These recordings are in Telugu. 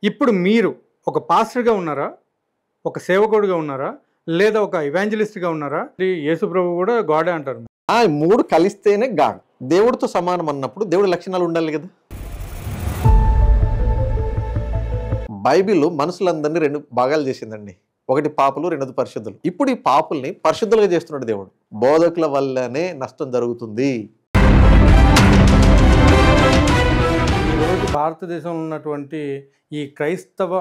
ఇప్పుడు మీరు ఒక పాస్టర్‌గా ఉన్నారా? ఒక సేవకుడిగా ఉన్నారా? లేదా ఒక ఎవాంజలిస్ట్‌గా ఉన్నారా? యేసుప్రభు కూడా గాడే అంటారు. ఆ 3 కలిస్తేనే గాడ్. దేవుడితో సమానం అన్నప్పుడు దేవుడి లక్షణాలు ఉండాలి కదా. బైబిల్ మనుషులందరినీ 2 భాగాలు చేసిందండి. ఒకటి పాపులు, రెండోది పరిశుద్ధులు. ఇప్పుడు ఈ పాపుల్ని పరిశుద్ధులుగా చేస్తున్నాడు దేవుడు. బోధకుల వల్లనే నష్టం జరుగుతుంది. ఈరోజు భారతదేశంలో ఉన్నటువంటి ఈ క్రైస్తవ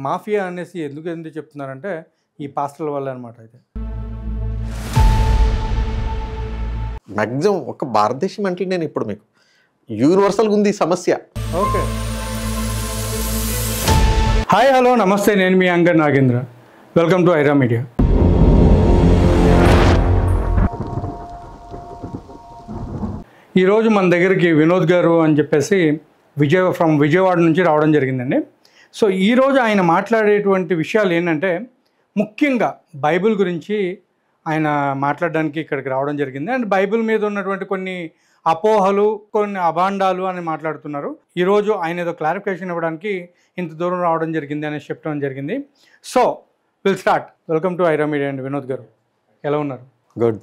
మాఫియా అనేసి ఎందుకు చెప్తున్నారంటే ఈ పాస్టర్ల వల్ల అనమాట. అయితే మ్యాక్సిమం ఒక భారతదేశం అంటే నేను ఇప్పుడు మీకు యూనివర్సల్గా ఉంది ఈ సమస్య. ఓకే. హాయ్, హలో, నమస్తే. నేను మీ anchor Nagendra. Welcome to Aira Media. ఈరోజు మన దగ్గరికి వినోద్ గారు అని చెప్పేసి విజయవాడ నుంచి రావడం జరిగిందండి. సో ఈరోజు ఆయన మాట్లాడేటువంటి విషయాలు ఏంటంటే ముఖ్యంగా బైబిల్ గురించి ఆయన మాట్లాడడానికి ఇక్కడికి రావడం జరిగింది. అండ్ బైబిల్ మీద ఉన్నటువంటి కొన్ని అపోహలు, కొన్ని అభాండాలు అని మాట్లాడుతున్నారు. ఈరోజు ఆయన ఏదో క్లారిఫికేషన్ ఇవ్వడానికి ఇంత దూరం రావడం జరిగింది అనేసి చెప్పడం జరిగింది. So will start. Welcome to Aira Media అండి. వినోద్ గారు ఎలా ఉన్నారు? గుడ్.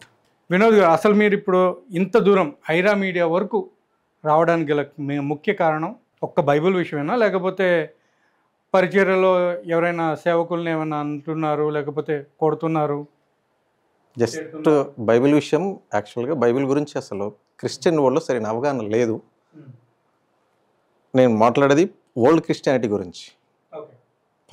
వినోద్ గారు, అసలు మీరు ఇప్పుడు ఇంత దూరం ఐరా మీడియా వరకు రావడానికి గల ముఖ్య కారణం ఒక్క బైబిల్ విషయమేనా, లేకపోతే పరిచర్యలో ఎవరైనా సేవకుల్ని ఏమైనా అంటున్నారు, లేకపోతే కొడుతున్నారు? జస్ట్ బైబిల్ విషయం. యాక్చువల్గా బైబిల్ గురించి అసలు క్రిస్టియన్ వరల్డ్లో సరైన అవగాహన లేదు. నేను మాట్లాడేది వరల్డ్ క్రిస్టియానిటీ గురించి.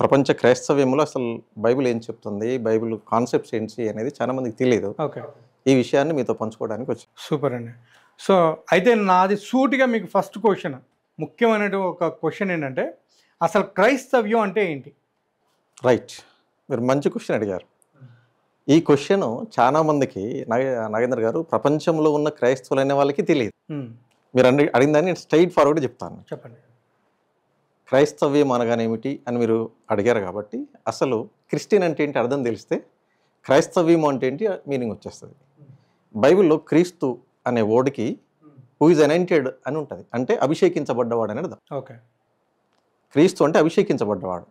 ప్రపంచ క్రైస్తవ్యంలో అసలు బైబిల్ ఏం చెప్తుంది, బైబిల్ కాన్సెప్ట్స్ ఏంటి అనేది చాలా మందికి తెలియదు. ఓకే. ఈ విషయాన్ని మీతో పంచుకోవడానికి వచ్చి. సూపర్ అండి. సో అయితే నాది సూటిగా మీకు ఫస్ట్ క్వశ్చన్, ముఖ్యమైన ఒక క్వశ్చన్ ఏంటంటే అసలు క్రైస్తవ్యం అంటే ఏంటి? రైట్, మీరు మంచి క్వశ్చన్ అడిగారు. ఈ క్వశ్చన్ చాలా మందికి నాగేంద్ర గారు ప్రపంచంలో ఉన్న క్రైస్తవులు అనే వాళ్ళకి తెలియదు. మీరు అడిగిందని నేను స్ట్రైట్ ఫార్వర్డ్ చెప్తాను. చెప్పండి. క్రైస్తవ్యం అనగానేమిటి అని మీరు అడిగారు కాబట్టి అసలు క్రిస్టియన్ అంటే ఏంటి అర్థం తెలిస్తే క్రైస్తవ్యం అంటే ఏంటి మీనింగ్ వచ్చేస్తుంది. బైబిల్లో క్రీస్తు అనే వర్డ్కి హూ ఇస్ అనాయింటెడ్ అని ఉంటుంది, అంటే అభిషేకించబడ్డవాడు అని అర్థం. ఓకే. క్రీస్తు అంటే అభిషేకించబడ్డవాడు,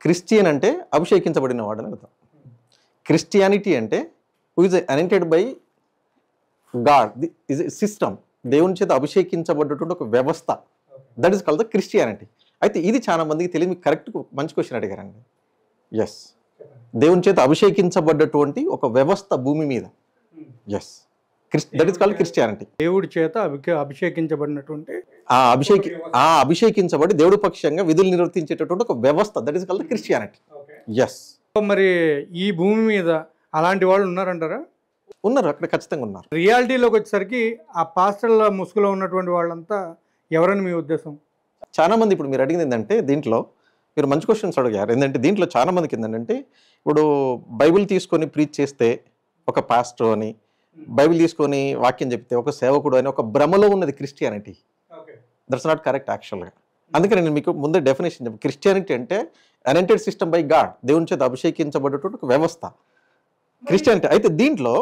క్రిస్టియన్ అంటే అభిషేకించబడినవాడు అని అర్థం. క్రిస్టియానిటీ అంటే who is anointed by God, is system, దేవుని చేత అభిషేకించబడ్డటువంటి ఒక వ్యవస్థ, that is called the Christianity. అయితే ఇది చాలా మందికి తెలియదు. మీకు కరెక్ట్ మంచి క్వశ్చన్ అడిగారండి. ఎస్, దేవుని చేత అభిషేకించబడ్డటువంటి ఒక వ్యవస్థ భూమి మీద. Yes, that is called Christianity. దేవుడి చేత అభిషేకించబడినటువంటి అభిషేకించబడి దేవుడి పక్షంగా విధులు నిర్వర్తించేటటువంటి ఒక వ్యవస్థ, that is called Christianity. Yes. మరి ఈ భూమి మీద అలాంటి వాళ్ళు ఉన్నారంటారా? ఉన్నారు, అక్కడ ఖచ్చితంగా ఉన్నారు. రియాలిటీలోకి వచ్చేసరికి ఆ పాస్టర్ల ముసుగులో ఉన్నటువంటి వాళ్ళంతా ఎవరని మీ ఉద్దేశం? చాలా మంది ఇప్పుడు మీరు అడిగింది ఏంటంటే దీంట్లో మీరు మంచి క్వశ్చన్స్ అడిగారు. ఏంటంటే దీంట్లో చాలా మందికి ఏంటంటే ఇప్పుడు బైబిల్ తీసుకొని ప్రీచ్ చేస్తే ఒక పాస్టర్ అని, బైబిల్ తీసుకొని వాక్యం చెప్తే ఒక సేవకుడు అని ఒక భ్రమలో ఉన్నది క్రిస్టియానిటీ. దట్స్ నాట్ కరెక్ట్ యాక్చువల్గా. అందుకని నేను మీకు ముందే డెఫినేషన్ చెప్పి, క్రిస్టియానిటీ అంటే అనాయింటెడ్ సిస్టమ్ బై గాడ్, దేవుని చేత అభిషేకించబడేటువంటి ఒక వ్యవస్థ క్రిస్టియానిటీ. అయితే దీంట్లో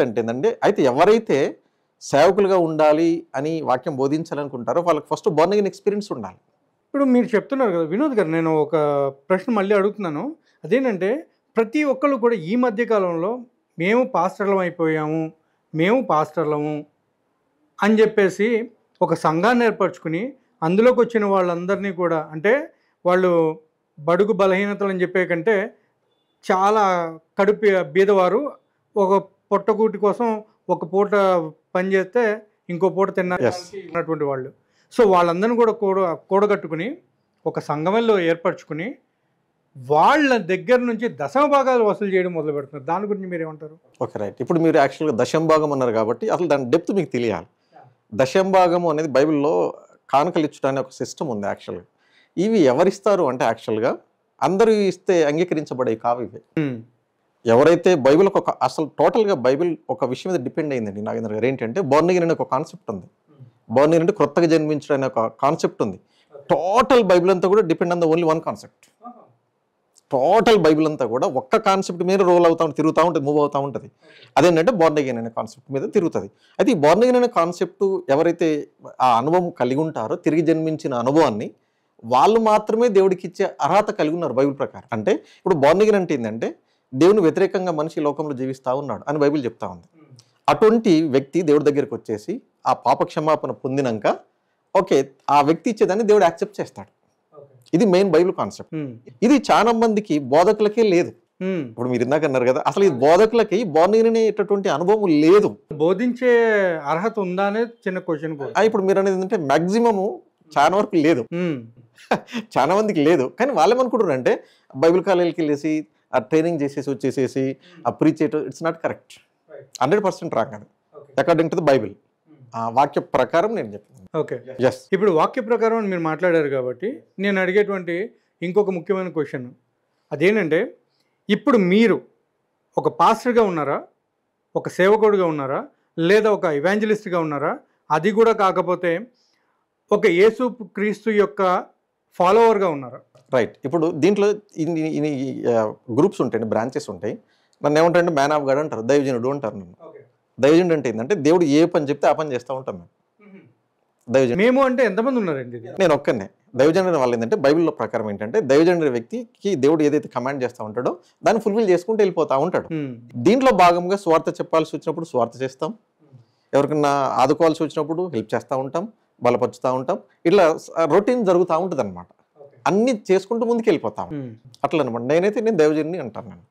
అంటే ఏంటంటే, అయితే ఎవరైతే సేవకులుగా ఉండాలి అని వాక్యం బోధించాలనుకుంటారో వాళ్ళకి ఫస్ట్ బోర్న్ అగైన్ ఎక్స్పీరియన్స్ ఉండాలి. ఇప్పుడు మీరు చెప్తున్నారు కదా వినోద్ గారు, నేను ఒక ప్రశ్న మళ్ళీ అడుగుతున్నాను. అదేంటంటే ప్రతి ఒక్కళ్ళు కూడా ఈ మధ్యకాలంలో మేము పాస్టర్లం అయిపోయాము, మేము పాస్టర్లము అని చెప్పేసి ఒక సంఘాన్ని ఏర్పరచుకుని అందులోకి వచ్చిన వాళ్ళందరినీ కూడా, అంటే వాళ్ళు బడుగు బలహీనతలు అని చెప్పే కంటే చాలా కడుపు బీదవారు, ఒక పొట్టకూటి కోసం ఒక పూట పని చేస్తే ఇంకో పూట తిన్నటువంటి వాళ్ళు. సో వాళ్ళందరినీ కూడా కూడగట్టుకుని ఒక సంఘంలో ఏర్పరచుకుని వాళ్ళ దగ్గర నుంచి దశమ భాగాలు వసూలు చేయడం మొదలు పెడుతున్నారు. దాని గురించి మీరు ఏమంటారు? Okay, right. ఇప్పుడు మీరు యాక్చువల్గా దశమ భాగం అన్నారు కాబట్టి అసలు దాని డెప్త్ మీకు తెలియాలి. దశమ భాగము అనేది బైబిల్లో కానుకలు ఇచ్చడానికి ఒక సిస్టమ్ ఉంది యాక్చువల్గా. ఇవి ఎవరిస్తారు అంటే యాక్చువల్గా అందరూ ఇస్తే అంగీకరించబడే కావు ఇవి. ఎవరైతే బైబిల్ ఒక అసలు టోటల్గా బైబిల్ ఒక విషయం మీద డిపెండ్ అయిందండి నాగేంద్ర గారు. ఏంటంటే బోర్న్ అగైన్ అనే ఒక కాన్సెప్ట్ ఉంది. బోర్న్ అగైన్ అంటే కొత్తగా జన్మించడం అనే ఒక కాన్సెప్ట్ ఉంది. టోటల్ బైబిల్ అంతా కూడా depend on the only one concept. Total Bible అంతా కూడా ఒక్క కాన్సెప్ట్ మీద రోల్ అవుతూ ఉంటుంది, తిరుగుతూ ఉంటుంది, మూవ్ అవుతూ ఉంటుంది. అదేంటంటే బోర్న్ అగైన్ అనే కాన్సెప్ట్ మీద తిరుగుతుంది. అయితే ఈ బోర్న్ అగైన్ అనే కాన్సెప్ట్ ఎవరైతే ఆ అనుభవం కలిగి ఉంటారో, తిరిగి జన్మించిన అనుభవాన్ని వాళ్ళు మాత్రమే దేవుడికి ఇచ్చే అర్హత కలిగి ఉన్నారు బైబిల్ ప్రకారం. అంటే ఇప్పుడు బోర్న్ అగైన్ అంటే ఏంటంటే దేవుని వ్యతిరేకంగా మనిషి లోకంలో జీవిస్తూ ఉన్నాడు అని బైబిల్ చెప్తా ఉంది. అటువంటి వ్యక్తి దేవుడి దగ్గరికి వచ్చేసి ఆ పాప క్షమాపణ పొందినాక ఓకే ఆ వ్యక్తి ఇచ్చేదాన్ని దేవుడు యాక్సెప్ట్ చేస్తాడు. ఇది మెయిన్ బైబిల్ కాన్సెప్ట్. ఇది చాలా మందికి బోధకులకే లేదు. ఇప్పుడు మీరు ఇందాక అన్నారు కదా, అసలు ఈ బోధకులకి బోర్న్ అగైన్ అనేటటువంటి అనుభవం లేదు. బోధించే అర్హత ఉందా అనేది చిన్న క్వశ్చన్. ఇప్పుడు మీరు అనేది ఏంటంటే మాక్సిమము చాలా వరకు లేదు, చాలా మందికి లేదు. కానీ వాళ్ళేమనుకుంటారు అంటే బైబిల్ కాలేజీకి వెళ్ళేసి ఆ ట్రైనింగ్ చేసేసి వచ్చేసేసి ఆ ప్రీచ్ చేయటం ఇట్స్ నాట్ కరెక్ట్. 100% రాంగ్ అది అకార్డింగ్ టు ద బైబిల్. ఆ వాక్య ప్రకారం నేను చెప్తాను. ఓకే, ఇప్పుడు వాక్య ప్రకారం మీరు మాట్లాడారు కాబట్టి నేను అడిగేటువంటి ఇంకొక ముఖ్యమైన క్వశ్చన్ అదేంటంటే, ఇప్పుడు మీరు ఒక పాస్టర్గా ఉన్నారా, ఒక సేవకుడిగా ఉన్నారా, లేదా ఒక ఇవాంజలిస్ట్గా ఉన్నారా, అది కూడా కాకపోతే ఒక యేసు క్రీస్తు యొక్క ఫాలోవర్గా ఉన్నారా? రైట్. ఇప్పుడు దీంట్లో ఇన్ని గ్రూప్స్ ఉంటాయి, బ్రాంచెస్ ఉంటాయి. నన్ను ఏమంటారంటే మ్యాన్ ఆఫ్ గాడ్ అంటారు, దైవజనుడు అంటారు. నన్ను దైవజనుడు అంటే ఏంటంటే దేవుడు ఏ పని చెప్తే ఆ పని చేస్తూ ఉంటాం మేము. దైవజనుడు మేము అంటే ఎంతమంది ఉన్నారండి? నేను ఒక్కనే. దైవజనుడు వాళ్ళు ఏంటంటే బైబిల్లో ప్రకారం ఏంటంటే దైవజనుడి వ్యక్తికి దేవుడు ఏదైతే కమాండ్ చేస్తూ ఉంటాడో దాన్ని ఫుల్ఫిల్ చేసుకుంటూ వెళ్ళిపోతూ ఉంటాడు. దీంట్లో భాగంగా స్వార్థ చెప్పాల్సి వచ్చినప్పుడు స్వార్థ చేస్తాం, ఎవరికన్నా ఆదుకోవాల్సి వచ్చినప్పుడు హెల్ప్ చేస్తూ ఉంటాం, బలపరుచుతూ ఉంటాం. ఇట్లా రొటీన్ జరుగుతూ ఉంటుంది అనమాట. అన్ని చేసుకుంటూ ముందుకు వెళ్ళిపోతాం అట్లా అనమాట. నేను దైవజనుడిని అంటాను నేను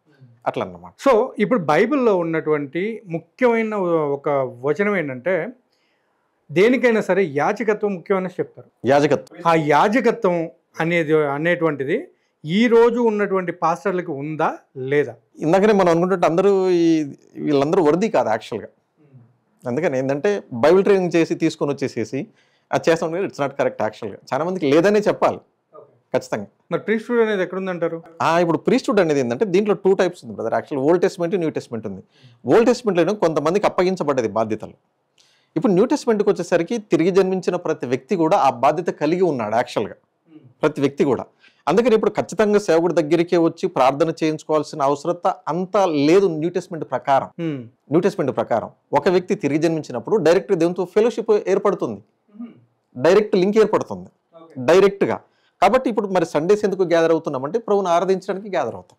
అట్లా అన్నమాట. సో ఇప్పుడు బైబిల్లో ఉన్నటువంటి ముఖ్యమైన ఒక వచనం ఏంటంటే, దేనికైనా సరే యాజకత్వం ముఖ్యమైన చెప్తారు. యాజకత్వం, ఆ యాజకత్వం అనేటువంటిది ఈ రోజు ఉన్నటువంటి పాస్టర్లకి ఉందా లేదా? ఇందాకనే మనం అనుకుంటుంటే అందరూ వీళ్ళందరూ వర్ది కాదు యాక్చువల్గా. అందుకని ఏంటంటే బైబిల్ ట్రైనింగ్ చేసి తీసుకొని వచ్చేసేసి అది చేస్తాం, ఇట్స్ నాట్ కరెక్ట్ యాక్చువల్గా. చాలా మందికి లేదనే చెప్పాలి ఖచ్చితంగా. మరి ప్రీస్టుడ్ అనేది ఎక్కడుందంటారు? ఇప్పుడు ప్రీస్టుడ్ అనేది ఏంటంటే దీంట్లో 2 టైప్స్ ఉంది brother. Actual old testament, new testament ఉంది. ఓల్డ్ టెస్ట్మెంట్లో కొంతమందికి అప్పగించబడ్డది బాధ్యతలు. ఇప్పుడు న్యూ టెస్ట్మెంట్కి వచ్చేసరికి తిరిగి జన్మించిన ప్రతి వ్యక్తి కూడా ఆ బాధ్యత కలిగి ఉన్నాడు యాక్చువల్గా, ప్రతి వ్యక్తి కూడా. అందుకని ఇప్పుడు ఖచ్చితంగా సేవకుడి దగ్గరికే వచ్చి ప్రార్థన చేయించుకోవాల్సిన అవసరత అంతా లేదు న్యూ టెస్ట్మెంట్ ప్రకారం. న్యూ టెస్ట్మెంట్ ప్రకారం ఒక వ్యక్తి తిరిగి జన్మించినప్పుడు డైరెక్ట్ దేవునితో ఫెలోషిప్ ఏర్పడుతుంది, డైరెక్ట్ లింక్ ఏర్పడుతుంది డైరెక్ట్గా. కాబట్టి ఇప్పుడు మరి సండేస్ ఎందుకు గ్యాదర్ అవుతున్నామంటే ప్రభువుని ఆరాధించడానికి గ్యాదర్ అవుతాం.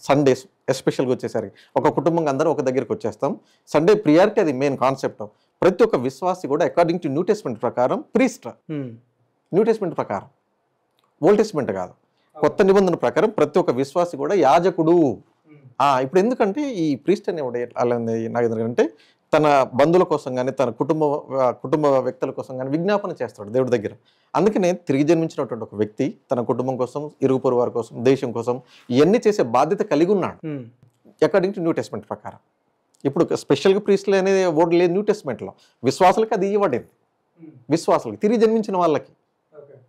సండేస్ ఎస్పెషల్గా వచ్చేసరికి ఒక కుటుంబంగా అందరూ ఒక దగ్గరికి వచ్చేస్తాం. సండే ప్రియారిటీ, అది మెయిన్ కాన్సెప్ట్. ప్రతి ఒక్క విశ్వాసి కూడా అకార్డింగ్ టు న్యూ టెస్ట్మెంట్ ప్రకారం ప్రీస్ట్. న్యూ టెస్ట్మెంట్ ప్రకారం, ఓల్డ్ టెస్ట్మెంట్ కాదు, కొత్త నిబంధన ప్రకారం ప్రతి ఒక్క విశ్వాసి కూడా యాజకుడు. ఇప్పుడు ఎందుకంటే ఈ ప్రీస్ట్ అనేవాడు నాగేంద్ర తన బంధువుల కోసం కానీ తన కుటుంబ వ్యక్తుల కోసం కానీ విజ్ఞాపన చేస్తాడు దేవుడి దగ్గర. అందుకనే తిరిగి జన్మించినటువంటి ఒక వ్యక్తి తన కుటుంబం కోసం, ఇరుగు పొరుగు వారి కోసం, దేశం కోసం ఇవన్నీ చేసే బాధ్యత కలిగి ఉన్నాడు అకార్డింగ్ టు న్యూ టెస్ట్మెంట్ ప్రకారం. ఇప్పుడు స్పెషల్గా ప్రీస్టులు అనేది వర్డ్ లేదు న్యూ టెస్ట్మెంట్లో. విశ్వాసులకి అది ఇవ్వబడింది, విశ్వాసులకి తిరిగి జన్మించిన వాళ్ళకి.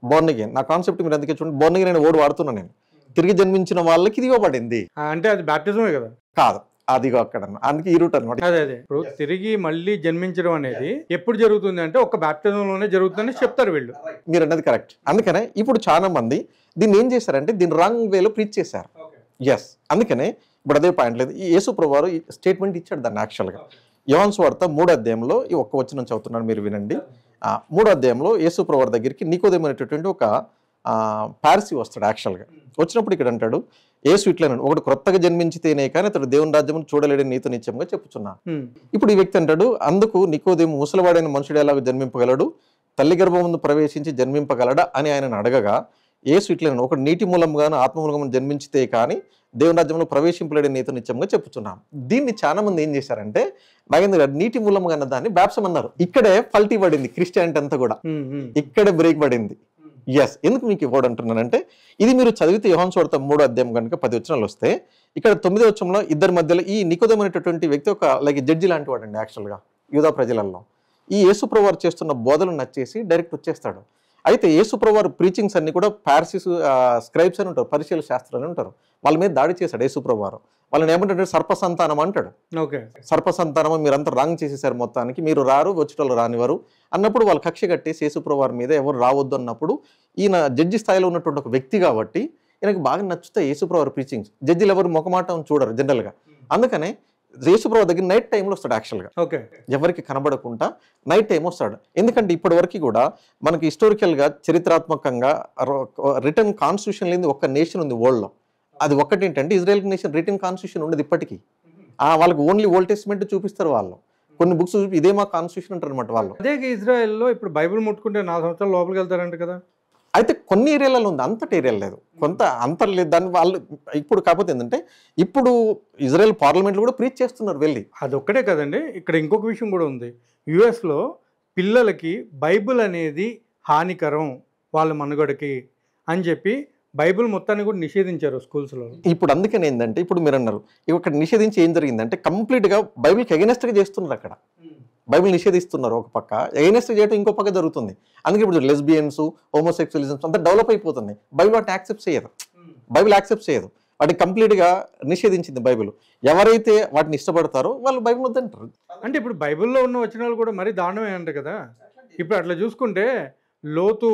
బోర్న్ అగైన్ నా కాన్సెప్ట్ మీరు అందుకే చూడండి, బోర్న్ అగైన్ అనే వర్డ్ వాడుతున్నా నేను. తిరిగి జన్మించిన వాళ్ళకి ఇది ఇవ్వబడింది. అంటే అది బాప్టిజమే కదా? కాదు, అదిగో అక్కడ. అందుకే ఈ రూట్ అనమాట. అదే ఇప్పుడు తిరిగి మళ్ళీ జన్మించడం అనేది ఎప్పుడు జరుగుతుంది అంటే ఒక బాప్టిజంలోనే జరుగుతుందని చెప్తారు వీళ్ళు. మీరు అన్నది కరెక్ట్. అందుకనే ఇప్పుడు చాలా మంది దీన్ని ఏం చేశారంటే దీన్ని రాంగ్ వేలో ప్రీచ్ చేశారు. ఎస్, అందుకనే ఇప్పుడు అదే పాయింట్ లేదు. ఈ యేసు ప్రభువారు స్టేట్మెంట్ ఇచ్చాడు దాన్ని యాక్చువల్గా. యోహాను సువార్త 3వ అధ్యాయంలో ఈ ఒక్క వచనం చదువుతున్నాను, మీరు వినండి. 3వ అధ్యాయంలో యేసు ప్రభువారి దగ్గరికి నికోదేము అనేటటువంటి ఒక పారసీ వస్తాడు యాక్చువల్గా. వచ్చినప్పుడు ఇక్కడ అంటాడు, యేసు ఇట్లన్నాడు, ఒకడు క్రొత్తగా జన్మించితేనే కానీ అతడు దేవుని రాజ్యమును చూడలేడని నీతో నిత్యంగా చెప్పుచున్నాను. ఇప్పుడు ఈ వ్యక్తి అంటాడు, అందుకు నికోదేము ముసలివాడైన మనుషుడు ఎలాగో జన్మింపగలడు, తల్లి గర్భం ముందు ప్రవేశించి జన్మింపగలడా అని ఆయన అడగగా యేసు ఇట్లన్నాడు, ఒకడు నీటి మూలంగాను ఆత్మ మూలంగా జన్మించితే కానీ దేవుని రాజ్యంలో ప్రవేశింపలేడని నీతో నిత్యంగా చెప్పుచున్నాను. దీన్ని చాలా మంది ఏం చేశారంటే నాగేంద్ర గారు నీటి మూలంగా అన్న దాన్ని బ్యాప్సం అన్నారు. ఇక్కడే ఫల్టీ పడింది క్రిస్టియానిటీ అంతా కూడా, ఇక్కడే బ్రేక్ పడింది. ఎస్, ఎందుకు మీకు ఇవ్వడు అంటున్నానంటే ఇది మీరు చదివితే యోహాను సువార్త 3వ అధ్యాయం కనుక 10 వచనాలు వస్తే ఇక్కడ 9వ వచనంలో ఇద్దరి మధ్యలో ఈ నికోదేము అనేటటువంటి వ్యక్తి ఒక లైక్ జడ్జి లాంటి వాడండి యాక్చువల్గా యూదా ప్రజలలో. ఈ యేసు ప్రభువారు చేస్తున్న బోధలు నచ్చేసి డైరెక్ట్ వచ్చేస్తాడు. అయితే యేసు ప్రభువారు ప్రీచింగ్స్ అన్ని కూడా పార్సీస్ స్క్రైబ్స్ అని ఉంటారు, పరిశీల శాస్త్రాలు ఉంటారు, వాళ్ళ మీద దాడి చేశాడు యేసు ప్రభువారు. వాళ్ళని ఏమంటాడు, సర్పసంతానం అంటాడు. సర్పసంతానం మీరంతా రాంగ్ చేసేసారు, మొత్తానికి మీరు రారు, వచ్చేటోళ్ళు రానివారు అన్నప్పుడు వాళ్ళు కక్ష కట్టేసి యేసు ప్రభువారి మీద ఎవరు రావద్దు అన్నప్పుడు ఈయన జడ్జి స్థాయిలో ఉన్నటువంటి ఒక వ్యక్తి కాబట్టి ఈయనకు బాగా నచ్చుతాయి యేసు ప్రభువారి ప్రీచింగ్స్. జడ్జిలు ఎవరు ముఖమాటం చూడరు జనరల్గా. అందుకనే యేసుప్రభు దగ్గర నైట్ టైంలో వస్తాడు యాక్చువల్గా, ఓకే. ఎవరికి కనబడకుండా నైట్ టైం వస్తాడు. ఎందుకంటే ఇప్పటి వరకు కూడా మనకి హిస్టారికల్గా చరిత్రాత్మకంగా రిటర్న్ కాన్స్టిట్యూషన్ లేని ఒక్క నేషన్ ఉంది వరల్డ్లో, అది ఒక్కటి ఏంటంటే ఇజ్రాయెల్ నేషన్ రిటర్న్ కాన్స్టిట్యూషన్ ఉండదు ఇప్పటికీ. వాళ్ళకి ఓన్లీ ఓల్డ్ టెస్ట్మెంట్ చూపిస్తారు, వాళ్ళు కొన్ని బుక్స్ ఇదే మా కాన్స్టిట్యూషన్ అంటారు అనమాట వాళ్ళు. అదే ఇజ్రాయెల్లో ఇప్పుడు బైబిల్ ముట్టుకుంటే 4 సంవత్సరాలు లోపలికి వెళ్తారంట కదా. అయితే కొన్ని ఏరియాలలో ఉంది, అంతటి ఏరియాలో లేదు, కొంత అంతర్ లేదు దాన్ని వాళ్ళు. ఇప్పుడు కాకపోతే ఏంటంటే ఇప్పుడు ఇజ్రాయెల్ పార్లమెంట్లో కూడా ప్రీచ్ చేస్తున్నారు వెళ్ళి. అదొక్కటే కదండి, ఇక్కడ ఇంకొక విషయం కూడా ఉంది. యుఎస్లో పిల్లలకి బైబిల్ అనేది హానికరం వాళ్ళ మనుగడకి అని చెప్పి బైబిల్ మొత్తాన్ని కూడా నిషేధించారు స్కూల్స్లో. ఇప్పుడు అందుకని ఏంటంటే ఇప్పుడు మీరు అన్నారు ఇక్కడ నిషేధించి ఏం జరిగిందంటే కంప్లీట్గా బైబిల్కి ఎగెనెస్ట్గా చేస్తున్నారు. అక్కడ బైబిల్ నిషేధిస్తున్నారు ఒక పక్క, ఎగెనెస్ట్ చేయడం ఇంకో పక్క జరుగుతుంది. అందుకే ఇప్పుడు లెస్బియన్స్, హోమోసెక్చువలిజమ్స్ అంతా డెవలప్ అయిపోతుంది. బైబిల్ వాటిని యాక్సెప్ట్ చేయదు, బైబిల్ యాక్సెప్ట్ చేయదు, వాటిని కంప్లీట్గా నిషేధించింది బైబిల్. ఎవరైతే వాటిని ఇష్టపడతారో వాళ్ళు బైబిల్ వద్దంటారు. అంటే ఇప్పుడు బైబిల్లో ఉన్న వచనాలు కూడా మరీ దారుణమే అంట కదా. ఇప్పుడు అట్లా చూసుకుంటే లోతు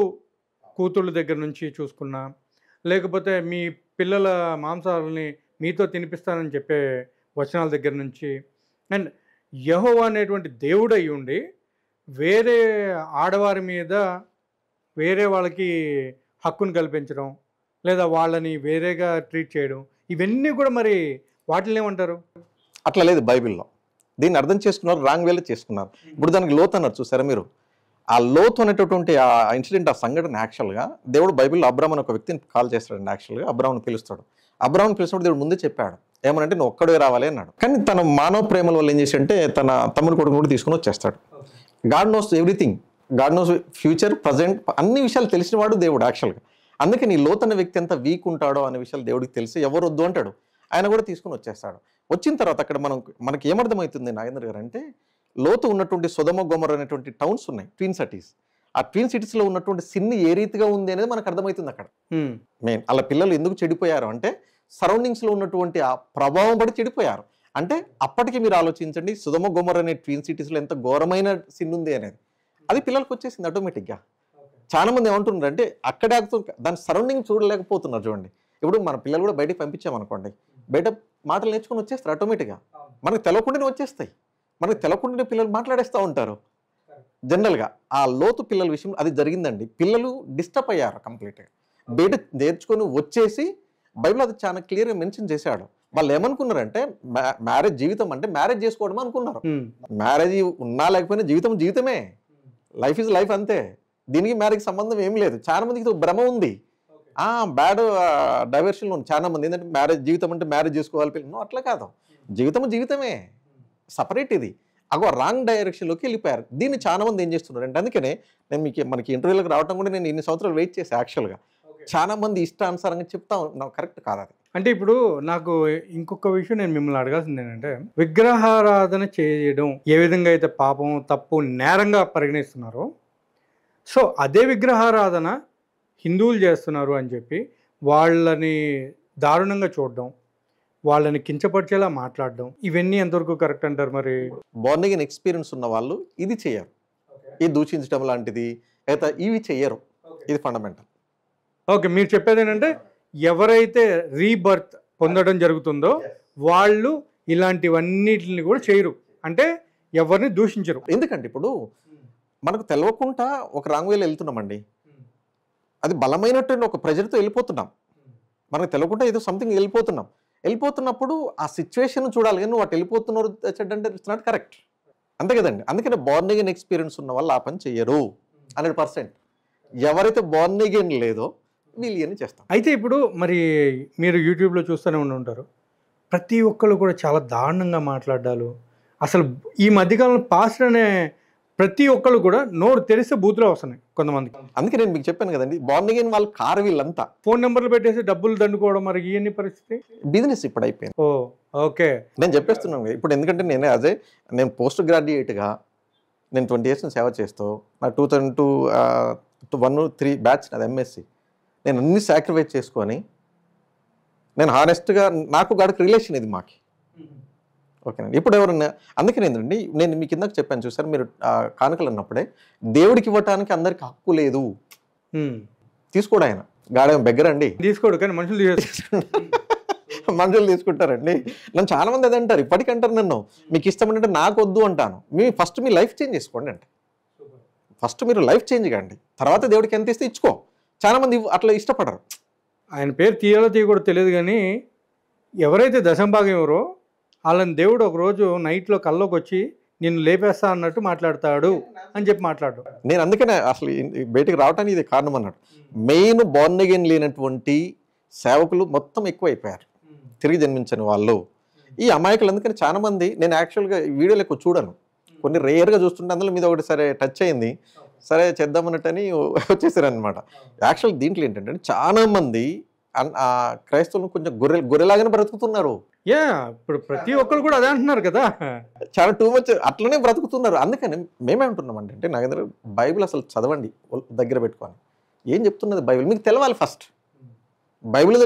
కూతుళ్ళ దగ్గర నుంచి చూసుకున్నా, లేకపోతే మీ పిల్లల మాంసాలని మీతో తినిపిస్తానని చెప్పే వచనాల దగ్గర నుంచి, అండ్ యెహోవా అనేటువంటి దేవుడు అయి ఉండి వేరే ఆడవారి మీద వేరే వాళ్ళకి హక్కును కల్పించడం, లేదా వాళ్ళని వేరేగా ట్రీట్ చేయడం, ఇవన్నీ కూడా మరి వాటిని ఏమంటారు? అట్లా లేదు బైబిల్లో. దీన్ని అర్థం చేసుకున్నారు, రాంగ్ వేలో చేసుకున్నారు. ఇప్పుడు దానికి లోతు అన్నారు చూసారా మీరు, ఆ లోతు అనేటటువంటి ఆ ఇన్సిడెంట్, ఆ సంఘటన యాక్చువల్గా దేవుడు బైబిల్లో అబ్రామ్ అని ఒక వ్యక్తిని కాల్ చేస్తాడండి. యాక్చువల్గా అబ్రామ్ని పిలుస్తాడు. అబ్రామ్ని పిలిచినప్పుడు దేవుడు ముందే చెప్పాడు ఏమనంటే నువ్వు ఒక్కడే రావాలి అన్నాడు. కానీ తన మానవ ప్రేమల వల్ల ఏం చేశాడంటే తన తమ్ముడు కొడుకు కూడా తీసుకుని వచ్చేస్తాడు. God knows everything, God knows future, present, అన్ని విషయాలు తెలిసిన వాడు దేవుడు యాక్చువల్గా. అందుకే నీ లోతన్న వ్యక్తి ఎంత వీక్ ఉంటాడో అనే విషయాలు దేవుడికి తెలిసి ఎవరు వద్దు అంటాడు, ఆయన కూడా తీసుకుని వచ్చేస్తాడు. వచ్చిన తర్వాత అక్కడ మనకి ఏమర్థమవుతుంది నాగేంద్ర గారు అంటే, లోతు ఉన్నటువంటి సొదొమ గొమొర్రా అనేటువంటి టౌన్స్ ఉన్నాయి, ట్విన్ సిటీస్. ఆ ట్విన్ సిటీస్లో ఉన్నటువంటి సిన్ని ఏ రీతిగా ఉంది అనేది మనకు అర్థమవుతుంది అక్కడ. మెయిన్ అలా పిల్లలు ఎందుకు చెడిపోయారు అంటే సరౌండింగ్స్లో ఉన్నటువంటి ఆ ప్రభావం పడి చెడిపోయారు. అంటే అప్పటికి మీరు ఆలోచించండి, సొదొమ గొమొర్రా అనే ట్విన్ సిటీస్లో ఎంత ఘోరమైన సిన్ ఉంది అనేది, అది పిల్లలకు వచ్చేసింది ఆటోమేటిక్గా. చాలా మంది ఏమంటున్నారు అంటే అక్కడే దాని సరౌండింగ్ చూడలేకపోతున్నారు. చూడండి, ఇప్పుడు మన పిల్లలు కూడా బయటకు పంపించామనుకోండి, బయట మాటలు నేర్చుకుని వచ్చేస్తారు ఆటోమేటిక్గా, మనకు తెలవకుండానే వచ్చేస్తాయి. మనకు తెలవకుండానే పిల్లలు మాట్లాడేస్తూ ఉంటారు జనరల్గా. ఆ లోతు పిల్లల విషయం అది జరిగిందండి. పిల్లలు డిస్టర్బ్ అయ్యారు కంప్లీట్గా. బయట నేర్చుకొని వచ్చేసి బైబిల్ అది చాలా క్లియర్గా మెన్షన్ చేశాడు. వాళ్ళు ఏమనుకున్నారంటే మ్యారేజ్ జీవితం అంటే మ్యారేజ్ చేసుకోవడం అనుకున్నారు. మ్యారేజ్ ఉన్నా లేకపోయినా జీవితం జీవితమే, లైఫ్ ఇస్ లైఫ్ అంతే, దీనికి మ్యారేజ్ సంబంధం ఏం లేదు. చాలా మందికి భ్రమ ఉంది, బ్యాడ్ డైవర్షన్లో ఉంది చాలా మంది. ఏంటంటే మ్యారేజ్ జీవితం అంటే మ్యారేజ్ చేసుకోవాలి పిల్లలు, అట్లా కాదు, జీవితం జీవితమే, సపరేట్. ఇది అగో రాంగ్ డైరెక్షన్లోకి వెళ్ళిపోయారు. దీన్ని చాలా మంది ఏం చేస్తున్నారు అంటే, అందుకనే నేను మనకి ఇంటర్వ్యూలకు రావడం కూడా నేను ఇన్ని సంవత్సరాలు వెయిట్ చేశాను యాక్చువల్గా. చాలా మంది ఇష్టానుసారంగా చెప్తా ఉన్నాం, కరెక్ట్ కాదు అది. అంటే ఇప్పుడు నాకు ఇంకొక విషయం నేను మిమ్మల్ని అడగాల్సింది ఏంటంటే, విగ్రహారాధన చేయడం ఏ విధంగా అయితే పాపం, తప్పు, నేరంగా పరిగణిస్తున్నారో, సో అదే విగ్రహారాధన హిందువులు చేస్తున్నారు అని చెప్పి వాళ్ళని దారుణంగా చూడడం, వాళ్ళని కించపరిచేలా మాట్లాడడం, ఇవన్నీ ఎంతవరకు కరెక్ట్ అంటారు? మరి బోర్న్ అగైన్ ఎక్స్పీరియన్స్ ఉన్న వాళ్ళు ఇది చేయరు, ఇది దూషించడం లాంటిది అయితే ఇవి చెయ్యరు, ఇది ఫండమెంటల్. ఓకే, మీరు చెప్పేది ఏంటంటే ఎవరైతే రీబర్త్ పొందడం జరుగుతుందో వాళ్ళు ఇలాంటివన్నిటిని కూడా చేయరు, అంటే ఎవరిని దూషించరు. ఎందుకంటే ఇప్పుడు మనకు తెలియకుండా ఒక రాంగ్ వేలో వెళ్తున్నామండి, అది బలమైనటువంటి ఒక ప్రెజర్తో వెళ్ళిపోతున్నాం, మనకు తెలియకుండా ఏదో సంథింగ్ వెళ్ళిపోతున్నప్పుడు ఆ సిచ్యువేషన్ చూడాలి. కానీ వాటి వెళ్ళిపోతున్నారు అంటే ఇట్స్ నాట్ కరెక్ట్, అంతే కదండి. అందుకని బోర్న్ అగైన్ ఎక్స్పీరియన్స్ ఉన్న వాళ్ళు ఆ పని చెయ్యరు 100%. ఎవరైతే బోర్న్ అగైన్ లేదో వీళ్ళు ఇవన్నీ చేస్తాం. అయితే ఇప్పుడు మరి మీరు యూట్యూబ్లో చూస్తూనే ఉంటారు, ప్రతి ఒక్కళ్ళు కూడా చాలా దారుణంగా మాట్లాడాలు. అసలు ఈ మధ్యకాలంలో పాస్టర్ అనే ప్రతి ఒక్కళ్ళు కూడా నోరు తెరిస్తే బూతులు వస్తున్నాయి కొంతమంది. అందుకే నేను మీకు చెప్పాను కదండి, బోర్న్ అగైన్ వాళ్ళు కారు వీళ్ళంతా ఫోన్ నెంబర్లు పెట్టేసి డబ్బులు దండుకోవడం, మరి ఇవన్నీ పరిస్థితి బిజినెస్ ఇప్పుడు అయిపోయింది. ఓకే, నేను చెప్పేస్తున్నాను ఇప్పుడు, ఎందుకంటే నేను పోస్ట్ గ్రాడ్యుయేట్గా నేను 20 years సేవ చేస్తూ, నా 2002-1-3 బ్యాచ్ నాది ఎంఎస్సి, నేను అన్ని సాక్రిఫైస్ చేసుకొని నేను హానెస్ట్గా నాకు గాడికి రిలేషన్ ఇది మాకి. ఓకేనండి. ఇప్పుడు ఎవరన్నా అందుకని ఏంటండి, నేను మీ కిందకు చెప్పాను చూసారు, మీరు కానుకలు అన్నప్పుడే దేవుడికి ఇవ్వటానికి అందరికి హక్కు లేదు, తీసుకోడు ఆయన, గాడే బెగ్గర అండి, తీసుకోడు, కానీ మనుషులు మనుషులు తీసుకుంటారండి. నన్ను చాలా మంది అదే అంటారు, ఇప్పటికీ అంటారు నన్ను, మీకు ఇష్టం అంటే నాకు వద్దు అంటాను. ఫస్ట్ మీ లైఫ్ చేంజ్ చేసుకోండి అంటే, ఫస్ట్ మీరు లైఫ్ చేంజ్ కండి, తర్వాత దేవుడికి ఎంత ఇస్తే ఇచ్చుకో. చాలా మంది అట్లా ఇష్టపడరు. ఆయన పేరు తీయాలో తీయకూడదు తెలియదు కానీ ఎవరైతే దశంభాగం ఎవరో వాళ్ళని దేవుడు ఒకరోజు నైట్లో కల్లోకి వచ్చి నిన్ను లేపేస్తా అన్నట్టు మాట్లాడతాడు అని చెప్పి మాట్లాడు. నేను అందుకనే అసలు బయటికి రావడానికి ఇది కారణం అన్నాడు. మెయిన్ బోర్న్ అగైన్ లేనటువంటి సేవకులు మొత్తం ఎక్కువైపోయారు, తిరిగి జన్మించని వాళ్ళు, ఈ అమాయకులు. అందుకని చాలా మంది నేను యాక్చువల్గా వీడియోలు ఎక్కువ చూడను, కొన్ని రేర్గా చూస్తుంటే అందులో మీద ఒకటి సరే టచ్ అయింది, సరే చేద్దామన్నట్టని వచ్చేసారు అనమాట. యాక్చువల్ దీంట్లో ఏంటంటే చాలా మంది క్రైస్తవులు కొంచెం గొర్రెలాగానే బ్రతుకుతున్నారు. ఇప్పుడు ప్రతి ఒక్కరు కూడా అదే అంటున్నారు కదా, చాలా టూ మచ్ అట్లనే బ్రతుకుతున్నారు. అందుకని మేమే అంటున్నాం అంటే నాగేంద్ర బైబిల్ అసలు చదవండి, దగ్గర పెట్టుకొని ఏం చెప్తున్నది బైబిల్ మీకు తెలవాలి. ఫస్ట్ బైబిల్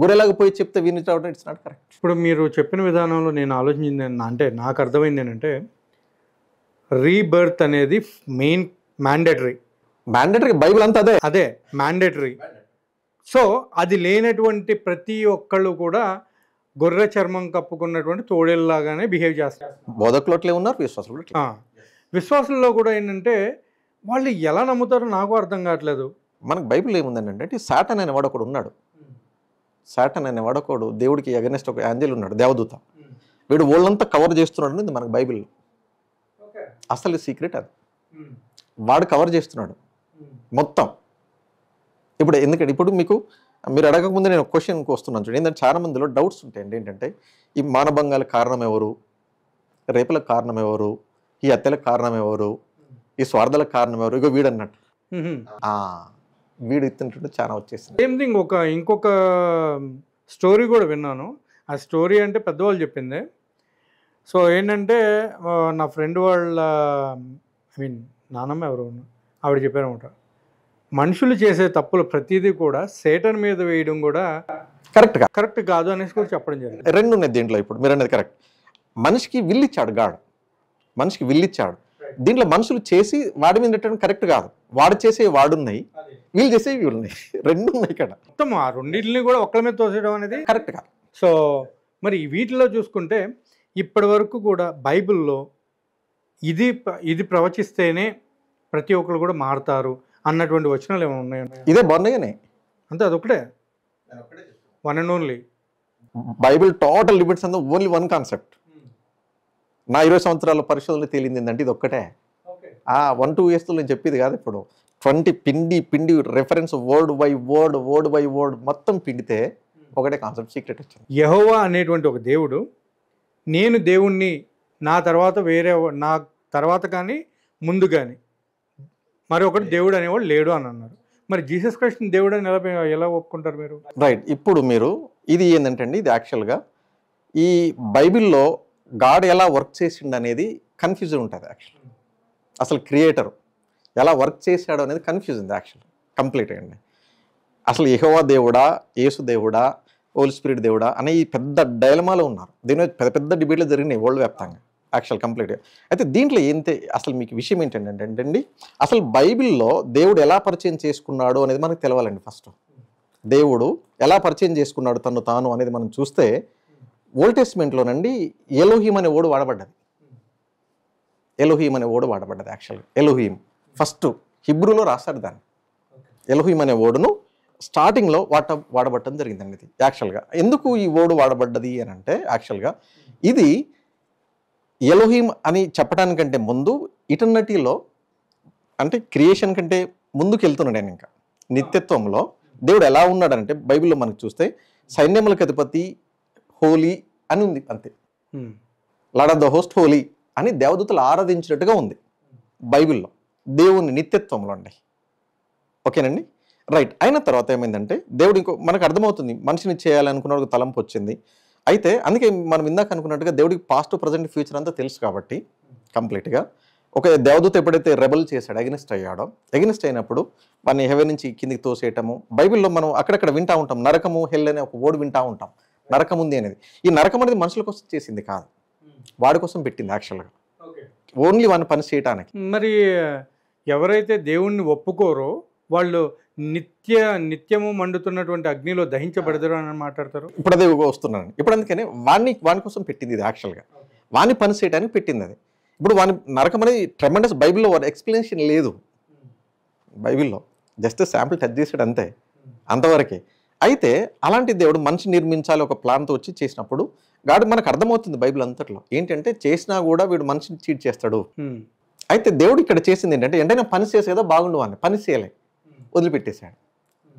గొర్రెలాగా పోయి చెప్తే విని రావడం ఇట్స్ నాట్ కరెక్ట్. ఇప్పుడు మీరు చెప్పిన విధానంలో నేను ఆలోచించింది అంటే నాకు అర్థమైంది ఏంటంటే రీబర్త్ అనేది మెయిన్ మ్యాండేటరీ బైబిల్ అంతా అదే మ్యాండేటరీ. సో అది లేనటువంటి ప్రతి ఒక్కళ్ళు కూడా గొర్రె చర్మం కప్పుకున్నటువంటి తోడేళ్ళలాగానే బిహేవ్ చేస్తారు. బోధకులు అట్లే ఉన్నారు, విశ్వాసులు. విశ్వాసుల్లో కూడా ఏంటంటే వాళ్ళు ఎలా నమ్ముతారో నాకు అర్థం కావట్లేదు. మనకు బైబిల్ ఏముందంటే సాటన్ అనేవాడు ఒకడు ఉన్నాడు. సాటన్ అనేవాడు ఒకడు దేవుడికి అగెనెస్ట్ ఒక యాంజెల్ ఉన్నాడు, దేవదూత. వీడు వాళ్ళంతా కవర్ చేస్తున్నాడు అనేది మనకు బైబిల్లో అసలు సీక్రెట్ అది. వాడు కవర్ చేస్తున్నాడు మొత్తం. ఇప్పుడు ఎందుకంటే ఇప్పుడు మీకు మీరు అడగకముందే నేను ఒక క్వశ్చన్కి వస్తున్నాను చూడండి. ఏంటంటే చాలా మందిలో డౌట్స్ ఉంటాయండి. ఏంటంటే ఈ మానభంగాలకు కారణం ఎవరు, రేపులకు కారణం ఎవరు, ఈ హత్యలకు కారణం ఎవరు, ఈ స్వార్థలకు కారణం ఎవరు, ఇగో వీడు అన్నట్టు వీడు ఇస్తుంటే చాలా వచ్చేసింది. సేమ్ థింగ్ ఇంకొక స్టోరీ కూడా విన్నాను. ఆ స్టోరీ అంటే పెద్దవాళ్ళు చెప్పిందే. సో ఏంటంటే నా ఫ్రెండ్ వాళ్ళ నానమ్మ ఎవరు ఆవిడ చెప్పారన్నమాట, మనుషులు చేసే తప్పులు ప్రతిదీ కూడా సేటన్ మీద వేయడం కూడా కరెక్ట్ కాదు అనేసి కూడా చెప్పడం జరిగింది. రెండు ఉన్నాయి దీంట్లో. ఇప్పుడు మీరు అనేది కరెక్ట్. మనిషికి విల్లిచ్చాడు గాడు, మనిషికి విల్లిచ్చాడు. దీంట్లో మనుషులు చేసి వాడి మీద పెట్టడం కరెక్ట్ కాదు. వాడు చేసే వాడున్నాయి, వీళ్ళు చేసే వీళ్ళు ఉన్నాయి, రెండు ఉన్నాయి ఇక్కడ. మొత్తం ఆ రెండింటిని కూడా ఒక్కరి మీద తోసేయడం అనేది కరెక్ట్ కాదు. సో మరి వీటిలో చూసుకుంటే ఇప్పటి వరకు కూడా బైబిల్లో ఇది ప్రవచిస్తేనే ప్రతి ఒక్కరు కూడా మారుతారు అన్నటువంటి వచనాలు ఏమైనా ఉన్నాయా? ఇదే బాగున్నాయనే అంతే, అదొకటే, one and only. Bible total limits అంతా ఓన్లీ వన్ కాన్సెప్ట్. నా 20 సంవత్సరాల పరిశోధనలు తేలింది ఏంటంటే ఇది ఒక్కటే. 1-2 years నేను చెప్పేది కాదు. ఇప్పుడు 20 పిండి రెఫరెన్స్ వర్డ్ బై వర్డ్ మొత్తం పిండితే ఒకటే కాన్సెప్ట్ సీక్రెట్ వచ్చింది. యెహోవా అనేటువంటి ఒక దేవుడు, నేను దేవుణ్ణి, నా తర్వాత నా తర్వాత కానీ ముందు కానీ మరొకటి దేవుడు అనేవాడు లేడు అని అన్నారు. మరి జీసస్ క్రైస్ట్ దేవుడు అని ఎలా ఒప్పుకుంటారు మీరు? రైట్. ఇప్పుడు మీరు ఇది ఏంటంటే అండి, ఇది యాక్చువల్గా ఈ బైబిల్లో గాడ్ ఎలా వర్క్ చేసిండు అనేది కన్ఫ్యూజన్ ఉంటుంది. యాక్చువల్ అసలు క్రియేటర్ ఎలా వర్క్ చేశాడు అనేది కన్ఫ్యూజ్ ఉంది యాక్చువల్ కంప్లీట్గా అండి. అసలు యెహోవా దేవుడా, యేసు దేవుడా, హోలీ స్పిరిట్ దేవుడా అనే ఈ పెద్ద డైలమాలో ఉన్నారు. దీని మీద పెద్ద డిబేట్లు జరిగినాయి వరల్డ్ వ్యాప్తంగా యాక్చువల్ కంప్లీట్గా. అయితే దీంట్లో అసలు మీకు విషయం ఏంటంటే అండి, అసలు బైబిల్లో దేవుడు ఎలా పరిచయం చేసుకున్నాడు అనేది మనకు తెలవాలండి. ఫస్ట్ దేవుడు ఎలా పరిచయం చేసుకున్నాడు తను తాను అనేది మనం చూస్తే ఓల్డ్ టెస్ట్మెంట్లోనండి ఎలోహీం అనే ఓడు వాడబడ్డది. ఎలోహీం అనే ఓడు వాడబడ్డది. యాక్చువల్గా ఎలోహీం ఫస్ట్ హిబ్రూలో రాశాడు దాన్ని. ఎలోహీం అనే ఓడును స్టార్టింగ్లో వాడబట్టడం జరిగిందండి. ఇది యాక్చువల్గా ఎందుకు ఈ ఓడు వాడబడ్డది అని అంటే, యాక్చువల్గా ఇది ఎలోహీం అని చెప్పడానికంటే ముందు ఇటర్నిటీలో అంటే క్రియేషన్ కంటే ముందుకు వెళ్తున్నాడు ఆయన. ఇంకా నిత్యత్వంలో దేవుడు ఎలా ఉన్నాడంటే బైబిల్లో మనకు చూస్తే సైన్యములకు అధిపతి హోలీ అని ఉంది అంతే. Lord of the host holy అని దేవదూతలు ఆరాధించినట్టుగా ఉంది బైబిల్లో దేవుని నిత్యత్వంలో అండి. ఓకేనండి, రైట్. అయిన తర్వాత ఏమైందంటే దేవుడు మనకు అర్థమవుతుంది మనిషిని చేయాలనుకున్న తలంపు వచ్చింది. అయితే అందుకే మనం ఇందాక అనుకున్నట్టుగా దేవుడికి పాస్ట్ ప్రజెంట్ ఫ్యూచర్ అంతా తెలుసు కాబట్టి కంప్లీట్గా ఒక దేవదూత ఎప్పుడైతే రెబల్ చేశాడు, అగెనిస్ట్ అయ్యాడో, అగెనిస్ట్ అయినప్పుడు వాడిని హెవెన్ నుంచి కిందికి తోసేయటము బైబిల్లో మనం అక్కడక్కడ వింటూ ఉంటాం. నరకము హెల్ అనే ఒక వర్డ్ వింటూ ఉంటాం. నరకం ఉంది అనేది. ఈ నరకం అనేది మనుషుల కోసం చేసింది కాదు, వాడి కోసం పెట్టింది యాక్చువల్గా, ఓన్లీ వాడిని పని చేయటానికి. మరి ఎవరైతే దేవుణ్ణి ఒప్పుకోరో వాళ్ళు నిత్యము మండుతున్నటువంటి అగ్నిలో దహించబడతారు అని మాట్లాడతారు. ఇప్పుడు అదే వస్తున్నాను. ఇప్పుడు అందుకని వాని కోసం పెట్టింది ఇది యాక్చువల్గా. వాని పని చేయడానికి పెట్టింది అది. ఇప్పుడు వాని నరకం అనేది ట్రెమెండస్ బైబిల్లో ఎక్స్ప్లెనేషన్ లేదు. బైబిల్లో జస్ట్ శాంపుల్ టచ్ చేసాడు అంతే, అంతవరకే. అయితే అలాంటి దేవుడు మనిషి నిర్మించాలి ఒక ప్లాన్తో వచ్చి చేసినప్పుడు గాడు మనకు అర్థమవుతుంది బైబిల్ అంతట్లో ఏంటంటే చేసినా కూడా వీడు మనిషిని చీట్ చేస్తాడు. అయితే దేవుడు ఇక్కడ చేసింది ఏంటంటే ఎంటైనా పని చేసేదో బాగుండు అని పని చేయలే, వదిలిపెట్టేశాడు.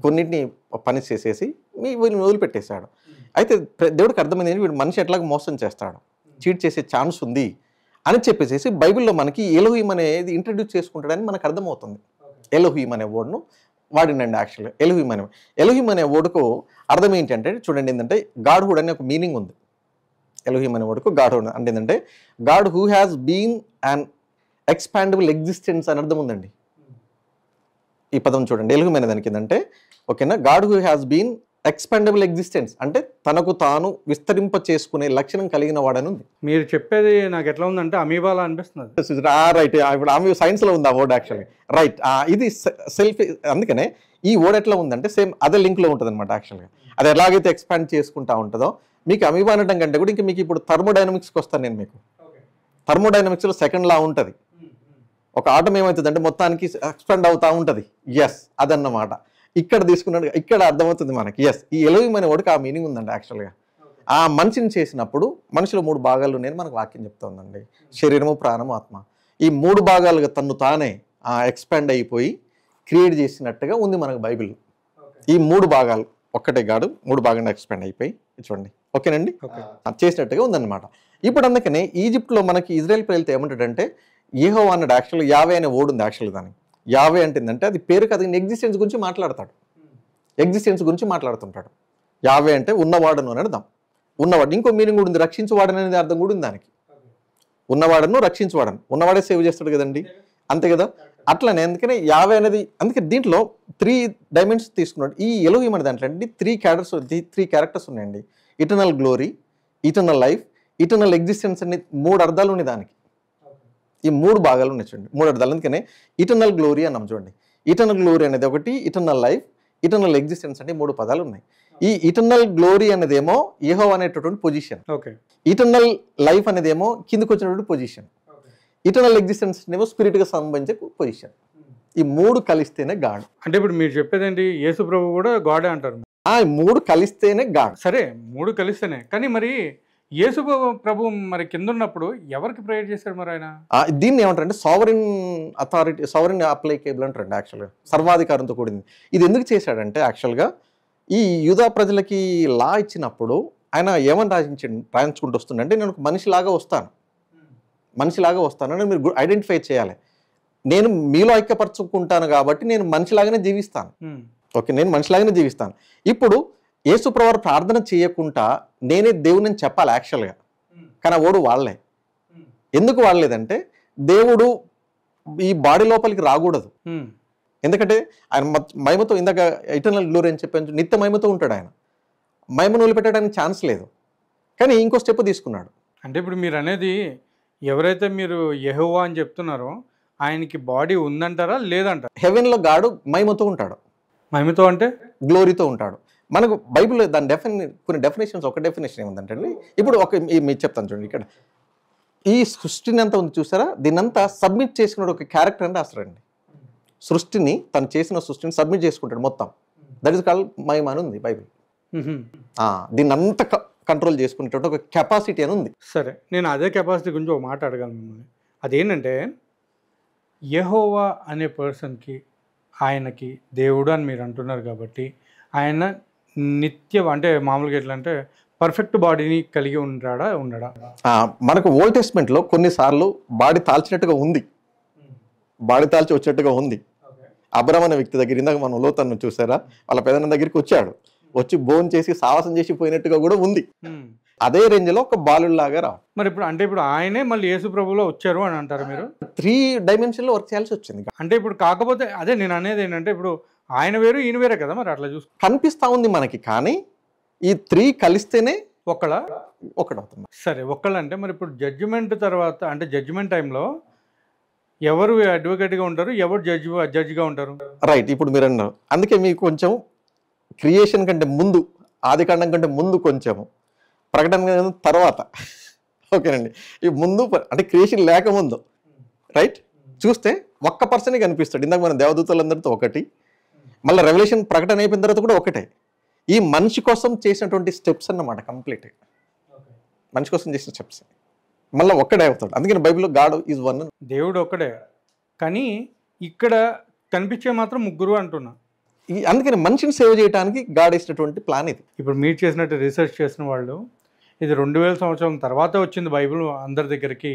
కొన్నింటిని పని చేసేసి వీళ్ళని వదిలిపెట్టేశాడు. అయితే దేవుడికి అర్థమైంది వీడు మనిషి ఎట్లాగ మోసం చేస్తాడు, చీట్ చేసే ఛాన్స్ ఉంది అని చెప్పేసి బైబిల్లో మనకి ఎలోహిం అనేది ఇంట్రడ్యూస్ చేసుకుంటాడని మనకు అర్థమవుతుంది. ఎలోహిం అనే వర్డ్ను వాడిండండి యాక్చువల్గా. ఎలోహిం అనే వర్డ్కు అర్థం ఏంటంటే చూడండి, ఏంటంటే గాడ్హుడ్ అనే ఒక మీనింగ్ ఉంది. ఎలోహిం అనే వర్డ్కు గాడ్హుడ్ అంటే ఏంటంటే God who has been and expandable existence అని అర్థం ఉందండి. ఈ పదం చూడండి, ఎలోహిం అనే దానికి ఏంటంటే ఓకేనా, God who has been expandable existence అంటే తనకు తాను విస్తరింప చేసుకునే లక్షణం కలిగిన వాడని ఉంది. మీరు చెప్పేది నాకు ఎట్లా ఉందంటే అమీబాలా అనిపిస్తుంది. రైట్, ఇప్పుడు ఆమె సైన్స్లో ఉంది ఆ వర్డ్ యాక్చువల్గా. రైట్, ఇది సెల్ఫ్. అందుకనే ఈ వర్డ్ ఎట్లా ఉందంటే సేమ్ అదే లింక్లో ఉంటుంది అనమాట యాక్చువల్గా. అది ఎలాగైతే ఎక్స్పాండ్ చేసుకుంటా ఉంటుందో మీకు అమీబా అనడం కంటే కూడా ఇంకా మీకు ఇప్పుడు థర్మోడైనమిక్స్కి వస్తాను నేను. మీకు థర్మోడైనమిక్స్లో సెకండ్ లా ఉంటుంది. ఒక ఆటం ఏమవుతుంది అంటే మొత్తానికి ఎక్స్పాండ్ అవుతూ ఉంటుంది. ఎస్ అదన్నమాట ఇక్కడ తీసుకున్నాడు. ఇక్కడ అర్థమవుతుంది మనకి. ఎస్ ఈ ఎలోహిం అనే వాడికి ఆ మీనింగ్ ఉందండి యాక్చువల్గా. ఆ మనిషిని చేసినప్పుడు మనిషిలో 3 భాగాలు నేను మనకు వాక్యం చెప్తుందండి, శరీరము, ప్రాణము, ఆత్మ. ఈ 3 భాగాలుగా తను తానే ఎక్స్పాండ్ అయిపోయి క్రియేట్ చేసినట్టుగా ఉంది మనకు బైబిల్. ఈ 3 భాగాలు ఒక్కటే గాడు 3 భాగాలు ఎక్స్పాండ్ అయిపోయి చూడండి ఓకేనండి చేసినట్టుగా ఉందన్నమాట. ఇప్పుడు అందుకనే ఈజిప్ట్లో మనకి ఇజ్రాయెల్ ప్రజలతో ఏమంటాడంటే యెహోవా అన్నాడు. యాక్చువల్గా యావే అనే వర్డ్ ఉంది యాక్చువల్గా. దానికి యావే అంటే ఏంటంటే అది పేరు కాదు, ఎగ్జిస్టెన్స్ గురించి మాట్లాడతాడు. ఎగ్జిస్టెన్స్ గురించి మాట్లాడుతుంటాడు. యావే అంటే ఉన్నవాడను అని అర్థం. ఉన్నవాడు ఇంకో మీనింగ్ కూడా ఉంది, రక్షించువాడని అనేది అర్థం కూడా ఉంది దానికి. ఉన్నవాడను రక్షించువాడను, ఉన్నవాడే సేవ్ చేస్తాడు కదండి, అంతే కదా. అట్లనే అందుకనే యావే అనేది అందుకే దీంట్లో 3 డైమెన్షన్స్ తీసుకున్నాడు. ఈ ఎలోహిం అనే దాంట్లో అండి 3 క్యారెక్టర్స్ ఉన్నాయండి. Eternal glory, eternal life, eternal existence అనే 3 అర్థాలు ఉన్నాయి దానికి. ఈ 3 భాగాలు ఉన్నాయి చూడండి, 3 అర్థాలు. అందుకనే ఇటర్నల్ గ్లోరీ అన్నాం చూడండి. ఇటర్నల్ గ్లోరీ అనేది ఒకటి, ఇటర్నల్ లైఫ్, ఇటర్నల్ ఎగ్జిస్టెన్స్ అంటే 3 పదాలు ఉన్నాయి. ఈ ఇటర్నల్ గ్లోరీ అనేదేమో యెహోవా అనేటటువంటి పొజిషన్, ఇటర్నల్ లైఫ్ అనేదేమో కిందకు వచ్చినటువంటి పొజిషన్, ఇటర్నల్ ఎగ్జిస్టెన్స్ ఏమో స్పిరిట్గా సంబంధించే పొజిషన్. ఈ 3 కలిస్తేనే గాడ్. అంటే ఇప్పుడు మీరు చెప్పేది ఏంటి, యేసు ప్రభు కూడా గాడే అంటారు. 3 కలిస్తేనే గాడ్. సరే 3 కలిస్తేనే, కానీ మరి యేసు ప్రభు మరి కింద ఉన్నప్పుడు ఎవరికి ప్రేయర్ చేశాడు మరి ఆయన? దీన్ని ఏమంటారంటే సావరిన్ అథారిటీ, సావరిన్ అప్లైకేబుల్ అంటారండి యాక్చువల్గా, సర్వాధికారంతో కూడింది. ఇది ఎందుకు చేశాడంటే యాక్చువల్గా ఈ యూదా ప్రజలకి లా ఇచ్చినప్పుడు ఆయన ఏమని రాయించుకుంటూ వస్తుందంటే నేను ఒక మనిషిలాగా వస్తానని మీరు ఐడెంటిఫై చేయాలి. నేను మీలో ఐక్యపరచుకుంటాను కాబట్టి నేను మనిషిలాగానే జీవిస్తాను. ఓకే, నేను మనిషిలాగానే జీవిస్తాను. ఇప్పుడు యేసు ప్రభువు ప్రార్థన చేయకుండా నేనే దేవుని చెప్పాలి యాక్చువల్గా, కానీ ఓడు వాళ్ళే. ఎందుకు వాడలేదంటే దేవుడు ఈ బాడీ లోపలికి రాకూడదు. ఎందుకంటే ఆయన మహిమతో, ఇందాక ఇటర్నల్ గ్లోరీ అని చెప్పాను, నిత్య మహిమతో ఉంటాడు ఆయన. మహిమను వదిలిపెట్టడానికి ఛాన్స్ లేదు. కానీ ఇంకో స్టెప్ తీసుకున్నాడు. అంటే ఇప్పుడు మీరు అనేది ఎవరైతే మీరు యెహోవా అని చెప్తున్నారో ఆయనకి బాడీ ఉందంటారా లేదంటారా? హెవెన్లో గాడు మహిమతో ఉంటాడు. మహిమతో అంటే గ్లోరీతో ఉంటాడు. మనకు బైబిల్లో దాని కొన్ని డెఫినేషన్స్, ఒక డెఫినేషన్ ఏముందంటే ఇప్పుడు మీరు చెప్తాను చూడండి. ఇక్కడ ఈ సృష్టిని అంతా ఉంది చూసారా, దీన్నంతా సబ్మిట్ చేసుకున్నాడు ఒక క్యారెక్టర్ అని రాస్తారండి. సృష్టిని తను చేసిన సృష్టిని సబ్మిట్ చేసుకుంటాడు మొత్తం. దట్ ఈస్ కాల్డ్ మహిమ అని ఉంది బైబిల్. దీన్ని అంతా కంట్రోల్ చేసుకునేటట్టు ఒక కెపాసిటీ అని ఉంది. సరే, నేను అదే కెపాసిటీ గురించి ఒక మాట అడగాను మిమ్మల్ని. అదేంటంటే యెహోవా అనే పర్సన్కి, ఆయనకి దేవుడు అని మీరు అంటున్నారు కాబట్టి ఆయన నిత్యం అంటే మామూలుగా ఎట్లా అంటే పర్ఫెక్ట్ బాడీని కలిగి ఉండడా? మనకు ఓల్డ్ టెస్ట్మెంట్లో కొన్నిసార్లు బాడీ తాల్చినట్టుగా ఉంది, బాడీ తాల్చి వచ్చినట్టుగా ఉంది. అబ్రహాం అనే వ్యక్తి దగ్గర ఇందాక మనం లోతను చూసారా, వాళ్ళ పెదన్న దగ్గరికి వచ్చాడు, వచ్చి భోజనం చేసి సావాసం చేసి పోయినట్టుగా కూడా ఉంది. అదే రేంజ్లో ఒక బాలులాగా రా. మరి ఇప్పుడు అంటే ఇప్పుడు ఆయనే మళ్ళీ యేసు ప్రభువులో వచ్చారు అని అంటారు మీరు? 3 డైమెన్షన్లో వర్క్ చేయాల్సి వచ్చింది. అంటే ఇప్పుడు కాకపోతే అదే నేను అనేది ఏంటంటే ఇప్పుడు ఆయన వేరు ఈయన వేరే కదా, మరి అట్లా చూసి కనిపిస్తా ఉంది మనకి. కానీ ఈ 3 కలిస్తేనే ఒకటవుతుంది. సరే, ఒక్కళ్ళంటే మరి ఇప్పుడు జడ్జిమెంట్ తర్వాత అంటే జడ్జిమెంట్ టైంలో ఎవరు అడ్వకేట్గా ఉంటారు, ఎవరు జడ్జిగా ఉంటారు? రైట్, ఇప్పుడు మీరు అన్నారు అందుకే మీకు కొంచెం క్రియేషన్ కంటే ముందు, ఆదికాండం కంటే ముందు కొంచెము, ప్రకటన గ్రంథం తర్వాత, ఓకేనండి. ఈ ముందు అంటే క్రియేషన్ లేకముందు రైట్ చూస్తే ఒక్క పర్సనే కనిపిస్తాడు. ఇందాక మన దేవదూతలందరితో ఒకటి, మళ్ళీ రెవల్యూషన్ ప్రకటన అయిపోయిన తర్వాత కూడా ఒకటే. ఈ మనిషి కోసం చేసినటువంటి స్టెప్స్ అన్నమాట కంప్లీట్. మనిషి కోసం చేసిన స్టెప్స్ మళ్ళీ ఒక్కడే అవుతాడు. అందుకని బైబిల్లో గాడ్ ఈజ్ వన్. దేవుడు ఒక్కడే, కానీ ఇక్కడ కనిపించే మాత్రం ముగ్గురు అంటున్నా. అందుకని మనిషిని సేవ్ చేయడానికి గాడ్ వేసినటువంటి ప్లాన్ ఇది. ఇప్పుడు మీరు చేసినట్టు రీసెర్చ్ చేసిన వాళ్ళు, ఇది 2000 సంవత్సరం తర్వాత వచ్చింది బైబిల్ అందరి దగ్గరికి.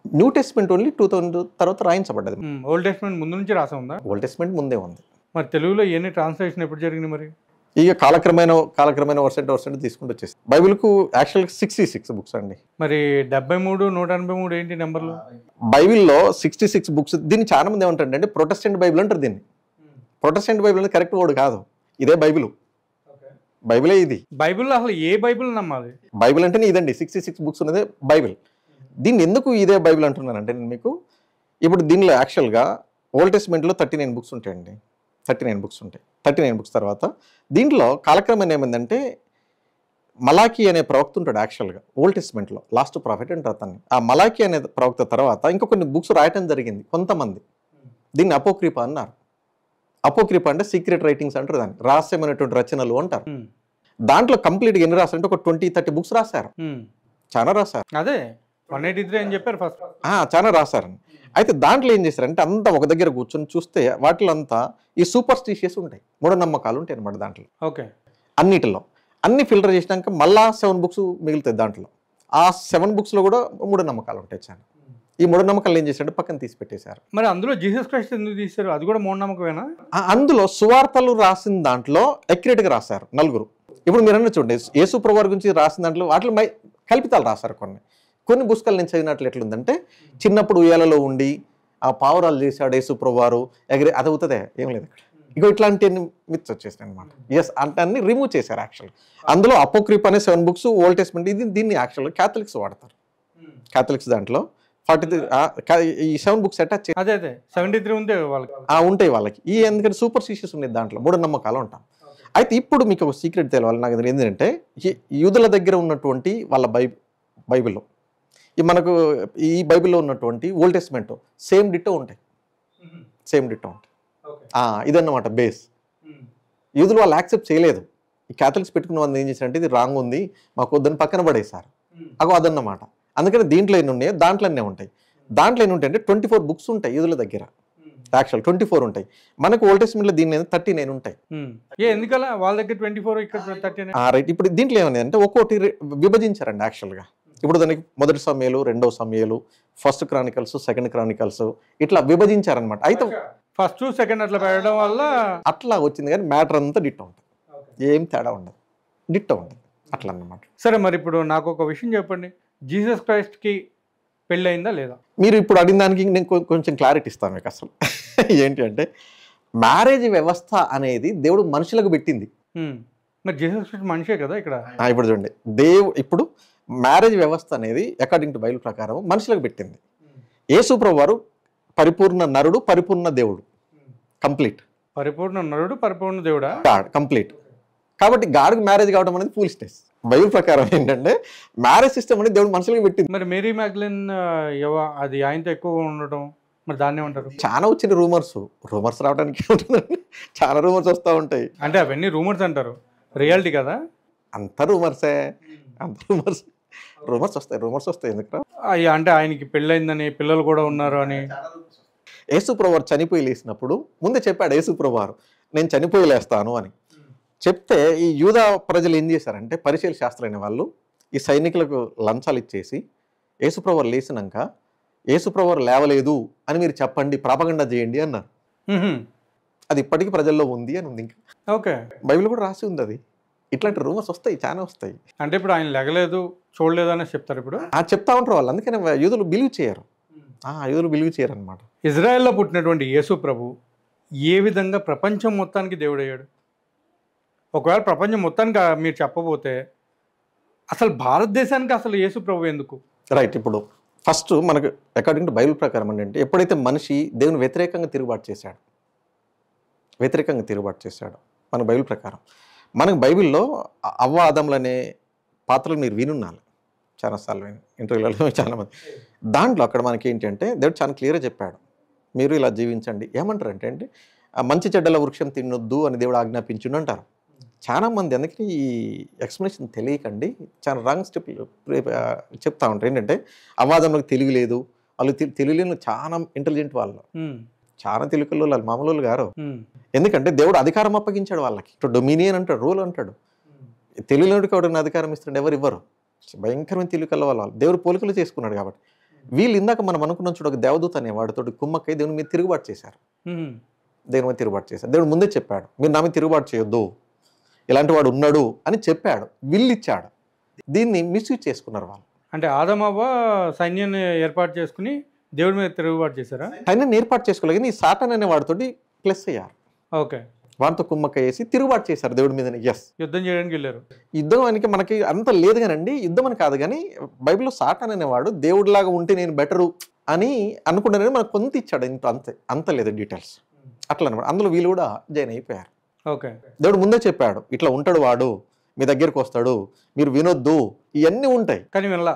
న్యూ టెస్ట్మెంట్ ఓన్లీ 2000 తర్వాత రాయించబడ్డది. ఓల్డ్ టెస్ట్మెంట్ ముందు నుంచి రాసి ఉందా? ఓల్డ్ టెస్ట్మెంట్ ముందే ఉంది. మరి తెలుగులో ఎన్ని ట్రాన్స్లేషన్ ఎప్పుడు జరిగింది మరి? ఇక కాలక్రమైన వర్సెంట్ తీసుకుంటూ వచ్చేసి బైబిల్కు యాక్చువల్గా 66 బుక్స్ అండి. మరి 73, 183 ఏంటి నెంబర్లు? బైబిల్లో 66 బుక్స్. దీన్ని చాలా మంది ఏమంటారు అంటే ప్రొటెస్టెంట్ బైబిల్ అంటారు దీన్ని. ప్రొటెస్టెంట్ బైబిల్ అనేది కరెక్ట్ వర్డ్ కాదు, ఇదే బైబిల్. బైబిలే ఇది. బైబిల్లో అసలు ఏ బైబిల్ నమ్మాలి? బైబిల్ అంటేనే ఇదండి, 66 బుక్స్ ఉన్నదే బైబిల్. దీన్ని ఎందుకు ఇదే బైబిల్ అంటున్నానంటే నేను మీకు, ఇప్పుడు దీనిలో యాక్చువల్గా ఓల్డ్ టెస్ట్మెంట్లో 39 బుక్స్ ఉంటాయండి. 39 బుక్స్ ఉంటాయి. 39 బుక్స్ తర్వాత దీంట్లో కాలక్రమేణా ఏమైందంటే మలాకి అనే ప్రవక్త ఉంటాడు యాక్చువల్గా ఓల్డ్ టెస్ట్మెంట్లో, లాస్ట్ ప్రాఫిట్ అంటారు అతన్ని. ఆ మలాకి అనే ప్రవక్త తర్వాత ఇంకా కొన్ని బుక్స్ రాయటం జరిగింది కొంతమంది. దీన్ని అపోక్రిప అన్నారు. అపోక్రిప అంటే సీక్రెట్ రైటింగ్స్ అంటారు, దాన్ని రహస్యమైనటువంటి రచనలు అంటారు. దాంట్లో కంప్లీట్గా ఎన్ని రాశారంటే ఒక 20-30 బుక్స్ రాశారు. చాలా రాశారు. అదే 183 అని చెప్పారు ఫస్ట్. చాలా రాశారని. అయితే దాంట్లో ఏం చేశారంటే అంతా ఒక దగ్గర కూర్చొని చూస్తే వాటిలో అంతా ఈ సూపర్స్టిషియస్ ఉంటాయి, మూఢనమ్మకాలు ఉంటాయి అనమాట దాంట్లో. ఓకే. అన్నిటిలో అన్ని ఫిల్టర్ చేసినాక మళ్ళా 7 బుక్స్ మిగులుతాయి దాంట్లో. ఆ 7 బుక్స్లో కూడా మూఢనమ్మకాలు ఉంటాయి చాలా. ఈ మూఢనమ్మకాలు ఏం చేశారంటే పక్కన తీసి పెట్టేశారు. మరి అందులో జీసస్ క్రైస్ట్ ఎందుకు తీశారు? అది కూడా మూఢనమ్మకమేనా? అందులో సువార్తలు రాసిన దాంట్లో అక్యురేట్గా రాశారు నలుగురు. ఇప్పుడు మీరు అన్న చూడండి, యేసు ప్రభువు గురించి రాసిన దాంట్లో వాటిలో కల్పితాలు రాశారు. కొన్ని పుస్తకాలు నేను చదివినట్లు ఎట్లుందంటే, చిన్నప్పుడు ఉయ్యాలలో ఉండి ఆ పావురాలు చేశాడు యేసు ప్రభువారు ఎగిరి, అది అవుతుందే ఏం లేదు ఇక్కడ. ఇక ఇట్లాంటి మిత్స్ వచ్చేసాయి అనమాట. ఎస్ అంటే అన్ని రిమూవ్ చేశారు యాక్చువల్. అందులో అపోక్రిప్ అనే 7 బుక్స్ ఓల్డ్ టెస్ట్మెంట్. దీన్ని యాక్చువల్గా క్యాథలిక్స్ వాడతారు. క్యాథలిక్స్ దాంట్లో 43 ఈ 7 బుక్స్ అటాచ్ అదే 73 ఉంది వాళ్ళకి. ఉంటాయి వాళ్ళకి. ఎందుకంటే సూపర్ స్టిషియస్ ఉన్నాయి దాంట్లో, మూఢనమ్మకాలు ఉంటాం. అయితే ఇప్పుడు మీకు ఒక సీక్రెట్ తెలియాలి నాకు ఏంటంటే, యూదుల దగ్గర ఉన్నటువంటి వాళ్ళ బైబిల్లో మనకు ఈ బైబిల్లో ఉన్నటువంటి ఓల్డ్ టెస్ట్మెంట్ సేమ్ డిట్టో ఉంటాయి. ఇదన్నమాట బేస్. యూదులు వాళ్ళు యాక్సెప్ట్ చేయలేదు. ఈ క్యాథలిక్స్ పెట్టుకున్న వాళ్ళు ఏం చేశారంటే ఇది రాంగ్ ఉంది మాకు వద్దని పక్కన పడేశారు. అదన్నమాట. అందుకని దీంట్లో ఎన్ని ఉన్నాయో దాంట్లోనే ఉంటాయి. దాంట్లో ఎన్ని ఉంటాయంటే 24 బుక్స్ ఉంటాయి యూదుల దగ్గర. యాక్చువల్ 24 ఉంటాయి. మనకు ఓల్డ్ టెస్ట్మెంట్లో దీని 39 ఉంటాయి. ఎందుకలా వాళ్ళ దగ్గర 24 ఇక్కడ 39? రైట్. ఇప్పుడు దీంట్లో ఏమైంది అంటే ఒక్కోటి విభజించారండి యాక్చువల్గా. ఇప్పుడు దానికి మొదటి సమయాలు, రెండవ సమయాలు, ఫస్ట్ క్రానికల్స్, సెకండ్ క్రానికల్స్ ఇట్లా విభజించారనమాట. అయితే ఫస్ట్ సెకండ్ అట్లా పెట్టడం వల్ల అట్లా వచ్చింది, కానీ మ్యాటర్ అంతా డిట్టో ఉంటుంది, ఏం తేడా ఉండదు, డిట్టో ఉంటుంది అట్లా అన్నమాట. సరే, మరి ఇప్పుడు నాకు ఒక విషయం చెప్పండి, జీసస్ క్రైస్ట్కి పెళ్ళి అయిందా లేదా? మీరు ఇప్పుడు అడిగిన దానికి నేను కొంచెం క్లారిటీ ఇస్తాను మీకు. అసలు ఏంటి అంటే మ్యారేజ్ వ్యవస్థ అనేది దేవుడు మనుషులకు పెట్టింది. మరి జీసస్ క్రైస్ట్ మనిషే కదా ఇక్కడ. ఇప్పుడు చూడండి, ఇప్పుడు మ్యారేజ్ వ్యవస్థ అనేది అకార్డింగ్ టు బైబిల్ ప్రకారం మనుషులకు పెట్టింది. యేసు ప్రభువారు పరిపూర్ణ నరుడు, పరిపూర్ణ దేవుడు, కంప్లీట్. పరిపూర్ణ నరుడు, పరిపూర్ణ దేవుడా? కంప్లీట్. కాబట్టి గాడ్కి మ్యారేజ్ కావడం అనేది ఫూలిష్నెస్. బైబిల్ ప్రకారం ఏంటంటే మ్యారేజ్ సిస్టమ్ అనేది దేవుడు మనుషులకు పెట్టింది. మరి మేరీ మ్యాగ్లిన్ అది ఆయనతో ఎక్కువగా ఉండటం, మరి దాన్ని ఏమంటారు? చాలా వచ్చిన రూమర్స్ రావడానికి ఉంటుందండి, చాలా రూమర్స్ వస్తూ ఉంటాయి. అంటే అవన్నీ రూమర్స్ అంటారు, రియాలిటీ కదా? అంత రూమర్సే, రూమర్స్ వస్తాయి ఎందుకు? అంటే ఆయనకి పెళ్ళయిందని, పిల్లలు కూడా ఉన్నారు అని. యేసు ప్రభువారు చనిపోయి లేసినప్పుడు ముందే చెప్పాడు యేసు ప్రభువారు, నేను చనిపోయి లేస్తాను అని చెప్తే, ఈ యూదా ప్రజలు ఏం చేశారంటే పరిశీల శాస్త్రైన వాళ్ళు ఈ సైనికులకు లంచాలు ఇచ్చేసి యేసు ప్రభువారు లేచినాక యేసు ప్రభువారు లేవలేదు అని మీరు చెప్పండి, ప్రాపగండా చేయండి అన్నారు. అది ఇప్పటికీ ప్రజల్లో ఉంది అని ఉంది. ఇంకా ఓకే, బైబిల్ కూడా రాసి ఉంది అది. ఇట్లాంటి రూమర్స్ వస్తాయి, చాలా వస్తాయి. అంటే ఇప్పుడు ఆయన లెగలేదు, చూడలేదు అని చెప్తారు. ఇప్పుడు చెప్తా ఉంటారు వాళ్ళు, అందుకని యూదులు బిలీవ్ చేయరు. అనమాట. ఇజ్రాయెల్లో పుట్టినటువంటి యేసు ప్రభు ఏ విధంగా ప్రపంచం మొత్తానికి దేవుడయ్యాడు? ఒకవేళ ప్రపంచం మొత్తానికి మీరు చెప్పబోతే అసలు భారతదేశానికి అసలు యేసు ప్రభు ఎందుకు? రైట్. ఇప్పుడు ఫస్ట్ మనకు అకార్డింగ్ టు బైబిల్ ప్రకారం ఏంటంటే ఎప్పుడైతే మనిషి దేవుని వ్యతిరేకంగా తిరుగుబాటు చేశాడు మన బైబిల్ ప్రకారం, మనకు బైబిల్లో అవ్వ ఆదములు అనే పాత్రలు మీరు వినున్నారు చాలాసార్లు, ఇంటర్వ్యూలలో చాలామంది. దాంట్లో అక్కడ మనకి ఏంటంటే దేవుడు చాలా క్లియర్గా చెప్పాడు, మీరు ఇలా జీవించండి. ఏమంటారంటే అంటే మంచి చెడ్డల వృక్షం తినొద్దు అని దేవుడు ఆజ్ఞాపించుండు అంటారు. చాలామంది అందుకని ఈ ఎక్స్ప్లెనేషన్ తెలియకండి చాలా రాంగ్ స్టెప్ చెప్తా ఉంటారు. ఏంటంటే అవాదంలోకి తెలివి లేదు, వాళ్ళు తెలియలేని చాలా ఇంటెలిజెంట్ వాళ్ళు, చాలా తెలుగులో వాళ్ళు మామూలు గారు. ఎందుకంటే దేవుడు అధికారం అప్పగించాడు వాళ్ళకి, డొమినియన్ అంటాడు, రూల్ అంటాడు. తెలియలేడికి ఎవరైనా అధికారం ఇస్తాడు, ఎవరు ఇవ్వరు. భయంకరమైన తెలివికల్ల వాళ్ళు దేవుడు పోలికలు చేసుకున్నాడు కాబట్టి. వీళ్ళు ఇందాక మనం అనుకున్న చూడ ఒక దేవదూత అనే వాడితో కుమ్మక్కై దేవుని మీద తిరుగుబాటు చేశారు. దేవుడు ముందే చెప్పాడు, మీరు నా మీద తిరుగుబాటు చేయొద్దు, ఇలాంటి వాడు ఉన్నాడు అని చెప్పాడు, విల్లు ఇచ్చాడు. దీన్ని మిస్యూజ్ చేసుకున్నారు వాళ్ళు. అంటే ఆదమవ్వ సైన్యాన్ని ఏర్పాటు చేసుకుని దేవుడి మీద తిరుగుబాటు చేశారా? సైన్యాన్ని ఏర్పాటు చేసుకోలేదు, ఈ సాతాన్ అనే వాడితోటి ప్లస్ అయ్యారు. ఓకే, వాటితో కుమ్మక్క వేసి తిరుగుబాటు చేశారు దేవుడి మీద. ఎస్, యుద్ధం చేయడానికి వెళ్ళారు. యుద్ధం అని మనకి అంత లేదు కానండి, యుద్ధం అని కాదు కానీ బైబిల్లో సాతాన్ అనేవాడు దేవుడిలాగా ఉంటే నేను బెటరు అని అనుకుంటానని మనకు కొంత ఇచ్చాడు, ఇంత అంత లేదు డీటెయిల్స్ అట్లా అనమాట. అందులో వీళ్ళు కూడా జాయిన్ అయిపోయారు. ఓకే, దేవుడు ముందే చెప్పాడు ఇట్లా ఉంటాడు వాడు, మీ దగ్గరికి వస్తాడు, మీరు వినొద్దు, ఇవన్నీ ఉంటాయి. కానీ వినలా,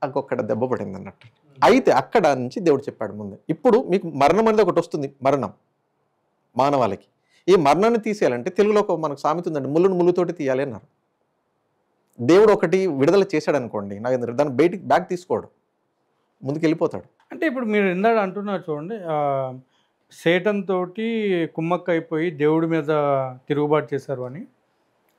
అక్కడ దెబ్బ పడింది అన్నట్టు. అయితే అక్కడ నుంచి దేవుడు చెప్పాడు ముందే, ఇప్పుడు మీకు మరణం అనేది ఒకటి వస్తుంది, మరణం మానవాళికి. ఈ మరణాన్ని తీసేయాలంటే తెలుగులో ఒక మనకు సామెత ఉందండి, ముళ్ళును ముళ్ళుతోటి తీయాలి అన్నారు. దేవుడు ఒకటి విడుదల చేశాడు అనుకోండి, నాకు దాన్ని బయటికి బ్యాక్ తీసుకోడు, ముందుకు వెళ్ళిపోతాడు. అంటే ఇప్పుడు మీరు ఇందాక అంటున్నారు చూడండి, సేటన్ తోటి కుమ్మక్క అయిపోయి దేవుడి మీద తిరుగుబాటు చేశారు అని.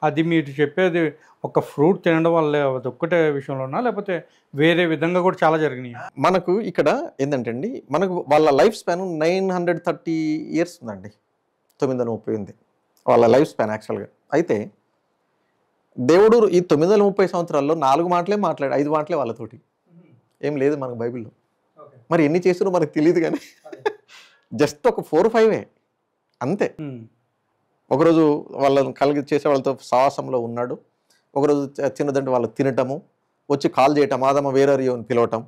అది మీరు చెప్పేది ఒక ఫ్రూట్ తినడం వల్ల అది ఒక్కటే విషయంలోనా, లేకపోతే వేరే విధంగా కూడా చాలా జరిగినాయి? మనకు ఇక్కడ ఏంటంటే అండి, మనకు వాళ్ళ లైఫ్ స్పాన్ 930 years ఉందండి, 930 ఉంది వాళ్ళ లైఫ్ స్పాన్ యాక్చువల్గా. అయితే దేవుడు ఈ 930 సంవత్సరాల్లో 4 మాటలే మాట్లాడు, 5 మాటలే వాళ్ళతోటి, ఏం లేదు మనకు బైబిల్లో. మరి ఎన్ని చేసినో మనకు తెలియదు కానీ జస్ట్ ఒక 4-5 అంతే. ఒకరోజు వాళ్ళని కలిగి చేసే వాళ్ళతో సాహసంలో ఉన్నాడు, ఒకరోజు తినదంటే వాళ్ళు తినటము, వచ్చి కాల్ చేయటం, ఆదమ వేరరియో అని పిలవటం,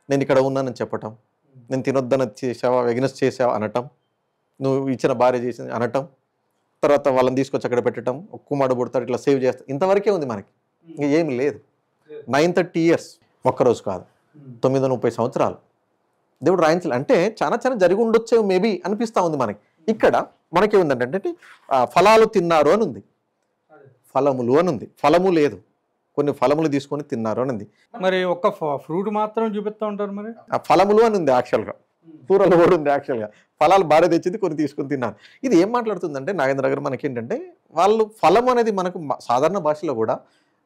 నేను ఇక్కడ ఉన్నానని చెప్పటం, నేను తినొద్దని చేసావా, వెగినెస్ చేసావా అనటం, నువ్వు ఇచ్చిన భార్య చేసింది అనటం, తర్వాత వాళ్ళని తీసుకొచ్చి అక్కడ పెట్టడం, కుమారుడు పుడతాడు, ఇట్లా సేవ్ చేస్తా, ఇంతవరకే ఉంది మనకి, ఇంకా ఏమి లేదు. 930 years, ఒక్కరోజు కాదు, 930 సంవత్సరాలు దేవుడు రాయించాలి. అంటే చాలా చాలా జరిగి ఉండొచ్చే మేబీ అనిపిస్తూ ఉంది మనకి. ఇక్కడ మనకేముందంటే ఫలాలు తిన్నారు అని ఉంది, ఫలములు అని ఉంది, ఫలము లేదు, కొన్ని ఫలములు తీసుకొని తిన్నారు అని ఉంది. మరి ఒక్క ఫ్రూట్ మాత్రం చూపిస్తూ ఉంటారు, మరి ఆ ఫలములు అని ఉంది యాక్చువల్గా, కూరలు కూడా ఉంది యాక్చువల్గా, ఫలాలు భార్య తెచ్చింది కొన్ని తీసుకొని తిన్నారు. ఇది ఏం మాట్లాడుతుందంటే నాగేంద్ర గారు, మనకి ఏంటంటే వాళ్ళు ఫలం అనేది మనకు సాధారణ భాషలో కూడా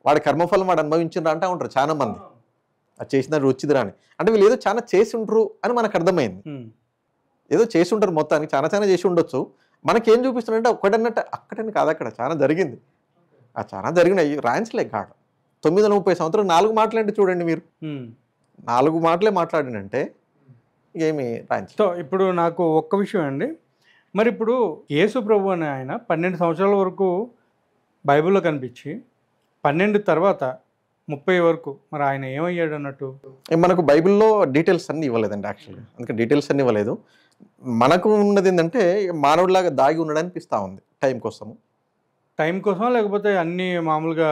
వాడి కర్మఫలం వాడు అనుభవించిండ్రు అంటూ ఉంటారు చాలా మంది, అది చేసిన రుచిదిరా అని. అంటే వీళ్ళు ఏదో చాలా చేసి ఉంటారు అని మనకు అర్థమైంది, ఏదో చేసి ఉంటారు మొత్తానికి, చాలా చాలా చేసి ఉండొచ్చు. మనకేం చూపిస్తున్నారంటే ఒక్కటన్నట్టు, అక్కడని కాదు, అక్కడ చాలా జరిగింది, ఆ చాలా జరిగినాయి రాయించలే కాదు. 930 సంవత్సరాలు 4 మాటలంటే చూడండి మీరు, 4 మాటలే మాట్లాడినంటే ఏమి రాయించ. సో ఇప్పుడు నాకు ఒక్క విషయం అండి, మరి ఇప్పుడు యేసు ప్రభు అని ఆయన 12 సంవత్సరాల వరకు బైబిల్లో కనిపించి 12 తర్వాత 30 వరకు మరి ఆయన ఏమయ్యాడు అన్నట్టు? మనకు బైబిల్లో డీటెయిల్స్ అన్నీ ఇవ్వలేదండి యాక్చువల్గా, అందుకే డీటెయిల్స్ అన్నీ ఇవ్వలేదు. మనకు ఉన్నది ఏంటంటే మానవుడిలాగా దాగి ఉండడం అనిపిస్తూ ఉంది టైం కోసం, లేకపోతే అన్నీ మామూలుగా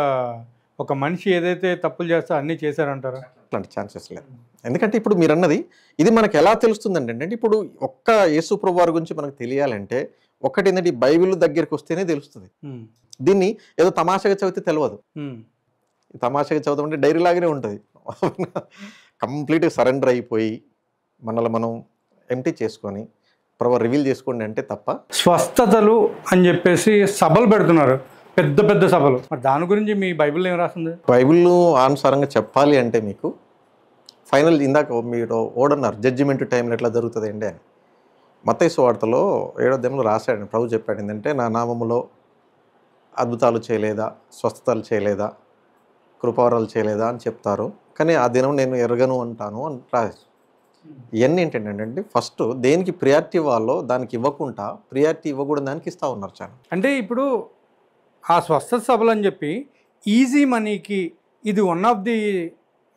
ఒక మనిషి ఏదైతే తప్పులు చేస్తా అన్నీ చేశారంటారా? అట్లాంటి ఛాన్సెస్ లేదు. ఎందుకంటే ఇప్పుడు మీరు అన్నది ఇది మనకు ఎలా తెలుస్తుందండి అంటే, ఇప్పుడు ఒక్క యేసు ప్రభు వారి గురించి మనకు తెలియాలంటే ఒకటి ఏంటంటే ఈ బైబిల్ దగ్గరికి వస్తేనే తెలుస్తుంది. దీన్ని ఏదో తమాషాగా చదివితే తెలియదు, తమాషాగా చదవమంటే డైరీ లాగానే ఉంటుంది. కంప్లీట్గా సరెండర్ అయిపోయి మనల్ని మనం ఎంటీ చేసుకొని ప్రభు రివీల్ చేసుకోండి అంటే తప్ప. స్వస్థతలు అని చెప్పేసి సభలు పెడుతున్నారు, పెద్ద పెద్ద సభలు, మరి దాని గురించి మీ బైబిల్లో ఏం రాస్తుంది? బైబిల్లో అనుసారంగా చెప్పాలి అంటే మీకు ఫైనల్ ఇందాక మీరు ఓడన్నారు జడ్జిమెంట్ టైంలో ఎట్లా జరుగుతుంది అండి అని. మత్తయి సువార్తలో 7వ అధ్యాయంలో రాశాడు, ప్రభు చెప్పాడు ఏంటంటే నా నామములో అద్భుతాలు చేయలేదా, స్వస్థతలు చేయలేదా, కృపావరాలు చేయలేదా అని చెప్తారు, కానీ ఆ దినం నేను ఎరగను అంటాను అని రాశారు. ఇవన్నీ ఏంటంటే ఫస్ట్ దేనికి ప్రియారిటీ ఇవ్వాలో దానికి ఇవ్వకుండా ప్రియారిటీ ఇవ్వకూడదు దానికి ఇస్తూ ఉన్నారు చాలా. అంటే ఇప్పుడు ఆ స్వస్థత సభలు అని చెప్పి ఈజీ మనీకి ఇది వన్ ఆఫ్ ది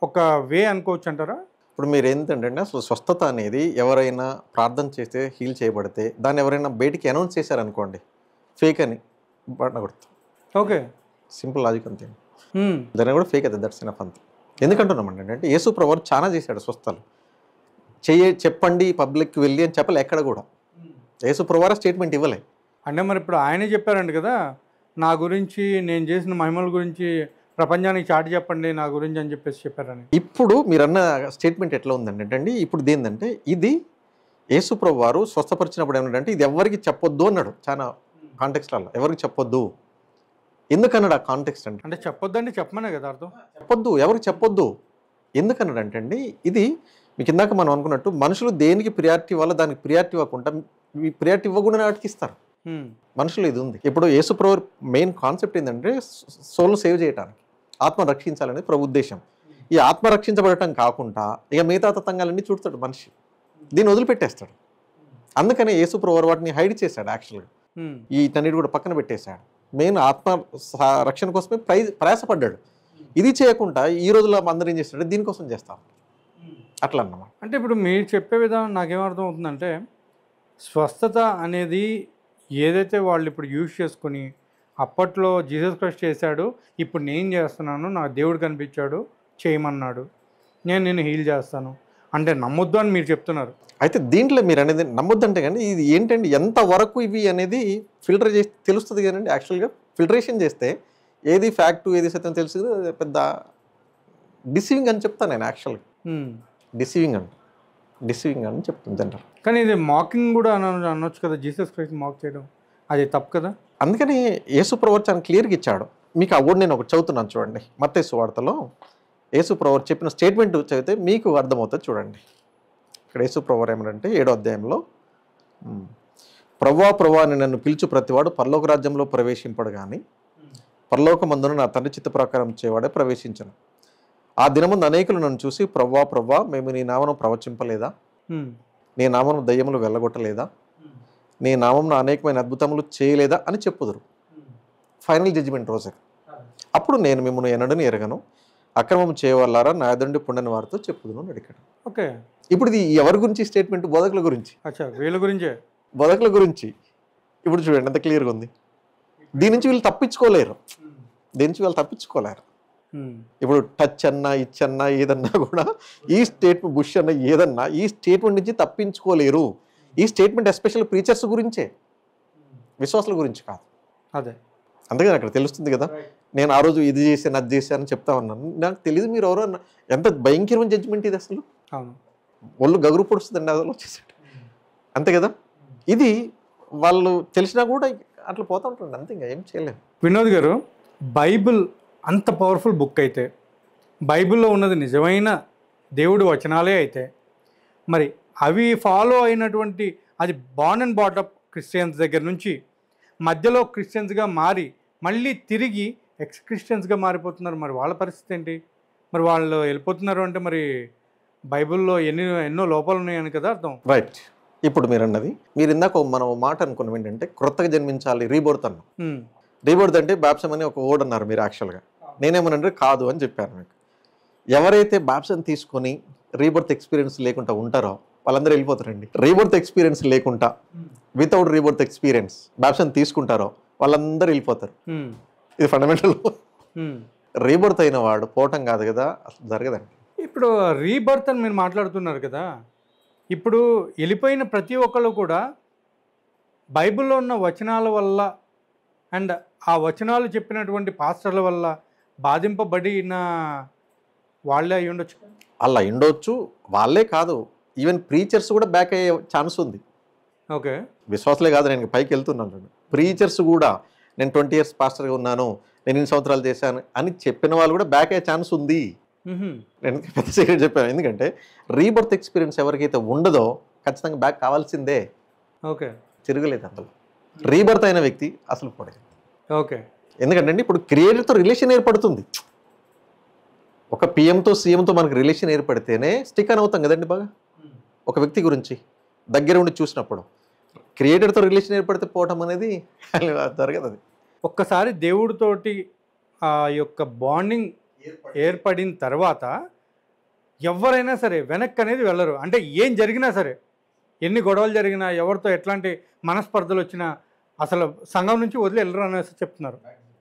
ఒక వే అనుకోవచ్చు అంటారా? ఇప్పుడు మీరు ఏంటంటే అసలు స్వస్థత అనేది ఎవరైనా ప్రార్థన చేస్తే హీల్ చేయబడితే దాన్ని ఎవరైనా బయటికి అనౌన్స్ చేశారనుకోండి ఫేక్ అని బట్న కొడుతుంది. ఓకే. సింపుల్ లాజిక్ అంతే. దాన్ని కూడా ఫేక్ అవుతుంది. దట్స్ ఎనఫ్ అంతే. ఎందుకంటున్నామండి అంటే యేసు ప్రభువు చాలా చేశాడు స్వస్థలు. చెప్పండి పబ్లిక్కి వెళ్ళి అని చెప్పలే ఎక్కడ కూడా. యేసు ప్రభువు స్టేట్మెంట్ ఇవ్వలే. అంటే మరి ఇప్పుడు ఆయనే చెప్పారంట కదా, నా గురించి నేను చేసిన మహిమల గురించి ప్రపంచానికి చాటి చెప్పండి నా గురించి అని చెప్పేసి చెప్పారని. ఇప్పుడు మీరన్న స్టేట్మెంట్ ఎట్లా ఉందండి అంటే ఇప్పుడు ఏంటంటే ఇది యేసు ప్రభువు వారు స్వస్థపరిచినప్పుడు ఏమంటే ఇది ఎవరికి చెప్పొద్దు అన్నాడు. చాలా కాంటెక్స్ట్లో ఎవరికి చెప్పొద్దు. ఎందుకన్నాడు ఆ కాంటెక్స్ట్ అంటే? అంటే చెప్పొద్దండి చెప్పమనే కదా అర్థం. చెప్పొద్దు, ఎవరికి చెప్పొద్దు. ఎందుకన్నాడు అంటే అండి ఇది మీకు ఇందాక మనం అనుకున్నట్టు మనుషులు దేనికి ప్రియారిటీ ఇవ్వాలో దానికి ప్రియారిటీ ఇవ్వకుండా మీ ప్రియారిటీ ఇవ్వకుండా వాటికి ఇస్తారు. మనుషులు ఇది ఉంది. ఇప్పుడు యేసు ప్రభు మెయిన్ కాన్సెప్ట్ ఏంటంటే సోల్ను సేవ్ చేయడానికి, ఆత్మ రక్షించాలనేది ప్రభు ఉద్దేశం. ఈ ఆత్మ రక్షించబడటం కాకుండా ఇక మిగతా తతంగాలన్నీ చూస్తాడు మనిషి, దీన్ని వదిలిపెట్టేస్తాడు. అందుకనే యేసు ప్రభు వాటిని హైడ్ చేశాడు. యాక్చువల్గా వీటన్నిటి కూడా పక్కన పెట్టేశాడు. మెయిన్ ఆత్మ రక్షణ కోసమే ప్రయాసపడ్డాడు. ఇది చేయకుండా ఈ రోజుల్లో అందరూ ఏం చేస్తాడు దీనికోసం చేస్తాం అట్లా అన్నమాట. అంటే ఇప్పుడు మీరు చెప్పే విధానం నాకేమర్థం అవుతుందంటే స్వస్థత అనేది ఏదైతే వాళ్ళు ఇప్పుడు యూజ్ చేసుకుని అప్పట్లో జీసస్ క్రైస్ట్ చేశాడు, ఇప్పుడు నేను చేస్తున్నాను, నా దేవుడు కనిపించాడు చేయమన్నాడు, నేను నిన్ను హీల్ చేస్తాను అంటే నమ్మొద్దు అని మీరు చెప్తున్నారు. అయితే దీంట్లో మీరు అనేది నమ్మొద్దంటే కానీ ఇది ఏంటంటే ఎంతవరకు ఇవి అనేది ఫిల్టర్ చేసి తెలుస్తుంది కానీ యాక్చువల్గా ఫిల్టరేషన్ చేస్తే ఏది ఫ్యాక్టు ఏది సత్యం తెలుస్తుంది. పెద్ద డిసీవింగ్ అని చెప్తాను నేను. యాక్చువల్గా డిసీవింగ్ అని చెప్తుంది జనరల్. కానీ ఇది మాకింగ్ కూడా అనొచ్చు కదా, జీసస్ క్రైస్ట్ మాక్ చేయడం అది తప్పు కదా. అందుకని యేసు ప్రభువు చాలా క్లియర్గా ఇచ్చాడు. మీకు ఆ వర్డ్ నేను ఒకటి చదువుతున్నాను చూడండి. మత్తయి సువార్తలో యేసు ప్రభువు చెప్పిన స్టేట్మెంట్ చదివితే మీకు అర్థమవుతుంది చూడండి. ఇక్కడ యేసు ప్రభువు ఏమంటే 7వ అధ్యాయంలో ప్రభువా అని నన్ను పిలుచు ప్రతివాడు పరలోక రాజ్యంలో ప్రవేశింపడు కానీ పరలోకమందున నా తండ్రి చిత్త ప్రకారం చేయవాడే ప్రవేశించను. ఆ దినమందు అనేకులు నన్ను చూసి ప్రభువా మేము నీ నామను ప్రవచింపలేదా, నీ నామను దయ్యములు వెళ్ళగొట్టలేదా, నీ నామం అనేకమైన అద్భుతములు చేయలేదా అని చెప్పుదురు. ఫైనల్ జడ్జిమెంట్ రోజు. అప్పుడు నేను మిమ్మల్ని ఎన్నడని ఎరగను, అక్రమం చేయవాళ్ళారా నా ఎదుండి పుండని వారితో చెప్పుదును అని అడిగాడు. ఓకే. ఇప్పుడు ఇది ఎవరి గురించి స్టేట్మెంట్? బోధకుల గురించి. వీళ్ళ గురించే, బోధకుల గురించి. ఇప్పుడు చూడండి ఎంత క్లియర్గా ఉంది. దీని నుంచి వీళ్ళు తప్పించుకోలేరు. ఇప్పుడు టచ్ అన్నా ఇచ్చన్నా ఏదన్నా కూడా ఈ స్టేట్మెంట్ బుష్ అన్న ఏదన్నా ఈ స్టేట్మెంట్ నుంచి తప్పించుకోలేరు. ఈ స్టేట్మెంట్ ఎస్పెషల్ ప్రీచర్స్ గురించే, విశ్వాసుల గురించి కాదు. అదే అందుకని అక్కడ తెలుస్తుంది కదా, నేను ఆ రోజు ఇది చేశాను అది చేశాను చెప్తా ఉన్నాను, నాకు తెలియదు మీరు ఎవరో. ఎంత భయంకరమైన జడ్జిమెంట్ ఇది అసలు. ఒళ్ళు గగురు పొడుస్తుందండి అసలు వచ్చేసాడు. అంతే కదా. ఇది వాళ్ళు తెలిసినా కూడా అట్లా పోతూ ఉంటుంది అంతే, ఇంకా ఏం చేయలేము. వినోద్ గారు, బైబిల్ అంత పవర్ఫుల్ బుక్ అయితే, బైబిల్లో ఉన్నది నిజమైన దేవుడి వచనాలే అయితే, మరి అవి ఫాలో అయినటువంటి అది బార్న్ అండ్ బాటప్ క్రిస్టియన్స్ దగ్గర నుంచి మధ్యలో క్రిస్టియన్స్గా మారి మళ్ళీ తిరిగి ఎక్స్ క్రిస్టియన్స్గా మారిపోతున్నారు. మరి వాళ్ళ పరిస్థితి ఏంటి? మరి వాళ్ళు వెళ్ళిపోతున్నారు అంటే మరి బైబిల్లో ఎన్నో లోపాలు ఉన్నాయని కదా అర్థం. రైట్. ఇప్పుడు మీరు అన్నది, మీరు ఇందాక మనం మాట అనుకున్నాం ఏంటంటే క్రొత్తగా జన్మించాలి, రీబర్త్ అన్నాం. రీబర్త్ అంటే బాప్సం అని ఒక వర్డ్ అన్నారు మీరు. యాక్చువల్గా నేనేమనంటే కాదు అని చెప్పాను మీకు. ఎవరైతే బాప్సం తీసుకొని రీబర్త్ ఎక్స్పీరియన్స్ లేకుండా ఉంటారో వాళ్ళందరూ వెళ్ళిపోతారండి. రీబర్త్ ఎక్స్పీరియన్స్ లేకుండా, వితౌట్ రీబర్త్ ఎక్స్పీరియన్స్ బాప్సం తీసుకుంటారో వాళ్ళందరూ వెళ్ళిపోతారు. ఇది ఫండమెంటల్. రీబర్త్ అయిన వాడు పోవటం కాదు కదా, అసలు జరగదండి. ఇప్పుడు రీబర్త్ అని మీరు మాట్లాడుతున్నారు కదా, ఇప్పుడు వెళ్ళిపోయిన ప్రతి ఒక్కళ్ళు కూడా బైబిల్లో ఉన్న వచనాల వల్ల అండ్ ఆ వచనాలు చెప్పినటువంటి పాస్టర్ల వల్ల బాధింపబడిన వాళ్ళే అయి ఉండొచ్చు. అలా ఉండొచ్చు. వాళ్ళే కాదు, ఈవెన్ ప్రీచర్స్ కూడా బ్యాక్ అయ్యే ఛాన్స్ ఉంది. ఓకే. విశ్వాసులే కాదు, నేను పైకి వెళ్తున్నాను. ప్రీచర్స్ కూడా నేను 20 years పాస్టర్గా ఉన్నాను, నేను 2 సంవత్సరాలు చేశాను అని చెప్పిన వాళ్ళు కూడా బ్యాక్ అయ్యే ఛాన్స్ ఉంది. నేను పెద్ద సీక్రెట్ చెప్పాను. ఎందుకంటే రీబర్త్ ఎక్స్పీరియన్స్ ఎవరికైతే ఉండదో ఖచ్చితంగా బ్యాక్ కావాల్సిందే. ఓకే. తిరగలేదు అందులో. రీబర్త్ అయిన వ్యక్తి అసలు పడేది. ఓకే. ఎందుకంటే ఇప్పుడు క్రియేటర్తో రిలేషన్ ఏర్పడుతుంది. ఒక పిఎంతో సీఎంతో మనకు రిలేషన్ ఏర్పడితేనే స్టిక్ అని అవుతాం కదండి బాగా. ఒక వ్యక్తి గురించి దగ్గర ఉండి చూసినప్పుడు క్రియేటర్తో రిలేషన్ ఏర్పడితే పోవటం అనేది జరగదు. అది ఒక్కసారి దేవుడితోటి ఆ యొక్క బాండింగ్ ఏర్పడిన తర్వాత ఎవరైనా సరే వెనక్కి అనేది వెళ్ళరు. అంటే ఏం జరిగినా సరే, ఎన్ని గొడవలు జరిగినా, ఎవరితో ఎట్లాంటి మనస్పర్ధలు వచ్చినా అసలు సంఘం నుంచి వదిలి వెళ్ళరు అనేసి చెప్తున్నారు.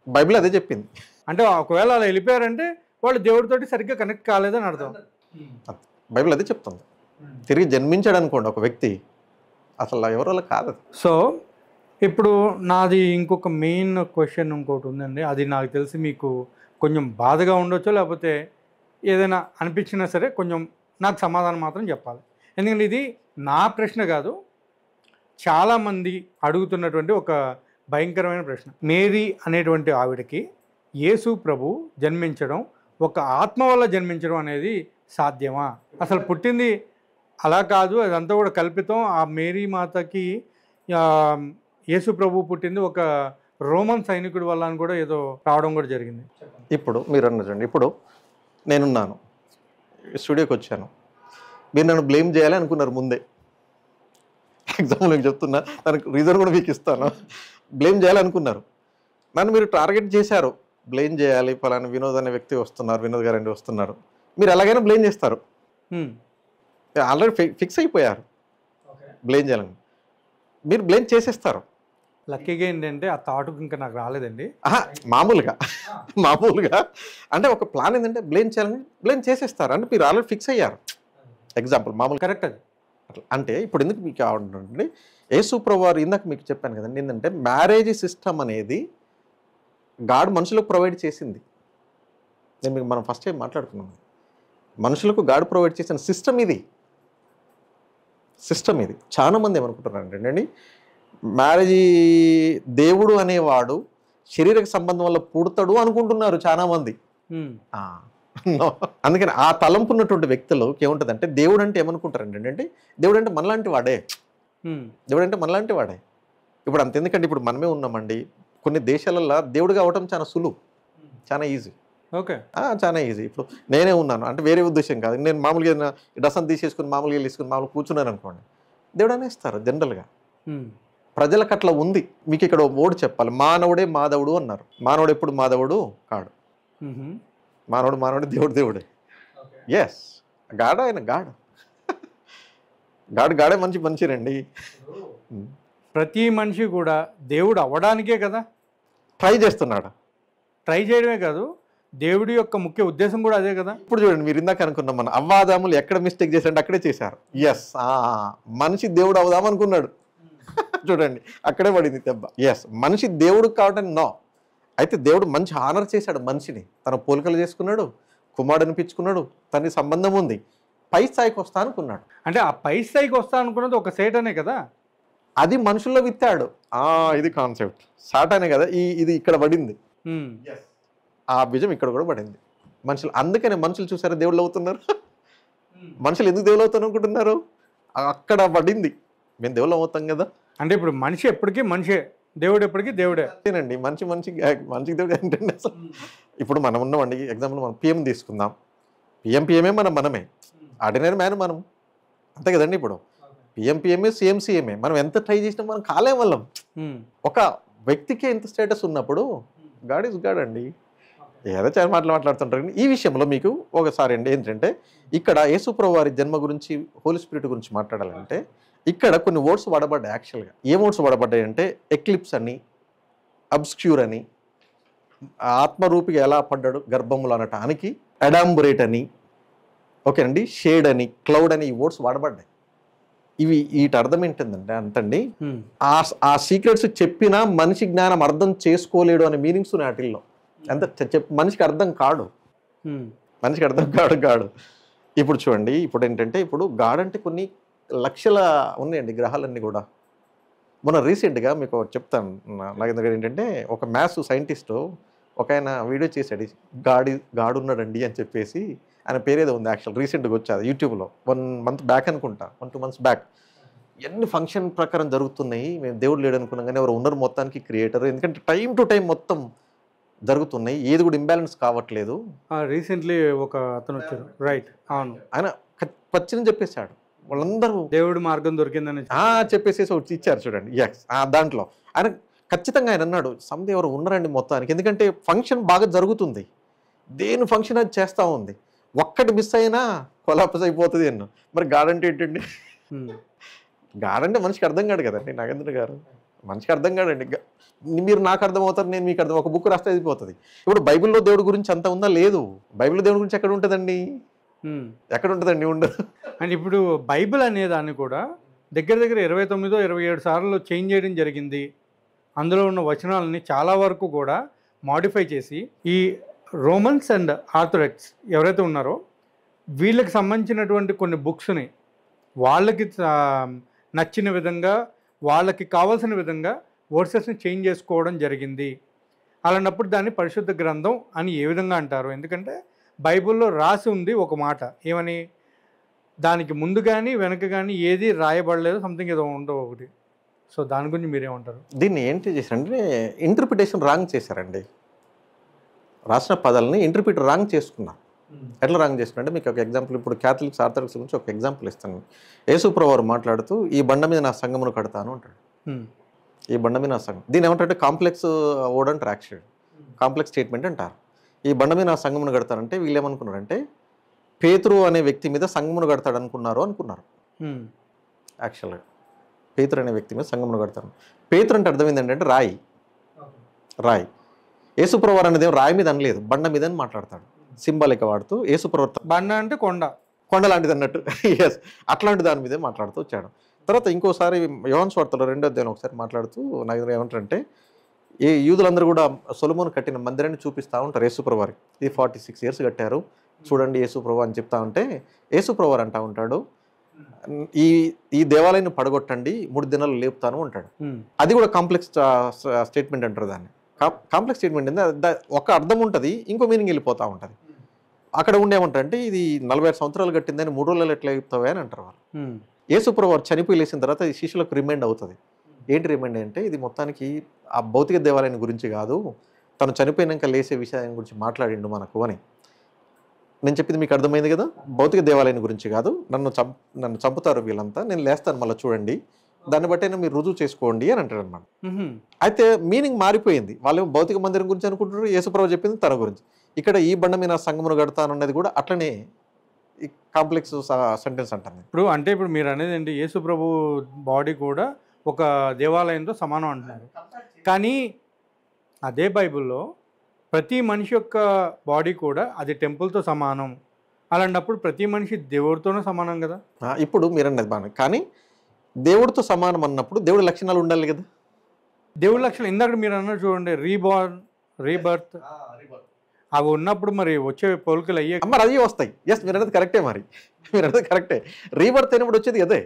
బైబిల్ అదే చెప్పింది. అంటే ఒకవేళ అలా వెళ్ళిపోయారంటే వాళ్ళు దేవుడితోటి సరిగ్గా కనెక్ట్ కాలేదని అర్థం. బైబిల్ అదే చెప్తుంది. తిరిగి జన్మించాడు అనుకోండి ఒక వ్యక్తి, అసలు ఎవరు అలా కాదు. సో ఇప్పుడు నాది ఇంకొక మెయిన్ క్వశ్చన్ ఇంకోటి ఉందండి. అది నాకు తెలిసి మీకు కొంచెం బాధగా ఉండొచ్చు, లేకపోతే ఏదైనా అనిపించినా సరే కొంచెం నాకు సమాధానం మాత్రం చెప్పాలి. ఎందుకంటే ఇది నా ప్రశ్న కాదు, చాలామంది అడుగుతున్నటువంటి ఒక భయంకరమైన ప్రశ్న. మేరీ అనేటువంటి ఆవిడకి యేసు ప్రభు జన్మించడం, ఒక ఆత్మ వల్ల జన్మించడం అనేది సాధ్యమా? అసలు పుట్టింది అలా కాదు, అదంతా కూడా కల్పితం. ఆ మేరీ మాతకి యేసు ప్రభు పుట్టింది ఒక రోమన్ సైనికుడి వల్ల అని కూడా ఏదో రావడం కూడా జరిగింది. ఇప్పుడు మీరు అన్నదండి, ఇప్పుడు నేనున్నాను, స్టూడియోకి వచ్చాను, మీరు నన్ను బ్లేమ్ చేయాలి అనుకున్నారు ముందే. ఎగ్జాంపుల్ మీకు చెప్తున్నా, దానికి రీజన్ కూడా మీకు ఇస్తాను. బ్లేమ్ చేయాలనుకున్నారు, నన్ను మీరు టార్గెట్ చేశారు, బ్లేమ్ చేయాలి, ఫలానా వినోద్ అనే వ్యక్తి వస్తున్నారు, వినోద్ గారు వస్తున్నారు, మీరు ఎలాగైనా బ్లేమ్ చేస్తారు. ఆల్రెడీ ఫిక్స్ అయిపోయారు బ్లేమ్ చేయాలని, మీరు బ్లేమ్ చేసేస్తారు. లక్కీగా ఏంటంటే ఆ థాట్కి ఇంకా నాకు రాలేదండి. మామూలుగా అంటే ఒక ప్లాన్ ఏంటంటే బ్లేమ్ చేయాలని బ్లేమ్ చేసేస్తారు, అంటే మీరు ఆల్రెడీ ఫిక్స్ అయ్యారు. ఎగ్జాంపుల్ మామూలు కరెక్ట్ అది. అంటే ఇప్పుడు ఎందుకు మీకు కావాలంటే, యేసు ప్రభు వారు ఇందాక మీకు చెప్పాను కదండి, ఏంటంటే మ్యారేజ్ సిస్టమ్ అనేది గాడ్ మనుషులకు ప్రొవైడ్ చేసింది. నేను మీకు మనం ఫస్ట్ టైం మాట్లాడుకున్నాం, మనుషులకు గాడ్ ప్రొవైడ్ చేసిన సిస్టమ్ ఇది. చాలామంది ఏమనుకుంటున్నారు అంటే, మ్యారేజ్ దేవుడు అనేవాడు శరీరక సంబంధం వల్ల పుడతాడు అనుకుంటున్నారు చాలామంది. అందుకని ఆ తలంపు ఉన్నటువంటి వ్యక్తులకు ఏముంటుందంటే, దేవుడు అంటే ఏమనుకుంటారండి అంటే, దేవుడు అంటే మనలాంటి వాడే, ఇప్పుడు అంత ఎందుకంటే ఇప్పుడు మనమే ఉన్నామండి. కొన్ని దేశాలలో దేవుడిగా అవటం చాలా సులువు, చాలా ఈజీ. ఓకే, చాలా ఈజీ. ఇప్పుడు నేనే ఉన్నాను అంటే వేరే ఉద్దేశం కాదు, నేను మామూలుగా ఏదైనా డసన్ తీసేసుకుని మామూలుగా తీసుకుని మామూలుగా కూర్చున్నాను అనుకోండి, దేవుడు అనేస్తారు జనరల్గా. ప్రజలకు అట్లా ఉంది. మీకు ఇక్కడ ఓడి చెప్పాలి, మానవుడే మాధవుడు అన్నారు. మానవుడు ఎప్పుడు మాధవుడు కాడు, మానవుడు దేవుడే. ఎస్, ఆయన గాడే మంచిరండి. ప్రతి మనిషి కూడా దేవుడు అవ్వడానికే కదా ట్రై చేస్తున్నాడు. ట్రై చేయడమే కాదు, దేవుడి యొక్క ముఖ్య ఉద్దేశం కూడా అదే కదా. ఇప్పుడు చూడండి, మీరు ఇందాక అనుకున్నాం, మన అవ్వాదాములు ఎక్కడ మిస్టేక్ చేశారంటే అక్కడే చేశారు. ఎస్, మనిషి దేవుడు అవుదాం అనుకున్నాడు, చూడండి అక్కడే పడింది దెబ్బ. ఎస్, మనిషి దేవుడు కావడం నో. అయితే దేవుడు మంచి ఆనర్ చేశాడు మనిషిని, తన పోలికలు చేసుకున్నాడు, కుమారుడు అనిపించుకున్నాడు, తన సంబంధం ఉంది, పై స్థాయికి వస్తా అనుకున్నాడు. అంటే ఆ పై స్థాయికి వస్తా అనుకున్నది ఒక సేటనే కదా, అది మనుషుల్లో విత్తాడు. ఇది కాన్సెప్ట్ సాటానే కదా, ఇది ఇక్కడ పడింది. ఆ బీజం ఇక్కడ కూడా పడింది మనుషులు. అందుకనే మనుషులు చూసారా దేవుళ్ళు అవుతున్నారు. మనుషులు ఎందుకు దేవుళ్ళు అవుతారు అనుకుంటున్నారు, అక్కడ పడింది. మేము దేవుళ్ళు అవుతాం కదా. అంటే ఇప్పుడు మనిషి ఎప్పటికీ మనిషే, దేవుడు ఎప్పటికీ దేవుడే. అంతేనండి, మనిషికి దేవుడు ఏంటంటే, అసలు ఇప్పుడు మనం ఉన్నామండి, ఎగ్జాంపుల్ మనం పిఎం తీసుకుందాం, పిఎంఏ మనమే, ఆర్డినరీ మ్యాన్ మనం, అంతే కదండి. ఇప్పుడు పిఎంఏ సీఎంఏ మనం ఎంత ట్రై చేసినా మనం కాలే వాళ్ళం. ఒక వ్యక్తికి ఎంత స్టేటస్ ఉన్నప్పుడు గాడ్ ఈజ్ గాడ్ అండి. ఏదో చాలా మాట్లాడుతుంటారు. ఈ విషయంలో మీకు ఒకసారి అండి ఏంటంటే, ఇక్కడ యేసుప్రభు వారి జన్మ గురించి, హోలీ స్పిరిట్ గురించి మాట్లాడాలంటే ఇక్కడ కొన్ని వర్డ్స్ వాడబడ్డాయి. యాక్చువల్గా ఏ వర్డ్స్ వాడబడ్డాయి అంటే, ఎక్లిప్స్ అని, అబ్స్క్యూర్ అని, ఆత్మరూపిగా ఎలా పడ్డాడు గర్భములు అనటానికి, అడాంబురేట్ అని, ఓకేనండి, షేడ్ అని, క్లౌడ్ అని, ఈ వర్డ్స్ వాడబడ్డాయి. వీటి అర్థం ఏంటంటే అంతండి, ఆ సీక్రెట్స్ చెప్పినా మనిషి జ్ఞానం అర్థం చేసుకోలేడు అనే మీనింగ్స్ ఉన్నాయి వాటిల్లో. ఎంత మనిషికి అర్థం కాడు. ఇప్పుడు చూడండి, ఇప్పుడు ఏంటంటే, ఇప్పుడు గాడ్ అంటే కొన్ని లక్షల ఉన్నాయండి గ్రహాలన్నీ కూడా. మొన్న రీసెంట్గా మీకు చెప్తాను, నాగేంద్ర గారు ఏంటంటే, ఒక మ్యాథ్స్ సైంటిస్టు ఒక ఆయన వీడియో చేశాడు, గాడ్ ఉన్నాడండి అని చెప్పేసి. ఆయన పేరేదో ఉంది యాక్చువల్, రీసెంట్గా వచ్చాది యూట్యూబ్లో, 1 month బ్యాక్ అనుకుంటా, 1-2 months బ్యాక్. ఎన్ని ఫంక్షన్ ప్రకారం జరుగుతున్నాయి, మేము దేవుడు లేడు అనుకున్నాం కానీ ఎవరు ఉన్నారు మొత్తానికి క్రియేటర్. ఎందుకంటే టైం టు టైం మొత్తం జరుగుతున్నాయి, ఏది కూడా ఇంబ్యాలెన్స్ కావట్లేదు. రీసెంట్లీ ఒక అతను వచ్చారు, రైట్, అవును, ఆయన పచ్చిని చెప్పేశాడు, వాళ్ళందరూ దేవుడి మార్గం దొరికిందని చెప్పేసి వచ్చి ఇచ్చారు చూడండి. ఎస్, దాంట్లో ఆయన ఖచ్చితంగా ఆయన అన్నాడు, సమ్ది ఎవరు ఉన్నారండి మొత్తానికి. ఎందుకంటే ఫంక్షన్ బాగా జరుగుతుంది, దేని ఫంక్షన్ అది చేస్తూ ఉంది. ఒక్కటి మిస్ అయినా కొలాప్స్ అయిపోతుంది అన్న. మరి గాడ్ అంటే ఏంటండి? గాడ్ అంటే మనిషికి అర్థం కాదు కదండి నాగేంద్ర గారు, మనిషికి అర్థం కాదండి. మీరు నాకు అర్థం అవుతారు, నేను మీకు అర్థం, ఒక బుక్ రాస్తే అయిపోతుంది. ఇప్పుడు బైబిల్లో దేవుడి గురించి అంత ఉందా? లేదు. బైబిల్లో దేవుడి గురించి ఎక్కడ ఉంటుందండి? ఎక్కడ ఉంటుందండి? ఉండదు. అంటే ఇప్పుడు బైబిల్ అనే దాన్ని కూడా దగ్గర దగ్గర 29 27 సార్లు చేంజ్ చేయడం జరిగింది. అందులో ఉన్న వచనాలని చాలా వరకు కూడా మాడిఫై చేసి ఈ రోమన్స్ అండ్ ఆర్థడాక్స్ ఎవరైతే ఉన్నారో వీళ్ళకి సంబంధించినటువంటి కొన్ని బుక్స్ని వాళ్ళకి నచ్చిన విధంగా, వాళ్ళకి కావాల్సిన విధంగా వర్సెస్ని చేంజ్ చేసుకోవడం జరిగింది. అలాంటప్పుడు దాన్ని పరిశుద్ధ గ్రంథం అని ఏ విధంగా అంటారు? ఎందుకంటే బైబిల్లో రాసి ఉంది ఒక మాట, ఏమని, దానికి ముందు కానీ వెనక కానీ ఏది రాయబడలేదు, సంథింగ్ ఏదో ఉండవు ఒకటి. సో దాని గురించి మీరేమంటారు? దీన్ని ఏంటి చేశారంటే ఇంటర్ప్రిటేషన్ రాంగ్ చేశారండి. రాసిన పదాలని ఇంటర్ప్రిటర్ రాంగ్ చేసుకున్నారు. ఎట్లా రాంగ్ చేసుకున్నారంటే మీకు ఒక ఎగ్జాంపుల్, ఇప్పుడు క్యాథలిక్స్ ఆర్థడాక్స్ గురించి ఒక ఎగ్జాంపుల్ ఇస్తాను. యేసుప్రభువు వారు మాట్లాడుతూ ఈ బండ మీద నా సంఘమును కడతాను అంటాడు. ఈ బండ మీద నా సంఘం, దీని ఏమంటారంటే కాంప్లెక్స్ వర్డ్ అంటారు, యాక్చువల్ కాంప్లెక్స్ స్టేట్మెంట్ అంటారు. ఈ బండ మీద నా సంఘమును కడతానంటే వీళ్ళు ఏమనుకున్నారంటే పేతురు అనే వ్యక్తి మీద సంఘమును కడతాడు అనుకున్నారు. యాక్చువల్గా పేతురు అనే వ్యక్తి మీద సంఘమును కడతారు. పేతురు అంటే అర్థం ఏంటంటే రాయి. రాయి. యేసుప్రభువు వారు అనేది రాయి మీద అనలేదు, బండ మీద అని మాట్లాడతాడు. సింబాలిక్ వాడుతూ యేసుప్రభువు బండ అంటే కొండ, కొండ లాంటిది అన్నట్టు. ఎస్, అట్లాంటి దాని మీదే మాట్లాడుతూ వచ్చాడు. తర్వాత ఇంకోసారి యోహాను సువార్తలో 2వ అధ్యాయం ఒకసారి మాట్లాడుతూ నాకు ఏమంటారంటే ఈ యూదులందరూ కూడా సొలొమోను కట్టిన మందిరాన్ని చూపిస్తూ ఉంటారు యేసుప్రభువు వారికి. ఇది 46 years కట్టారు చూడండి యేసుప్రభువు అని చెప్తా ఉంటే యేసుప్రభువు వారు అంటా ఉంటాడు, ఈ దేవాలయాన్ని పడగొట్టండి 3 దినాలు లేపుతాను అంటాడు. అది కూడా కాంప్లెక్స్ స్టేట్మెంట్ అంటారు. దాన్ని కాంప్లెక్స్ స్టేట్మెంట్ అంటే ఒక అర్థం ఉంటుంది, ఇంకో మీనింగ్ వెళ్ళిపోతూ ఉంటుంది. అక్కడ ఉండేమంటారంటే ఇది 46 సంవత్సరాలు కట్టిందని 3 రోజులు ఎట్లా చెప్తావా అని అంటారు వాళ్ళు. యేసుప్రభువు వారు చనిపోయి లేచిన తర్వాత ఈ శిష్యులకు రిమైండ్ అవుతుంది. ఏంటి రిమైండ్ అంటే ఇది మొత్తానికి ఆ భౌతిక దేవాలయం గురించి కాదు, తను చనిపోయినాక లేసే విషయం గురించి మాట్లాడిండు మనకు అని. నేను చెప్పింది మీకు అర్థమైంది కదా, భౌతిక దేవాలయం గురించి కాదు, నన్ను చంపుతారు వీళ్ళంతా, నేను లేస్తాను మళ్ళీ చూడండి, దాన్ని బట్టి మీరు రుజువు చేసుకోండి అని అంటాడు అనమాట. అయితే మీనింగ్ మారిపోయింది. వాళ్ళు భౌతిక మందిరం గురించి అనుకుంటున్నారు, యేసుప్రభువు చెప్పింది తన గురించి. ఇక్కడ ఈ బండ మీద సంఘమును కడతాను అన్నది కూడా అట్లనే ఈ కాంప్లెక్స్ సెంటెన్స్ అంటాను. ఇప్పుడు మీరు అనేది ఏంటి, యేసుప్రభు బాడీ కూడా ఒక దేవాలయంతో సమానం అంటున్నారు. కానీ అదే బైబిల్లో ప్రతి మనిషి యొక్క బాడీ కూడా అది టెంపుల్తో సమానం. అలాంటప్పుడు ప్రతి మనిషి దేవుడితోనే సమానం కదా. ఇప్పుడు మీరు అన్నది బాగా, కానీ దేవుడితో సమానం అన్నప్పుడు దేవుడి లక్షణాలు ఉండాలి కదా. దేవుడి లక్షణాలు ఇందాక మీరు అన్నారు చూడండి, రీబార్న్, రీబర్త్, అవి ఉన్నప్పుడు మరి వచ్చే పోలికలు అయ్యే మరి అవి వస్తాయి. ఎస్, మీరు అనేది కరెక్టే. మరి మీరు అనేది కరెక్టే. రీబర్త్ అయినప్పుడు వచ్చేది అదే.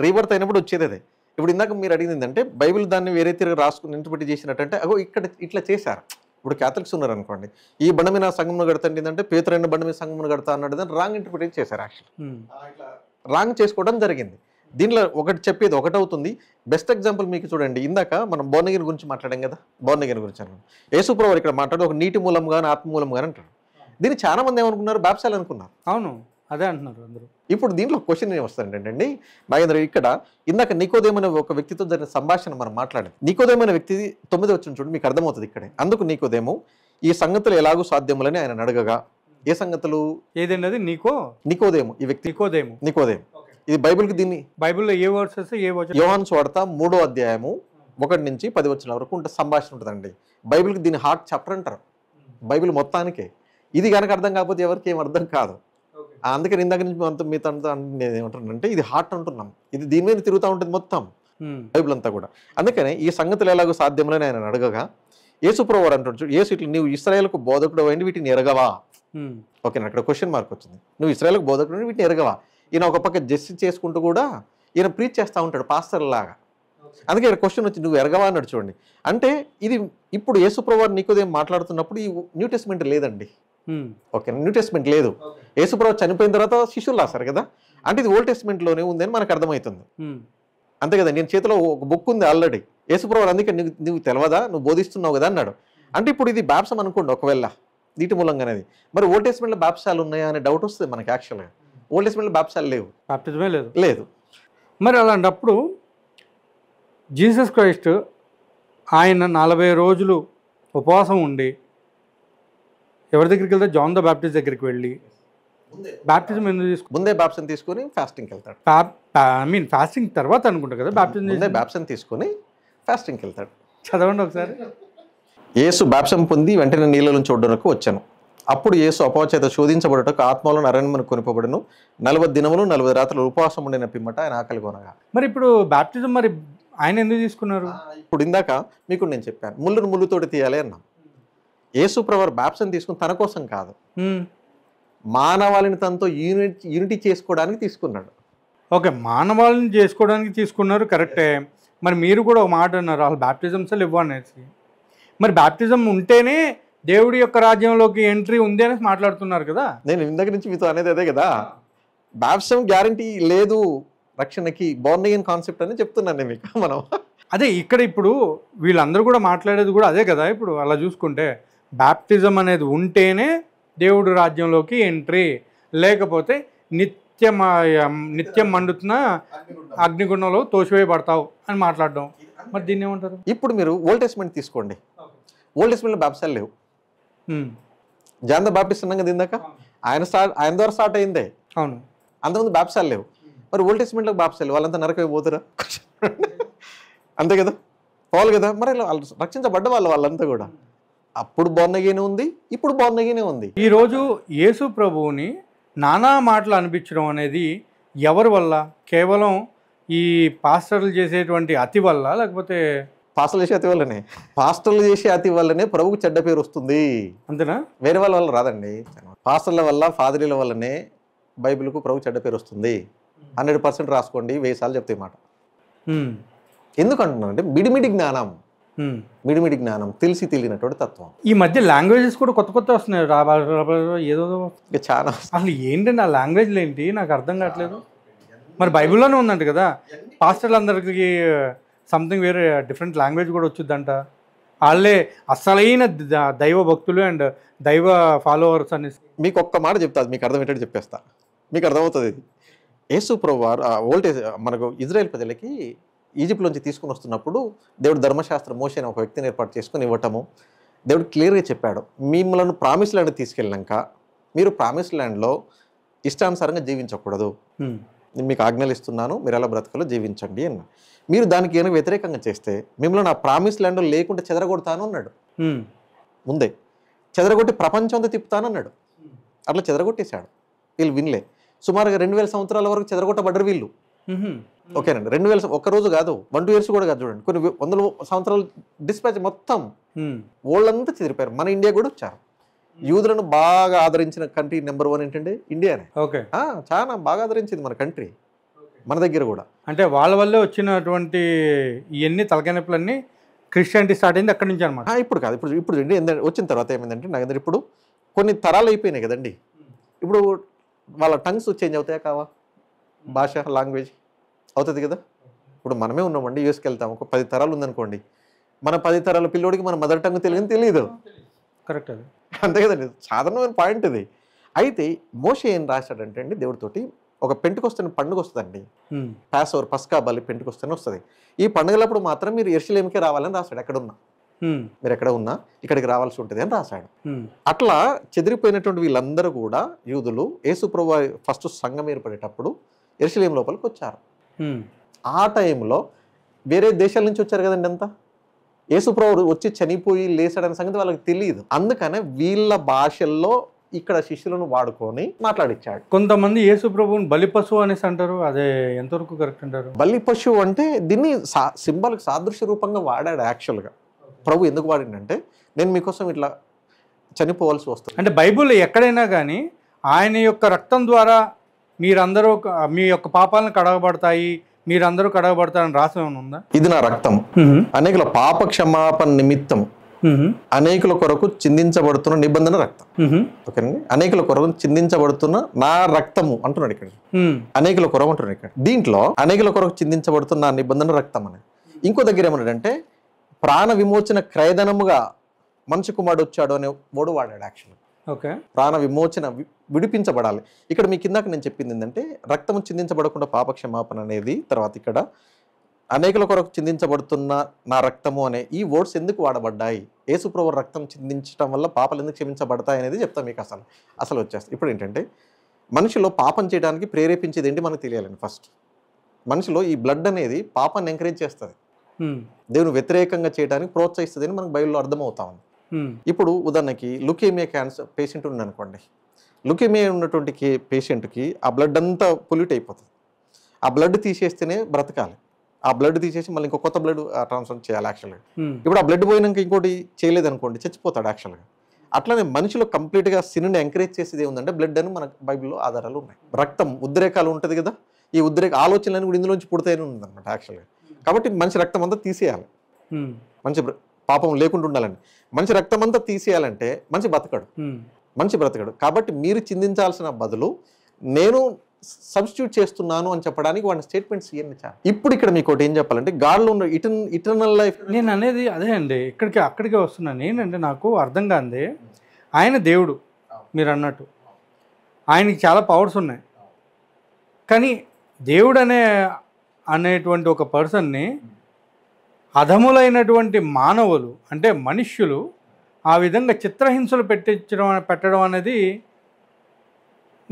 రీబర్త్ అయినప్పుడు వచ్చేది అదే. ఇప్పుడు ఇందాక మీరు అడిగింది ఏంటంటే బైబిల్ దాన్ని వేరే తిరిగి రాసుకుని ఇంటర్ప్రిట్ చేసినట్టంటే అగో ఇక్కడ ఇట్లా చేశారు. ఇప్పుడు క్యాథలిక్స్ ఉన్నారు అనుకోండి, ఈ బండ మీద సంఘమును కడతాండి ఏంటంటే పేతురు బండ మీద సంఘమును కడతా అన్నాడు, దాన్ని రాంగ్ ఇంటర్ప్రిట్ చేశారు. యాక్చువల్ రాంగ్ చేసుకోవడం జరిగింది. దీనిలో ఒకటి చెప్పేది ఒకటి అవుతుంది. బెస్ట్ ఎగ్జాంపుల్ మీకు చూడండి, ఇందాక మనం బోర్న్ అగైన్ గురించి మాట్లాడాం కదా, బోర్న్ అగైన్ గురించి అన్నాం. యేసుప్రభువు ఇక్కడ మాట్లాడు ఒక నీటి మూలం కానీ ఆత్మ మూలం కానీ అంటారు. దీన్ని చాలా మంది ఏమనుకున్నారు, బాప్సాలు అనుకున్నారు. అవును, అదే అంటున్నారు అందరూ. ఇప్పుడు దీంట్లో క్వశ్చన్ ఏమొస్తుందంటే నాగేంద్ర, ఇక్కడ ఇందాక నికోదేము అనే ఒక వ్యక్తితో జరిగిన సంభాషణ మనం మాట్లాడాం. నికోదేము అనే వ్యక్తి 9వ వచనం చూడండి, మీకు అర్థమవుతుంది ఇక్కడే. అందుకు నికోదేము ఈ సంగతులు ఎలాగూ సాధ్యములని ఆయన అడగగా, ఏ సంగతులు? ఏదండి అది? నికోదేము, ఈ వ్యక్తి నికోదేము. ఇది బైబిల్కి దీన్ని బైబిల్లో ఏ వర్సెస్ ఏ వచనం? యోహాను సువార్త 3వ అధ్యాయము 1 నుంచి 10 వచనాల వరకు ఉంటే సంభాషణ ఉంటుందండి. బైబిల్కి దీన్ని హార్ట్ చాప్టర్ అంటారు. బైబిల్ మొత్తానికే ఇది కనుక అర్థం కాకపోతే ఎవరికి ఏం అర్థం కాదు. అందుకని ఇందాక నుంచి మీతో నేను ఏమంటున్నానంటే ఇది హార్ట్ అంటున్నాం, ఇది దీని మీద తిరుగుతూ ఉంటుంది మొత్తం బైబిల్ అంతా కూడా. అందుకనే ఈ సంగతులు ఎలాగో సాధ్యములని ఆయన అడగగా యేసుప్రభువు వారు అంటున్నాడు, యేసు ఇట్లా నువ్వు ఇశ్రాయేలుకు బోధకుడు అయింది, వీటిని ఎరగవా? ఓకేనా, అక్కడ క్వశ్చన్ మార్క్ వచ్చింది. నువ్వు ఇశ్రాయేలుకు బోధకుడు వీటిని ఎరగవా? ఈయన ఒక పక్క జస్టిస్ చేసుకుంటూ కూడా ఈయన ప్రీచ్ చేస్తూ ఉంటాడు పాస్టర్ లాగా. అందుకే ఇక్కడ క్వశ్చన్ వచ్చి నువ్వు ఎరగవా అన్నాడు చూడండి. అంటే ఇది ఇప్పుడు యేసుప్రభువు వారు నికోదేము మాట్లాడుతున్నప్పుడు ఈ న్యూ టెస్ట్మెంట్ లేదండి. ఓకే, న్యూ టెస్ట్మెంట్ లేదు. యేసుప్రభువు చనిపోయిన తర్వాత శిష్యులు రాశారు కదా, అంటే ఇది ఓల్డ్ టెస్ట్మెంట్లోనే ఉందని మనకు అర్థమవుతుంది. అంతే కదా, నేను చేతిలో ఒక బుక్ ఉంది ఆల్రెడీ. యేసుప్రభువు అందుకే నువ్వు తెలవదా, నువ్వు బోధిస్తున్నావు కదా అన్నాడు. అంటే ఇప్పుడు ఇది బాప్సం అనుకోండి ఒకవేళ నీటి మూలంగా అనేది, మరి ఓల్డ్ టెస్ట్మెంట్లో బాప్సాలు ఉన్నాయా అనే డౌట్ వస్తుంది మనకి. యాక్చువల్గా ఓల్డ్ టెస్ట్మెంట్లో బాప్సాలు లేవు, బాప్టిజమే లేదు. మరి అలాంటప్పుడు జీసస్ క్రైస్ట్ ఆయన 40 రోజులు ఉపవాసం ఉండి ఎవరి దగ్గరికి వెళ్తే జాన్ ద బాప్టిస్ట్ దగ్గరికి వెళ్ళి బాప్టిజం ఎందుకు తీసుకు ముందే బాప్సం తీసుకొని ఫాస్టింగ్కి వెళ్తాడు. ఐ మీన్ ఫాస్టింగ్ తర్వాత అనుకుంటా కదా బాప్టిజం ముందే బాప్సం తీసుకొని ఫాస్టింగ్కి వెళ్తాడు. చదవండి ఒకసారి. యేసు బాప్సం పొంది వెంటనే నీళ్ళను చూడడానికి వచ్చాను. అప్పుడు యేసు అపవాది చేత శోధించబడటకు ఆత్మలో అరణ్యమును కొనిపోబడను. 40 దినములు 40 రాత్రులు ఉపవాసం ఉండిన పిమ్మట ఆయన ఆకలి కొనగా. మరి ఇప్పుడు బాప్టిజం మరి ఆయన ఎందుకు తీసుకున్నారు? ఇప్పుడు ఇందాక మీకు నేను చెప్పాను, ముళ్ళును ముళ్ళుతోటి తీయాలి అన్నాం. యేసు ప్రభు బాప్సం తీసుకుని తన కోసం కాదు, మానవాళిని తనతో యూనిటీ చేసుకోవడానికి తీసుకున్నాడు. ఓకే, మానవాళిని చేసుకోవడానికి తీసుకున్నారు, కరెక్టే. మరి మీరు కూడా ఒక మాట అన్నారు, వాళ్ళు బాప్టిజమ్స్ ఇవ్వనేసి. మరి బాప్టిజం ఉంటేనే దేవుడి యొక్క రాజ్యంలోకి ఎంట్రీ ఉంది అనేసి మాట్లాడుతున్నారు కదా. నేను ఇందాక నుంచి మీతో అనేది అదే కదా, బాప్టిజం గ్యారంటీ లేదు రక్షణకి, బోర్న్ అగైన్ కాన్సెప్ట్ అని చెప్తున్నాను నేను మీకు. మనం అదే ఇక్కడ ఇప్పుడు వీళ్ళందరూ కూడా మాట్లాడేది కూడా అదే కదా. ఇప్పుడు అలా చూసుకుంటే బాప్టిజం అనేది ఉంటేనే దేవుడి రాజ్యంలోకి ఎంట్రీ, లేకపోతే నిత్యం మండుతున్న అగ్నిగుండంలో తోసివేయబడతావు అని మాట్లాడడం. మరి దీన్ని ఏమంటారు? ఇప్పుడు మీరు ఓల్డ్ టెస్ట్మెంట్ తీసుకోండి. ఓల్డ్ టెస్ట్మెంట్లో బాప్టిజాలు లేవు. జాన్ ద బాప్టిస్ట్ అన్నాం కదా ఇందాక, ఆయన ద్వారా స్టార్ట్ అయిందే. అవును, అంతకుముందు బాప్టిజాలు లేవు. మరి ఓల్డ్ టెస్ట్మెంట్లో బాప్టిజాలు, వాళ్ళంతా నరకమే పోతారా? అంతే కదా, పోవాలి కదా. మరి వాళ్ళు రక్షించబడ్డ వాళ్ళంతా కూడా అప్పుడు బోర్న్ అగైన్ ఉంది, ఇప్పుడు బోర్న్ అగైన్ ఉంది. ఈరోజు యేసు ప్రభువుని నానా మాటలు అనిపించడం అనేది ఎవరి వల్ల? కేవలం ఈ పాస్టర్లు చేసేటువంటి అతి వల్ల, లేకపోతే పాస్టర్లు చేసే అతి వల్లనే? పాస్టర్లు చేసే అతి వల్లనే ప్రభువుకు చెడ్డ పేరు వస్తుంది, అంతేనా? వేరే వాళ్ళ వల్ల రాదండి. పాస్టర్ల వల్ల, ఫాదరీల వల్లనే బైబిల్కు ప్రభు చెడ్డ పేరు వస్తుంది. 100% రాసుకోండి, 1000 సార్లు చెప్తే మాట. ఎందుకు అంటున్నాను అంటే మిడిమిడి జ్ఞానం, తెలిసి తెలియనటువంటి తత్వం. ఈ మధ్య లాంగ్వేజెస్ కూడా కొత్త వస్తున్నాయి, ఏదో చాలా. అసలు ఏంటండి ఆ లాంగ్వేజ్లు ఏంటి నాకు అర్థం కావట్లేదు. మరి బైబిల్లోనే ఉందంట కదా, పాస్టర్లందరికీ సంథింగ్ వేరే డిఫరెంట్ లాంగ్వేజ్ కూడా వచ్చిందంట. వాళ్ళే అసలైన దైవ భక్తులు అండ్ దైవ ఫాలోవర్స్ అని. మీకు ఒక్క మాట చెప్తా, మీకు అర్థమయ్యేటట్టు చెప్పేస్తా, మీకు అర్థమవుతుంది. ఇది యేసు ప్రభు ఓల్టేజ్ మనకు ఇజ్రాయెల్ ప్రజలకి ఈజిప్ట్లోంచి తీసుకుని వస్తున్నప్పుడు దేవుడు ధర్మశాస్త్రం మోషే అనే ఒక వ్యక్తిని ఏర్పాటు చేసుకుని ఇవ్వటము, దేవుడు క్లియర్గా చెప్పాడు, మిమ్మల్ని ప్రామిస్ ల్యాండ్ తీసుకెళ్ళినాక మీరు ప్రామిస్ ల్యాండ్లో ఇష్టానుసారంగా జీవించకూడదు, మీకు ఆజ్ఞలు ఇస్తున్నాను, మీరు ఎలా బ్రతకలో జీవించండి అన్న. మీరు దానికి ఏమైనా వ్యతిరేకంగా చేస్తే మిమ్మల్ని ఆ ప్రామిస్ ల్యాండ్లో లేకుండా చెదరగొడతాను అన్నాడు. ముందే చెదరగొట్టి ప్రపంచంతో తిప్పుతాను అన్నాడు. అట్లా చెదరగొట్టేశాడు. వీళ్ళు వినలే. సుమారుగా 2000 సంవత్సరాల వరకు చెదరగొట్టబడ్డరు వీళ్ళు. ఓకేనండి, 2000 ఒక్క రోజు కాదు, 1-2 years కూడా కాదు, చూడండి కొన్ని 100 సంవత్సరాలు డిస్పాచ్ మొత్తం వాళ్ళంతా చెదిరిపోయారు. మన ఇండియా కూడా వచ్చారు. యూదులను బాగా ఆదరించిన కంట్రీ నెంబర్ 1 ఏంటంటే ఇండియానే. ఓకే, చాలా బాగా ఆదరించింది మన కంట్రీ, మన దగ్గర కూడా. అంటే వాళ్ళ వల్లే వచ్చినటువంటి ఇవన్నీ తలకాయ నొప్పులన్నీ క్రిస్టియానిటీ స్టార్ట్ అయింది అక్కడి నుంచి అనమాట. ఇప్పుడు కాదు, ఇప్పుడు వచ్చిన తర్వాత ఏమైందంటే నాకు ఇప్పుడు కొన్ని తరాలు అయిపోయినాయి కదండి. ఇప్పుడు వాళ్ళ టంగ్స్ చేంజ్ అవుతాయా కావా? భాష, లాంగ్వేజ్ అవుతుంది కదా. ఇప్పుడు మనమే ఉన్నామండి, యూఎస్కి వెళ్తాం, ఒక 10 తరాలు ఉందనుకోండి, మన 10 తరాల పిల్లోడికి మన మదర్ టంగ్ తెలుగుని తెలియదు. కరెక్ట్, అది అంతే కదండి, సాధారణమైన పాయింట్ ఇది. అయితే మోషే ఏం రాశాడంటే అండి, దేవుడితోటి ఒక పెంటెకొస్తేనే పండుగ వస్తుందండి, పాస్ ఓవర్, పస్కా బలి పెంటెకొస్తేనే వస్తుంది. ఈ పండుగలప్పుడు మాత్రం మీరు యెరూషలేముకే రావాలని రాశాడు. ఎక్కడున్నా మీరు ఎక్కడ ఉన్నా ఇక్కడికి రావాల్సి ఉంటుంది అని రాశాడు. అట్లా చెదిరిపోయినటువంటి వీళ్ళందరూ కూడా యూదులు యేసు ప్రభువు ఫస్ట్ సంఘం ఏర్పడేటప్పుడు యెరూషలేము లోపలికి వచ్చారు. ఆ టైంలో వేరే దేశాల నుంచి వచ్చారు కదండి అంతా. యేసు ప్రభువు వచ్చి చనిపోయి లేచాడనే సంగతి వాళ్ళకి తెలియదు. అందుకనే వీళ్ళ భాషల్లో ఇక్కడ శిష్యులను వాడుకొని మాట్లాడిచ్చాడు. కొంతమంది యేసు ప్రభువుని బలి పశువు అనేసి అంటారు, అదే ఎంతవరకు కరెక్ట్ అంటారు? బలి పశువు అంటే దీన్ని సింబాలిక్ సాదృశ్య రూపంగా వాడాడు. యాక్చువల్గా ప్రభు ఎందుకు వాడిందంటే, నేను మీకోసం ఇట్లా చనిపోవాల్సి వస్తుంది. అంటే బైబుల్లో ఎక్కడైనా కానీ ఆయన యొక్క రక్తం ద్వారా మీరందరూ మీ యొక్క పాపాలను కడగబడతాయి, మీరందరూ కడగబడతారని రాసి ఏమైనా ఉందా? ఇది నా రక్తం, అనేకుల పాప క్షమాపణ నిమిత్తం అనేకుల కొరకు చిందించబడుతున్న నిబంధన రక్తం. ఓకేనండి, అనేకుల కొరకు చిందించబడుతున్న నా రక్తము అంటున్నాడు ఇక్కడ. అనేకుల కొరకు అంటున్నాడు ఇక్కడ. దీంట్లో అనేకుల కొరకు చిందించబడుతున్న నా నిబంధన రక్తం అని. ఇంకో దగ్గర ఏమన్నాడంటే, ప్రాణ విమోచన క్రయధనముగా మనిషి కుమారుడు వచ్చాడు అనే మూడు వాడాడు యాక్చువల్. ఓకే, ప్రాణ విమోచన, విడిపించబడాలి. ఇక్కడ మీ కిందాక నేను చెప్పింది ఏంటంటే, రక్తము చిందించబడకుండా పాప క్షమాపణ అనేది. తర్వాత ఇక్కడ అనేకుల కొరకు చిందించబడుతున్న నా రక్తము అనే ఈ వర్డ్స్ ఎందుకు వాడబడ్డాయి, యేసుప్రభు రక్తం చిందించడం వల్ల పాపాలు ఎందుకు క్షమించబడతాయి అనేది చెప్తాను మీకు. అసలు వచ్చేస్తాయి. ఇప్పుడు ఏంటంటే, మనిషిలో పాపం చేయడానికి ప్రేరేపించేది ఏంటి మనకు తెలియాలండి ఫస్ట్. మనిషిలో ఈ బ్లడ్ అనేది పాపాన్ని ఎంకరేజ్ చేస్తుంది, దేవుని వ్యతిరేకంగా చేయడానికి ప్రోత్సహిస్తుంది అని మనకు బైబిల్లో అర్థమవుతా ఉంది. ఇప్పుడు ఉదాహరణకి లుకేమియా క్యాన్సర్ పేషెంట్ ఉంది అనుకోండి. లుకేమియా ఉన్నటువంటి పేషెంట్కి ఆ బ్లడ్ అంతా పొల్యూట్ అయిపోతుంది. ఆ బ్లడ్ తీసేస్తేనే బ్రతకాలి. ఆ బ్లడ్ తీసేసి మళ్ళీ ఇంకో కొత్త బ్లడ్ ట్రాన్స్ఫర్ చేయాలి యాక్చువల్గా. ఇప్పుడు ఆ బ్లడ్ పోయినాక ఇంకోటి చేయలేదు అనుకోండి, చచ్చిపోతాడు యాక్చువల్గా. అట్లానే మనిషిలో కంప్లీట్గా సిన్ని ఎంకరేజ్ చేసేది ఏముందంటే బ్లడ్ అని మనకు బైబిల్లో ఆధారాలు ఉన్నాయి. రక్తం ఉద్రేకాలు ఉంటుంది కదా, ఈ ఆలోచనలన్నీ కూడా ఇందులోంచి పుడతాయని ఉందన్నమాట యాక్చువల్గా. కాబట్టి మనిషి రక్తం అంతా తీసేయాలి, మంచి పాపం లేకుండా ఉండాలండి. మనిషి రక్తం అంతా తీసేయాలంటే మనిషి బ్రతకడు. కాబట్టి మీరు చిందించాల్సిన బదులు నేను సబ్స్టిట్యూట్ చేస్తున్నాను అని చెప్పడానికి వాడి స్టేట్మెంట్స్ ఇవన్నీ చాలా. ఇప్పుడు ఇక్కడ మీకు ఒకటి ఏం చెప్పాలంటే గాడ్లో ఉన్న ఇటర్నల్ లైఫ్ నేను అనేది అదే అండి. అక్కడికే వస్తున్నాను. ఏంటంటే నాకు అర్థం కాంది, ఆయన దేవుడు మీరు అన్నట్టు, ఆయనకి చాలా పవర్స్ ఉన్నాయి. కానీ దేవుడు అనేటువంటి ఒక పర్సన్ని అధములైనటువంటి మానవులు అంటే మనుష్యులు ఆ విధంగా చిత్రహింసలు పెట్టడం అనేది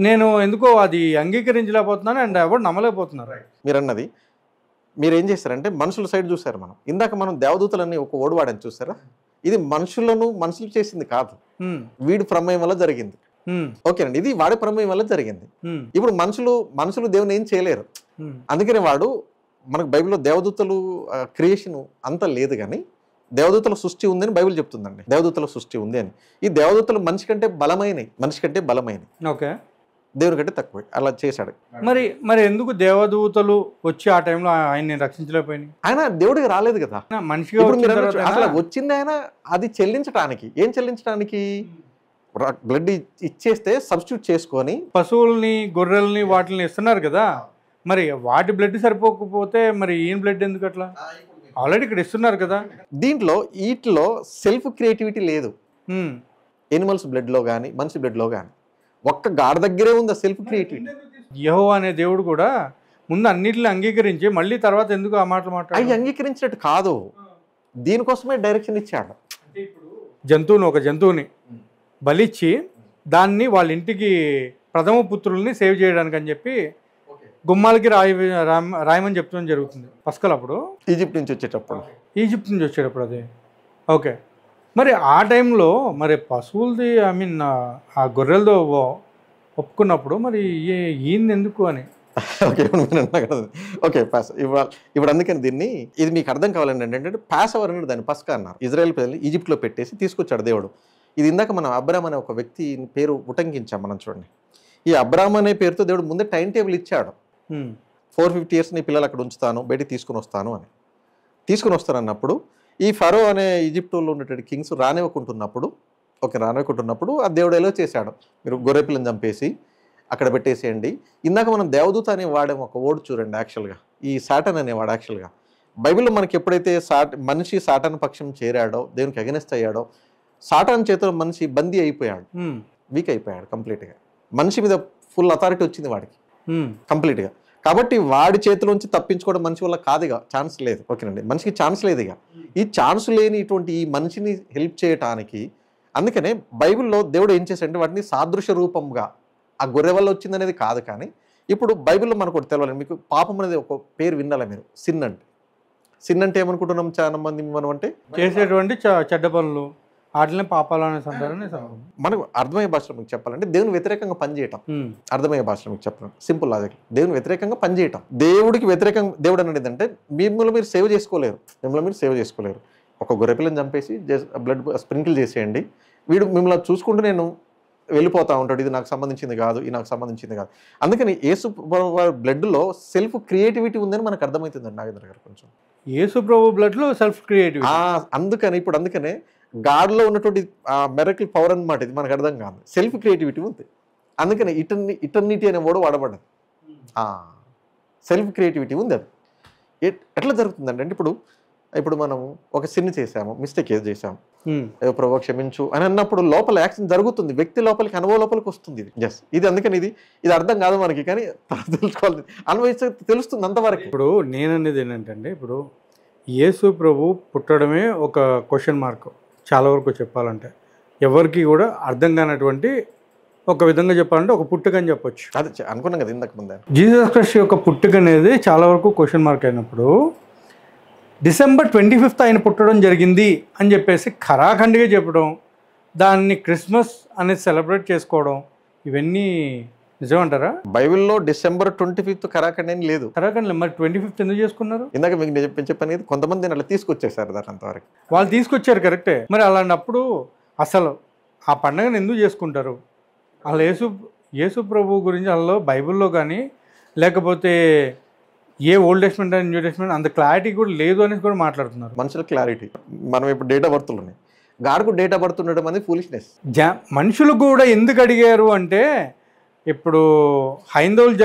నేను ఎందుకో అది అంగీకరించలేకపోతున్నాను అండ్ ఎవరు నమ్మలేకపోతున్నారు. మీరు అన్నది మీరు ఏం చేశారంటే మనుషుల సైడ్ చూసారు. ఇందాక మనం దేవదూతలని ఒక ఓడి వాడని చూసారా, ఇది మనుషులు చేసింది కాదు, వీడి ప్రమేయం వల్ల జరిగింది. ఓకేనండి, ఇది వాడి ప్రమేయం వల్ల జరిగింది. ఇప్పుడు మనుషులు దేవుని ఏం చేయలేరు. అందుకని వాడు మనకు బైబిల్లో దేవదూతలు క్రియేషన్ అంత లేదు, కానీ దేవదూతల సృష్టి ఉందని బైబిల్ చెప్తుందండి. దేవదూతల సృష్టి ఉంది అని. ఈ దేవదూతలు మనిషి కంటే బలమైనవి, ఓకే, దేవుని కంటే తక్కువ. అలా చేశాడు. మరి ఎందుకు దేవదూతలు వచ్చి ఆ టైంలో ఆయన్ని రక్షించలేకపోయినాయి? ఆయన దేవుడికి రాలేదు కదా, మనిషిగా అసలు వచ్చింది ఆయన అది చెల్లించడానికి. ఏం చెల్లించడానికి? బ్లడ్ ఇచ్చేస్తే సబ్స్టిట్యూట్ చేసుకొని పశువుల్ని గొర్రెల్ని వాటిని ఇస్తున్నారు కదా, మరి వాటి బ్లడ్ సరిపోకపోతే మరి ఈయన బ్లడ్ ఎందుకు అట్లా? ఆల్రెడీ ఇక్కడ ఇస్తున్నారు కదా. వీటిలో సెల్ఫ్ క్రియేటివిటీ లేదు. ఎనిమల్స్ బ్లడ్లో కానీ మనిషి బ్లడ్లో కానీ ఒక్క గాడ్ దగ్గరే ఉంది సెల్ఫ్ క్రియేటివిటీ. యెహోవా అనే దేవుడు కూడా ముందు అన్నిటిని అంగీకరించి మళ్ళీ తర్వాత ఎందుకు ఆ మాటలు మాట్లాడారు? అవి అంగీకరించినట్టు కాదు, దీనికోసమే డైరెక్షన్ ఇచ్చాడు. ఒక జంతువుని బలిచ్చి దాన్ని వాళ్ళ ఇంటికి ప్రథమ పుత్రుల్ని సేవ్ చేయడానికి అని చెప్పి గుమ్మాలకి రాయమని చెప్తాం జరుగుతుంది పస్కలప్పుడు, ఈజిప్ట్ నుంచి వచ్చేటప్పుడు అదే. ఓకే, మరి ఆ టైంలో మరి పశువులది ఆ గొర్రెలతో ఒప్పుకున్నప్పుడు మరి ఈయన ఎందుకు అని? ఓకే పాస్ ఇప్పుడు అందుకని ఇది మీకు అర్థం కావాలండి. ఏంటంటే పాస్ అవర్ అనేది దాన్ని పస్కా అన్నారు. ఇజ్రాయెల్ ప్రజలు ఈజిప్ట్లో పెట్టేసి తీసుకొచ్చాడు దేవుడు. ఇది ఇందాక మనం అబ్రామ్ అనే ఒక వ్యక్తి పేరు ఉటంకించాం మనం. చూడండి, ఈ అబ్రామ్ అనే పేరుతో దేవుడు ముందే టైం టేబుల్ ఇచ్చాడు. 450 years నీ పిల్లలు అక్కడ ఉంచుతాను, బయటికి తీసుకుని వస్తాను అన్నప్పుడు ఈ ఫరో అనే ఈజిప్టులో ఉన్నటువంటి కింగ్స్ రానివ్వకుంటున్నప్పుడు ఆ దేవుడు ఎలా చేశాడు, మీరు గొర్రె పిల్లని చంపేసి అక్కడ పెట్టేసేయండి. ఇందాక మనం దేవదూత అనే వాడే ఒక ఓడు చూడండి. యాక్చువల్గా ఈ సాటన్ అనేవాడు యాక్చువల్గా బైబిల్లో మనకి ఎప్పుడైతే మనిషి సాటాన్ పక్షం చేరాడో, దేవునికి అగెనెస్ట్ అయ్యాడో, సాటాన్ చేతిలో మనిషి బందీ అయిపోయాడు, వీక్ అయిపోయాడు కంప్లీట్గా. మనిషి మీద ఫుల్ అథారిటీ వచ్చింది వాడికి కంప్లీట్గా. కాబట్టి వాడి చేతిలోంచి తప్పించుకోవడం మనిషి వల్ల కాదుగా, ఛాన్స్ లేదు. ఓకేనండి, మనిషికి ఛాన్స్ లేదు. ఇక ఈ ఛాన్స్ లేని ఇటువంటి ఈ మనిషిని హెల్ప్ చేయటానికి అందుకనే బైబిల్లో దేవుడు ఏం చేశాడంటే వాటిని సాదృశ్య రూపంగా, ఆ గొర్రె వల్ల వచ్చింది అనేది కాదు. కానీ ఇప్పుడు బైబిల్లో మనకు ఒకటి తెలవాలి, మీకు పాపం అనేది ఒక పేరు వినాలి మీరు. సిన్ అంటే ఏమనుకుంటున్నాం చాలా మంది, మనం అంటే చేసేటువంటి చెడ్డ పనులు, వాటిని పాపాలు అనేసి అంటారని మనకు అర్థమయ్యే భాషలో మీకు చెప్పాలంటే దేవుని వ్యతిరేకంగా పనిచేయటం. అర్థమయ్యే భాషలో మీకు చెప్పడం సింపుల్ లాజిక్, దేవుని వ్యతిరేకంగా పనిచేయటం. దేవుడికి వ్యతిరేకంగా దేవుడు అనేది ఏంటంటే మిమ్మల్ని మీరు సేవ్ చేసుకోలేరు. ఒక గొర్రెపిల్లని చంపేసి బ్లడ్ స్ప్రింకిల్ చేసేయండి, వీడు మిమ్మల్ని చూసుకుంటూ నేను వెళ్ళిపోతా ఉంటాడు, ఇది నాకు సంబంధించింది కాదు, ఇది నాకు సంబంధించింది కాదు. అందుకని యేసు బ్లడ్లో సెల్ఫ్ క్రియేటివిటీ ఉందని మనకు అర్థమవుతుందండి నాగేంద్ర గారు. కొంచెం యేసు ప్రభు బ్లడ్లో సెల్ఫ్ క్రియేటివిటీ, అందుకనే గాడ్లో ఉన్నటువంటి మెరకిల్ పవర్ అన్నమాట. ఇది మనకు అర్థం కాదు, సెల్ఫ్ క్రియేటివిటీ ఉంది. అందుకని ఇటర్నిటీ అనే వర్డ్ వాడబడ్డది. సెల్ఫ్ క్రియేటివిటీ ఉంది. అది ఎట్లా జరుగుతుందంటే, ఇప్పుడు మనం ఒక సిన్ చేసాము, మిస్టేక్ ఏది చేసాము, ప్రభు క్షమించు అని అన్నప్పుడు లోపల యాక్షన్ జరుగుతుంది, వ్యక్తి లోపలికి అనుభవం లోపలికి వస్తుంది. ఇది అందుకని ఇది అర్థం కాదు మనకి, కానీ తెలుసుకోవాలి, అనుభవిస్తే తెలుస్తుంది అంతవరకు. ఇప్పుడు నేననేది ఏంటంటే, ఇప్పుడు యేసు ప్రభు పుట్టడమే ఒక క్వశ్చన్ మార్క్ చాలా వరకు చెప్పాలంటే. ఎవరికి కూడా అర్థం కానటువంటి ఒక విధంగా చెప్పాలంటే ఒక పుట్టుక అని చెప్పొచ్చు. అది అనుకున్నాం కదా ఇంతకు ముందే. జీసస్ క్రైస్ట్ యొక్క పుట్టుక అనేది చాలా వరకు క్వశ్చన్ మార్క్ అయినప్పుడు December 25th ఆయన పుట్టడం జరిగింది అని చెప్పేసి ఖరాఖండిగా చెప్పడం, దాన్ని క్రిస్మస్ అనేది సెలబ్రేట్ చేసుకోవడం, ఇవన్నీ నిజమంటారా? బైబిల్లో December 25th కరాకండి అని లేదు. ఖరాఖండి మరి 25th ఎందుకు చేసుకున్నారు? ఇందాక మీకు నేను చెప్పాను కదా, కొంతమంది అలా తీసుకొచ్చేసారు దాని అంతవరకు. వాళ్ళు తీసుకొచ్చారు కరెక్టే. మరి అలాంటప్పుడు అసలు ఆ పండుగను ఎందుకు చేసుకుంటారు? అలా యేసు ప్రభు గురించి అలా బైబిల్లో కానీ లేకపోతే ఏ old testament and new testament అంత క్లారిటీ కూడా లేదు అనేసి కూడా మాట్లాడుతున్నారు. మనుషుల క్లారిటీ, మనం ఇప్పుడు డేట్ ఆఫ్ బర్త్లు ఉన్నాయి, గాడుకు డేట్ ఆఫ్ బర్త్ ఉండడం అనేది ఫూలిష్నెస్. మనుషులు కూడా ఎందుకు అడిగారు అంటే, ఇప్పుడు హైందవులు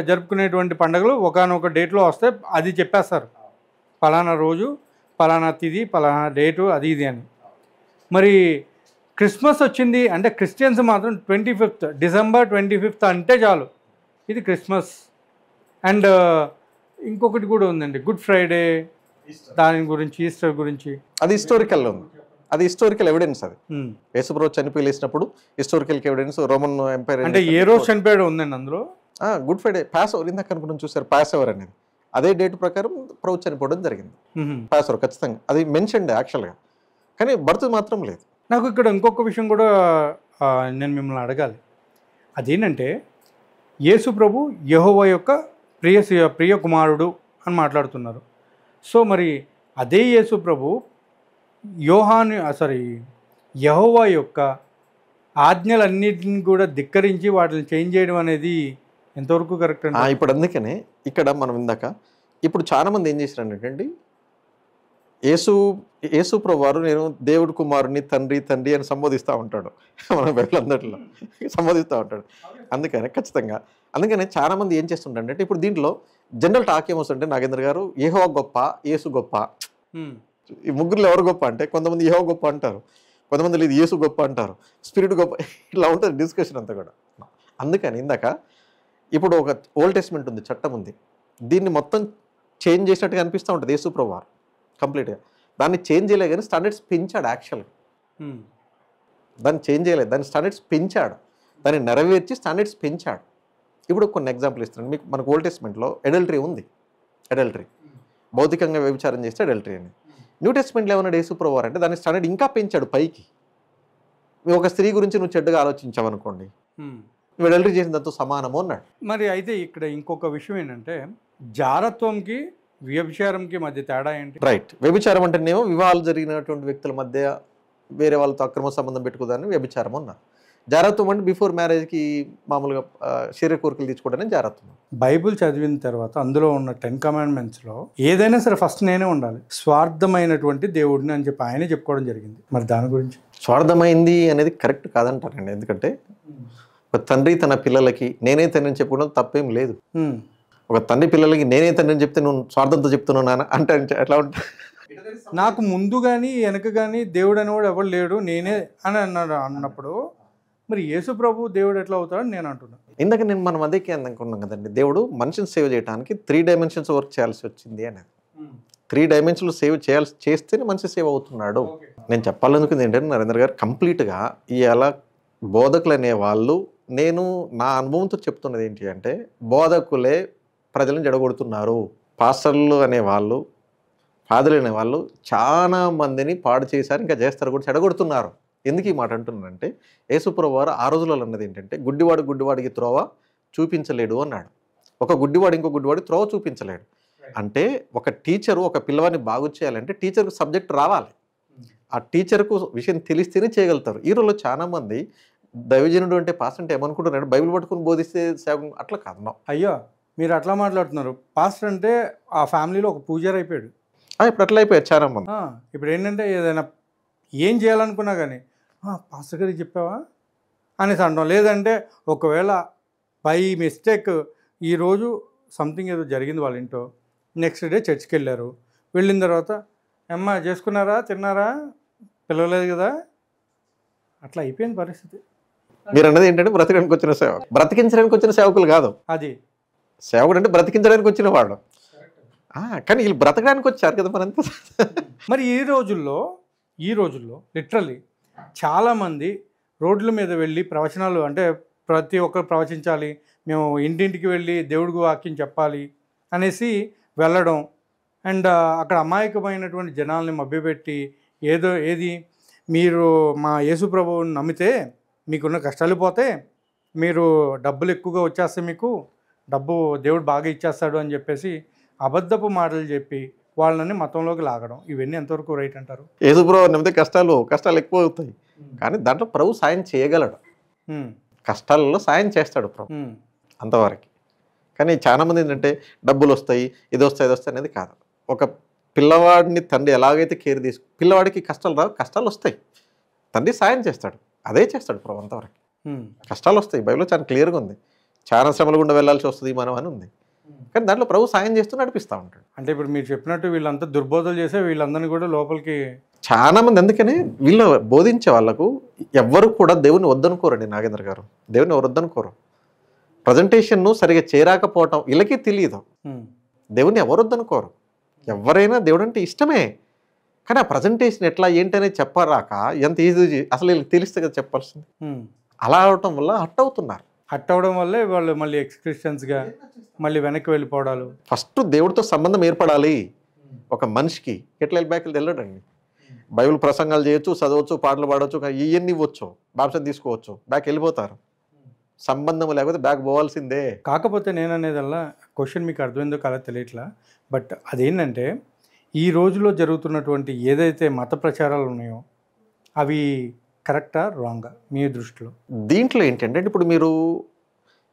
జరుపుకునేటువంటి పండుగలు ఒకానొక డేట్లో వస్తే అది చెప్పేస్తారు, పలానా రోజు పలానా తిది పలానా డేటు అది ఇది అని. మరి క్రిస్మస్ వచ్చింది అంటే క్రిస్టియన్స్ మాత్రం 25th December 25th అంటే చాలు ఇది క్రిస్మస్. అండ్ ఇంకొకటి కూడా ఉందండి, గుడ్ ఫ్రైడే, దాని గురించి ఈస్టర్ గురించి. అది హిస్టారికల్లో ఉంది, అది హిస్టారికల్ ఎవిడెన్స్. అది యేసుప్రభు చనిపోయి లేచినప్పుడు హిస్టారికల్ ఎవిడెన్స్. రోమన్ ఎంపైర్ అంటే ఏ రోజు చనిపోయాడు ఉందండి అందులో. గుడ్ ఫ్రైడే, పాస్ ఓవర్ ఇందాక అనుకున్నాం చూసారు, పాస్ ఓవర్ అనేది అదే డేట్ ప్రకారం ప్రభు చనిపోవడం జరిగింది. పాస్ ఓవర్ ఖచ్చితంగా అది మెన్షన్ యాక్చువల్గా, కానీ బర్త్ మాత్రం లేదు. నాకు ఇక్కడ ఇంకొక విషయం కూడా నేను మిమ్మల్ని అడగాలి. అదేంటంటే యేసు ప్రభు యెహోవా యొక్క ప్రియ కుమారుడు అని మాట్లాడుతున్నారు. సో మరి అదే యేసు ప్రభు యెహోవా యొక్క ఆజ్ఞలన్నిటిని కూడా ధిక్కరించి వాటిని చేంజ్ చేయడం అనేది ఎంతవరకు కరెక్ట్ అండి? ఇప్పుడు అందుకనే ఇక్కడ మనం ఇందాక ఇప్పుడు చాలామంది ఏం చేశారంటే, యేసు ప్రభు వారు నేను దేవుడి కుమారుని తండ్రి తండ్రి అని సంబోధిస్తూ ఉంటాడు, మన బైబిల్ అందరిలో సంబోధిస్తూ ఉంటాడు. అందుకనే చాలామంది ఏం చేస్తుంటారంటే, ఇప్పుడు దీంట్లో జనరల్ టాక్ ఏమొస్తుంటే, నాగేంద్ర గారు యెహోవా గొప్ప యేసు గొప్ప, ఈ ముగ్గురులో ఎవరు గొప్ప అంటే కొంతమంది యెహోవా గొప్ప అంటారు, కొంతమంది లేదు యేసు గొప్ప అంటారు, స్పిరిట్ గొప్ప, ఇలా ఉంటుంది డిస్కషన్ అంతా కూడా. అందుకని ఇందాక ఇప్పుడు ఒక ఓల్డ్ టెస్ట్మెంట్ ఉంది, చట్టం ఉంది, దీన్ని మొత్తం చేంజ్ చేసినట్టుగా అనిపిస్తూ ఉంటుంది యేసు ప్రభు వారు కంప్లీట్గా. దాన్ని చేంజ్ చేయలేదు కానీ స్టాండర్డ్స్ పెంచాడు యాక్చువల్గా. దాన్ని చేంజ్ చేయలేదు, దాని స్టాండర్డ్స్ పెంచాడు, దాన్ని నెరవేర్చి స్టాండర్డ్స్ పెంచాడు. ఇప్పుడు కొన్ని ఎగ్జాంపుల్ ఇస్తున్నాను మీకు. మనకు ఓల్డ్ టెస్ట్మెంట్లో అడల్టరీ ఉంది, అడల్టరీ భౌతికంగా వ్యభిచారం చేస్తే అడల్టరీ అని. న్యూ టెస్ట్మెంట్లో ఏమన్నాడు యేసు ప్రభు వారు అంటే, దాని స్టాండర్డ్ ఇంకా పెంచాడు పైకి. నువ్వు ఒక స్త్రీ గురించి నువ్వు చెడ్డగా ఆలోచించావు అనుకోండి, నువ్వు అడల్టరీ చేసిన దాంతో సమానము అన్నాడు. మరి అయితే ఇక్కడ ఇంకొక విషయం ఏంటంటే, జారత్వంకి వ్యభిచారంకి మధ్య తేడా ఏంటి? రైట్, వ్యభిచారం అంటేనేమో వివాహాలు జరిగినటువంటి వ్యక్తుల మధ్య వేరే వాళ్ళతో అక్రమ సంబంధం పెట్టుకోదాన్ని వ్యభిచారం అన్నారు. జారత్వం అంటే బిఫోర్ మ్యారేజ్కి మామూలుగా శరీర కోరికలు తీసుకోవడానికి జారత్వం. బైబుల్ చదివిన తర్వాత అందులో ఉన్న 10 Commandmentsలో ఏదైనా సరే ఫస్ట్ నేనే ఉండాలి, స్వార్థమైనటువంటి దేవుడిని అని చెప్పి ఆయనే చెప్పుకోవడం జరిగింది. మరి దాని గురించి స్వార్థమైంది అనేది కరెక్ట్ కాదంటారండి. ఎందుకంటే ఒక తండ్రి తన పిల్లలకి నేనే తండ్రిని చెప్పుకోవడం తప్పేం లేదు. ఒక తండ్రి పిల్లలకి నేనే తండ్రిని చెప్తే నువ్వు స్వార్థంతో చెప్తున్నాను అంటే ఎట్లా ఉంటుంది? నాకు ముందు కానీ వెనక కానీ దేవుడు అనేవాడు ఎవరు లేడు, నేనే అని అన్నప్పుడు మరి యేసు ప్రభు దేవుడు ఎట్లా అవుతాడని నేను అంటున్నాను. ఇందాక మనం అదే అనుకున్నాం కదండి, దేవుడు మనిషిని సేవ్ చేయడానికి 3 dimensions వర్క్ చేయాల్సి వచ్చింది అనేది. 3 dimensions సేవ్ చేస్తేనే మనిషి సేవ్ అవుతున్నాడు. నేను చెప్పాలనుకుంది ఏంటంటే నరేంద్ర గారు, కంప్లీట్గా ఇలా బోధకులు అనేవాళ్ళు, నేను నా అనుభవంతో చెప్తున్నది ఏంటి అంటే, బోధకులే ప్రజలను జడగొడుతున్నారు. పాస్టర్లు అనేవాళ్ళు, ఫాదర్లు అనేవాళ్ళు చాలా మందిని పాడు చేశారు, ఇంకా చేస్తారు కూడా, చెడగొడుతున్నారు. ఎందుకు ఈ మాట అంటున్నానంటే, యేసుప్రభు వారు ఆ రోజులలో అన్నది ఏంటంటే, గుడ్డివాడికి త్రోవ చూపించలేడు అన్నాడు. ఒక గుడ్డివాడు ఇంకో గుడ్డివాడికి త్రోవ చూపించలేడు అంటే, ఒక టీచరు ఒక పిల్లవాడిని బాగు చేయాలంటే టీచర్కు సబ్జెక్ట్ రావాలి, ఆ టీచర్కు విషయం తెలిస్తేనే చేయగలుగుతారు. ఈ రోజుల్లో చాలామంది దైవజనుడు అంటే పాస్టర్ అంటే ఏమనుకుంటున్నాడు, బైబిల్ పట్టుకుని బోధిస్తే సేవకుడు, అట్లా కాదు. అయ్యో మీరు అట్లా మాట్లాడుతున్నారు. పాస్టర్ అంటే ఆ ఫ్యామిలీలో ఒక పూజారి అయిపోయాడు. ఇప్పుడు అట్లా అయిపోయారు చాలా మంది. ఇప్పుడు ఏంటంటే ఏదైనా ఏం చేయాలనుకున్నా కానీ పాస్టర్ గారికి చెప్పావా అనేసి అంటాం. లేదంటే ఒకవేళ బై మిస్టేక్ ఈరోజు సంథింగ్ ఏదో జరిగింది వాళ్ళ ఇంట్లో, నెక్స్ట్ డే చర్చ్కి వెళ్ళారు, వెళ్ళిన తర్వాత అమ్మ చేసుకున్నారా, తిన్నారా, పిలవలేదు కదా, అట్లా అయిపోయింది పరిస్థితి. మీరు అన్నది ఏంటంటే బ్రతకడానికి వచ్చిన సేవకులు, బ్రతికించడానికి వచ్చిన సేవకులు కాదు. అది సేవకుడు అంటే బ్రతికించడానికి వచ్చిన వాడు, కానీ వీళ్ళు బ్రతకడానికి వచ్చారు కదా మనంతా. మరి ఈ రోజుల్లో లిటరల్లీ చాలామంది రోడ్ల మీద వెళ్ళి ప్రవచనాలు అంటే ప్రతి ఒక్కరు ప్రవచించాలి, మేము ఇంటింటికి వెళ్ళి దేవుడికి వాక్యం చెప్పాలి అనేసి వెళ్ళడం. అండ్ అక్కడ అమాయకమైనటువంటి జనాల్ని మభ్యపెట్టి ఏది మీరు మా యేసు ప్రభువుని నమ్మితే మీకున్న కష్టాలు పోతే, మీరు డబ్బులు ఎక్కువగా వచ్చేస్తాయి, మీకు డబ్బు దేవుడు బాగా ఇచ్చేస్తాడు అని చెప్పేసి అబద్ధపు మాటలు చెప్పి వాళ్ళని మతంలోకి లాగడం, ఇవన్నీ ఎంతవరకు రైట్ అంటారు? యేసు ప్రభు నమ్మితే కష్టాలు ఎక్కువ అవుతాయి, కానీ దాంట్లో ప్రభు సాయం చేయగలడు. కష్టాలలో సాయం చేస్తాడు ప్రభు, అంతవరకు. కానీ చాలామంది ఏంటంటే డబ్బులు వస్తాయి, ఇది వస్తాయి అనేది కాదు. ఒక పిల్లవాడిని తండ్రి ఎలాగైతే కేర్ పిల్లవాడికి కష్టాలు రావు, కష్టాలు వస్తాయి, తండ్రి సాయం చేస్తాడు, అదే చేస్తాడు ప్రభు అంతవరకు. కష్టాలు వస్తాయి, బైబిల్లో చాలా క్లియర్గా ఉంది, చాలా శ్రమల గుండా వెళ్ళాల్సి వస్తుంది మనం అని ఉంది, కానీ దాంట్లో ప్రభు సాయం చేస్తూ నడిపిస్తూ ఉంటాడు. అంటే ఇప్పుడు మీరు చెప్పినట్టు వీళ్ళంతా దుర్బోధలు చేసే వీళ్ళందరినీ కూడా లోపలికి చాలా మంది, అందుకనే వీళ్ళు బోధించే వాళ్ళకు ఎవ్వరు కూడా దేవుని వద్దనుకోరండి. నాగేంద్ర గారు దేవుని ఎవరు వద్దనుకోరు. ప్రజెంటేషన్ను సరిగా చేరాకపోవటం వీళ్ళకి తెలియదు. దేవుని ఎవరు వద్దనుకోరు, ఎవరైనా దేవుడు అంటే ఇష్టమే, కానీ ఆ ప్రజెంటేషన్ ఎట్లా ఏంటనేది చెప్పరాక ఎంత ఈజీ, అసలు వీళ్ళకి తెలిస్తే కదా చెప్పాల్సింది. అలా అవటం వల్ల హట్ అవుతున్నారు. హట్ అవడం వల్లే వాళ్ళు మళ్ళీ ఎక్స్క్రిస్టియన్స్గా మళ్ళీ వెనక్కి వెళ్ళిపోవడాలు. ఫస్ట్ దేవుడితో సంబంధం ఏర్పడాలి ఒక మనిషికి. ఎట్లా వెళ్ళి వెళ్ళడండి. బైబిల్ ప్రసంగాలు చేయొచ్చు, చదవచ్చు, పాటలు పాడవచ్చు, ఇవన్నీ ఇవ్వచ్చు, బాప్సం తీసుకోవచ్చు, బ్యాక్ వెళ్ళిపోతారు. సంబంధం లేకపోతే బ్యాక్ పోవాల్సిందే. కాకపోతే నేను అనేదల్లా క్వశ్చన్ మీకు అర్థమైందో కలా తెలియట్లా, బట్ అదేంటంటే ఈ రోజులో జరుగుతున్నటువంటి ఏదైతే మత ప్రచారాలు ఉన్నాయో అవి కరెక్టా రాంగా మీ దృష్టిలో? దీంట్లో ఏంటంటే ఇప్పుడు మీరు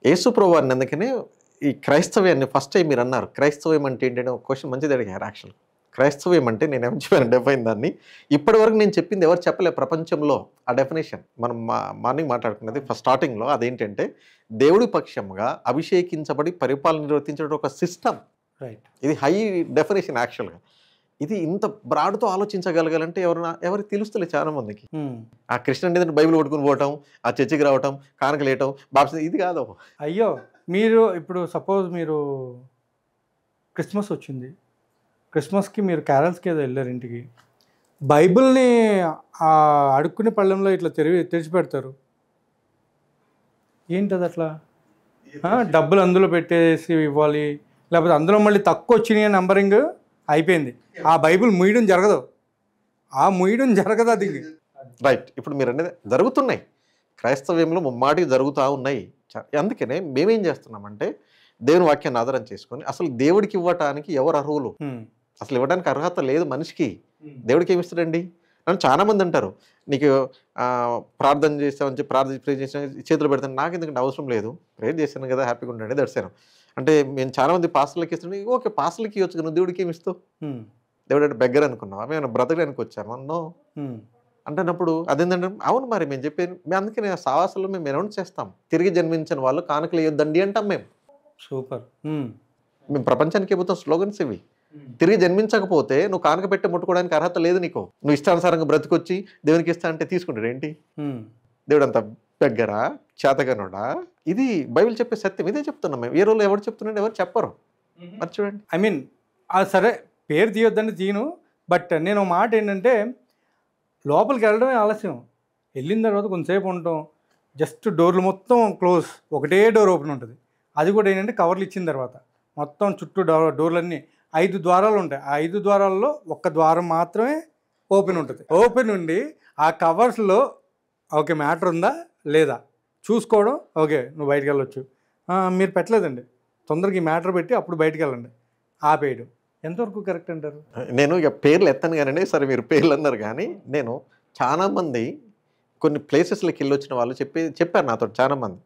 యేసు ప్రభు అన్నందుకనే ఈ క్రైస్తవ్యాన్ని ఫస్ట్ టైం మీరు అన్నారు. క్రైస్తవ్యం అంటే ఏంటంటే ఒక క్వశ్చన్ మంచిది అడిగారు. యాక్చువల్ క్రైస్తవ్యం అంటే నేను ఏమని చెప్పాను డెఫైన్ దాన్ని. ఇప్పటి వరకు నేను చెప్పింది ఎవరు చెప్పలే ప్రపంచంలో. ఆ డెఫినేషన్ మనం మార్నింగ్ మాట్లాడుకున్నది ఫస్ట్ స్టార్టింగ్లో. అదేంటంటే దేవుడి పక్షంగా అభిషేకించబడి పరిపాలన నిర్వర్తించడం ఒక సిస్టమ్. రైట్. ఇది హై డెఫినేషన్ యాక్చువల్గా. ఇది ఇంత బ్రాడ్తో ఆలోచించగలగాలంటే ఎవరికి తెలుస్తలే చాలా మందికి. ఆ కృష్ణ అంటే బైబిల్ పట్టుకుని పోవటం, ఆ చర్చికి రావటం, కానకలేయటం, బాప్స్, ఇది కాదు. అయ్యో, మీరు ఇప్పుడు సపోజ్ మీరు క్రిస్మస్ వచ్చింది, క్రిస్మస్కి మీరు క్యారల్స్కి ఏదో వెళ్ళారు ఇంటికి, బైబిల్ని అడుక్కునే పళ్ళెంలో ఇట్లా తెరిచిపెడతారు. ఏంటది అట్లా? డబ్బులు అందులో పెట్టేసి ఇవ్వాలి, లేకపోతే అందులో మళ్ళీ తక్కువ వచ్చినాయి నంబరింగ్ అయిపోయింది. ఆ బైబిల్ ముయ్యడం జరగదు, అది. రైట్. ఇప్పుడు మీరు అనేది జరుగుతున్నాయి క్రైస్తవ్యంలో ముమ్మాటికి జరుగుతూ ఉన్నాయి. అందుకనే మేమేం చేస్తున్నామంటే దేవుని వాక్యాన్ని ఆధారం చేసుకొని అసలు దేవుడికి ఇవ్వటానికి ఎవరు అర్హులు, అసలు ఇవ్వడానికి అర్హత లేదు మనిషికి. దేవుడికి ఏమి ఇస్తాడండి? నన్ను చాలామంది అంటారు, నీకు ప్రార్థన చేస్తామని చెప్పి ప్రే చేసిన చేతులు పెడతాను, నాకు ఎందుకంటే అవసరం లేదు, ప్రేర్ చేశాను కదా, హ్యాపీగా ఉండండి, దర్శాను. అంటే మేము చాలామంది పాస్టర్లకి ఇస్తుంటే, ఓకే పాస్టర్లకి ఇవ్వచ్చు కదా, దేవుడికి ఏమి ఇస్తావు? దేవుడు అంటే బెగ్గర అనుకున్నావా, మేము బ్రతకడానికి వచ్చాము నో అంటున్నప్పుడు అదేంటంటే అవును మరి మేము చెప్పాను. మేము అందుకని సావాసాలు మేము అనౌన్స్ చేస్తాం, తిరిగి జన్మించిన వాళ్ళు కానుకలు ఇవ్వద్దండి అంటాం మేము. సూపర్. మేము ప్రపంచానికి ఇవ్వతాం స్లోగన్స్ ఇవి. తిరిగి జన్మించకపోతే నువ్వు కానుక పెట్టి ముట్టుకోవడానికి అర్హత లేదు నీకు. నువ్వు ఇష్టానుసారంగా బ్రతికొచ్చి దేవునికి ఇస్తా అంటే తీసుకుంటాడు ఏంటి? దేవుడు అంత దగ్గర చేతగానుడా? ఇది బైబిల్ చెప్పే సత్యం, ఇదే చెప్తున్నాం మేము. ఏ రోజు ఎవరు చెప్తున్నాడు? ఎవరు చెప్పరు. మరి చూడండి, ఐ మీన్ సరే పేరు తీయొద్దని తీయను, బట్ నేను మాట ఏంటంటే లోపలికి వెళ్ళడమే ఆలస్యం. వెళ్ళిన తర్వాత కొంతసేపు ఉంటాం, జస్ట్ డోర్లు మొత్తం క్లోజ్, ఒకటే డోర్ ఓపెన్ ఉంటుంది. అది కూడా ఏంటంటే కవర్లు ఇచ్చిన తర్వాత మొత్తం చుట్టూ డోర్లన్నీ 5 ద్వారాలు ఉంటాయి. ఆ 5 ద్వారాల్లో ఒక్క ద్వారం మాత్రమే ఓపెన్ ఉంటుంది. ఓపెన్ ఉండి ఆ కవర్స్లో ఓకే మ్యాటర్ ఉందా లేదా చూసుకోవడం, ఓకే నువ్వు బయటకు వెళ్ళొచ్చు, మీరు పెట్టలేదండి, తొందరగా ఈ మ్యాటర్ పెట్టి అప్పుడు బయటకు వెళ్ళండి, ఆపేయడం ఎంతవరకు కరెక్ట్ అంటారు? నేను ఇక పేర్లు ఎత్తాను కానండి, సరే మీరు పేర్లు అన్నారు కానీ నేను చాలామంది కొన్ని ప్లేసెస్లోకి వెళ్ళి వచ్చిన వాళ్ళు చెప్పారు నాతో చాలామంది,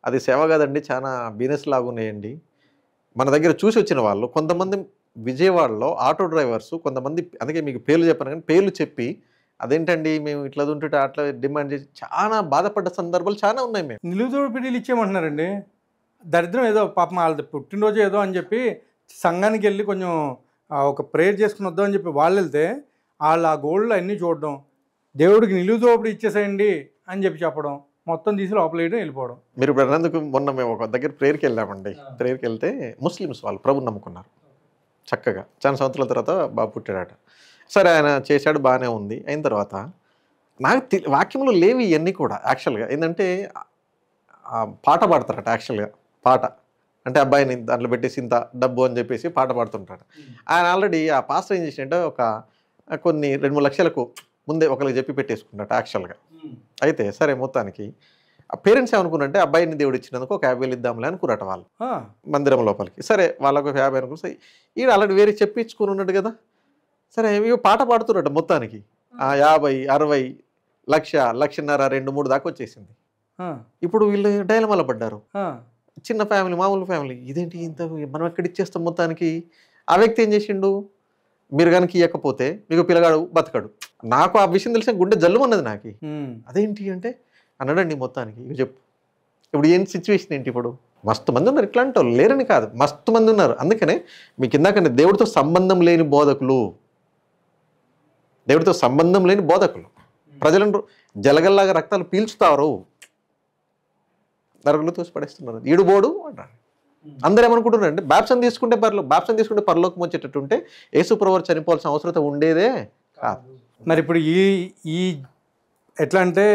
అది సేవ కాదండి, చాలా బిజినెస్ లాగా ఉన్నాయండి. మన దగ్గర చూసి వచ్చిన వాళ్ళు కొంతమంది విజయవాడలో ఆటో డ్రైవర్స్ కొంతమంది, అందుకే మీకు పేర్లు చెప్పాను కానీ పేర్లు చెప్పి అదేంటండి మేము ఇట్లా ఉంటుంటే అట్లా డిమాండ్ చేసి చాలా బాధపడ్డ సందర్భాలు చాలా ఉన్నాయి. మేము నిలువుదోడు పెళ్ళిళ్ళు ఇచ్చేయమంటున్నారండి. దరిద్రం ఏదో పాపం వాళ్ళది పుట్టినరోజు ఏదో అని చెప్పి సంఘానికి వెళ్ళి కొంచెం ఒక ప్రేయర్ చేసుకుని వద్దాం అని చెప్పి వాళ్ళు వెళ్తే వాళ్ళు ఆ గోల్డ్లో అన్నీ చూడడం, దేవుడికి నిలువుదోపుడు ఇచ్చేసేయండి అని చెప్పి చెప్పడం, మొత్తం తీసి లోపల వేయడం, వెళ్ళిపోవడం. మీరు ఇప్పుడు అన్నందుకు మొన్న మేము ఒక దగ్గర ప్రేయర్కి వెళ్ళామండి. ప్రేయర్కి వెళ్తే ముస్లిమ్స్ వాళ్ళు ప్రభుని నమ్ముకున్నారు చక్కగా, చాలా సంవత్సరాల తర్వాత బాబు పుట్టాడట. సరే ఆయన చేశాడు, బాగానే ఉంది. అయిన తర్వాత నాకు వాక్యంలో లేవి ఇవన్నీ కూడా యాక్చువల్గా ఏంటంటే పాట పాడతారట యాక్చువల్గా. పాట అంటే అబ్బాయిని దాంట్లో పెట్టేసి ఇంత డబ్బు అని చెప్పేసి పాట పాడుతుంటాడు. ఆయన ఆల్రెడీ ఆ పాస్టర్ ఏం చేసిందంటే కొన్ని 2-3 లక్షలకు ముందే ఒకరికి చెప్పి పెట్టేసుకున్నట్టు యాక్చువల్గా. అయితే సరే మొత్తానికి ఆ పేరెంట్స్ ఏమనుకున్నారంటే అబ్బాయిని దేవుడు ఇచ్చినందుకు ఒక 50,000 ఇద్దాంలే అనుకున్నట వాళ్ళు మందిరం లోపలికి. సరే వాళ్ళకు 50 అనుకుని సరే ఈయన ఆల్రెడీ వేరే చెప్పించుకుని ఉన్నాడు కదా. సరే ఇవి పాట పాడుతున్నట్టు మొత్తానికి 50, 60, 1,00,000, 1,50,000, 2-3 దాకా వచ్చేసింది. ఇప్పుడు వీళ్ళు డైలమాలో పడ్డారు. చిన్న ఫ్యామిలీ, మామూలు ఫ్యామిలీ. ఇదేంటి ఇంత మనం ఎక్కడ ఇచ్చేస్తాం మొత్తానికి. ఆ వ్యక్తి ఏం చేసిండు, మీరు కనుక ఇవ్వకపోతే మీకు పిల్లగాడు బతకడు. నాకు ఆ విషయం తెలిసిన గుండె జల్లుమన్నది నాకు. అదేంటి అంటే అన్నాడండి మొత్తానికి. ఇక చెప్పు ఇప్పుడు ఏం సిచ్యువేషన్ ఏంటి? ఇప్పుడు మస్తు మంది ఉన్నారు ఇట్లాంటి వాళ్ళు, లేరని కాదు, మస్తు మంది ఉన్నారు. అందుకనే మీకు ఇందాకంటే దేవుడితో సంబంధం లేని బోధకులు, దేవుడితో సంబంధం లేని బోధకులు ప్రజలను జలగల్లాగా రక్తాలు పీల్చుతారు, నరకులు తోసి పడేస్తున్నారు. ఈడుబోడు అంటారు. అందరూ ఏమనుకుంటున్నారు అంటే బాప్సం తీసుకుంటే పరలోకం వచ్చేటట్టుంటే యేసుప్రభువు చనిపోవాల్సిన అవసరం ఉండేదే కాదు. మరి ఇప్పుడు ఈ ఎట్లా అంటే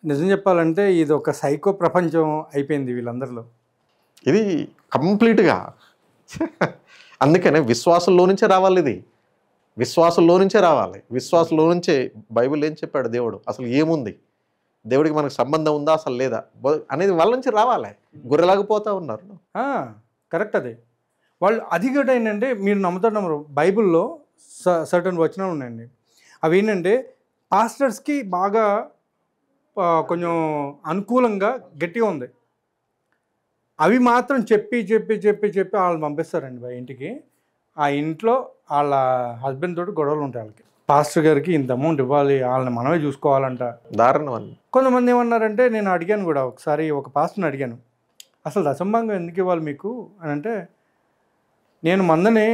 నిజం చెప్పాలంటే ఇది ఒక సైకో ప్రపంచం అయిపోయింది వీళ్ళందరిలో. ఇది కంప్లీట్గా. అందుకనే విశ్వాసంలో నుంచే రావాలి. ఇది విశ్వాసంలో నుంచే రావాలి. విశ్వాసంలో నుంచే బైబిల్ ఏం చెప్పాడు దేవుడు, అసలు ఏముంది, దేవుడికి మనకు సంబంధం ఉందా అసలు లేదా అనేది వాళ్ళ నుంచి రావాలి. గొర్రెలాగిపోతూ ఉన్నారు. కరెక్ట్. అదే వాళ్ళు అది కూడా ఏంటంటే మీరు నమ్ముతారు బైబిల్లో సర్టన్ వచనాలు ఉన్నాయండి. అవి ఏంటంటే పాస్టర్స్కి బాగా కొంచెం అనుకూలంగా గట్టిగా ఉంది. అవి మాత్రం చెప్పి చెప్పి చెప్పి చెప్పి వాళ్ళని పంపిస్తారండి ఇంటికి. ఆ ఇంట్లో వాళ్ళ హస్బెండ్ తోటి గొడవలు ఉంటాయి వాళ్ళకి. పాస్టర్ గారికి ఇంత అమౌంట్ ఇవ్వాలి, వాళ్ళని మనమే చూసుకోవాలంట. దారుణం. కొంతమంది ఏమన్నారంటే, నేను అడిగాను కూడా ఒకసారి, ఒక పాస్టర్ని అడిగాను, అసలు దశంభాగం ఎందుకు ఇవ్వాలి మీకు అని అంటే, నేను మందని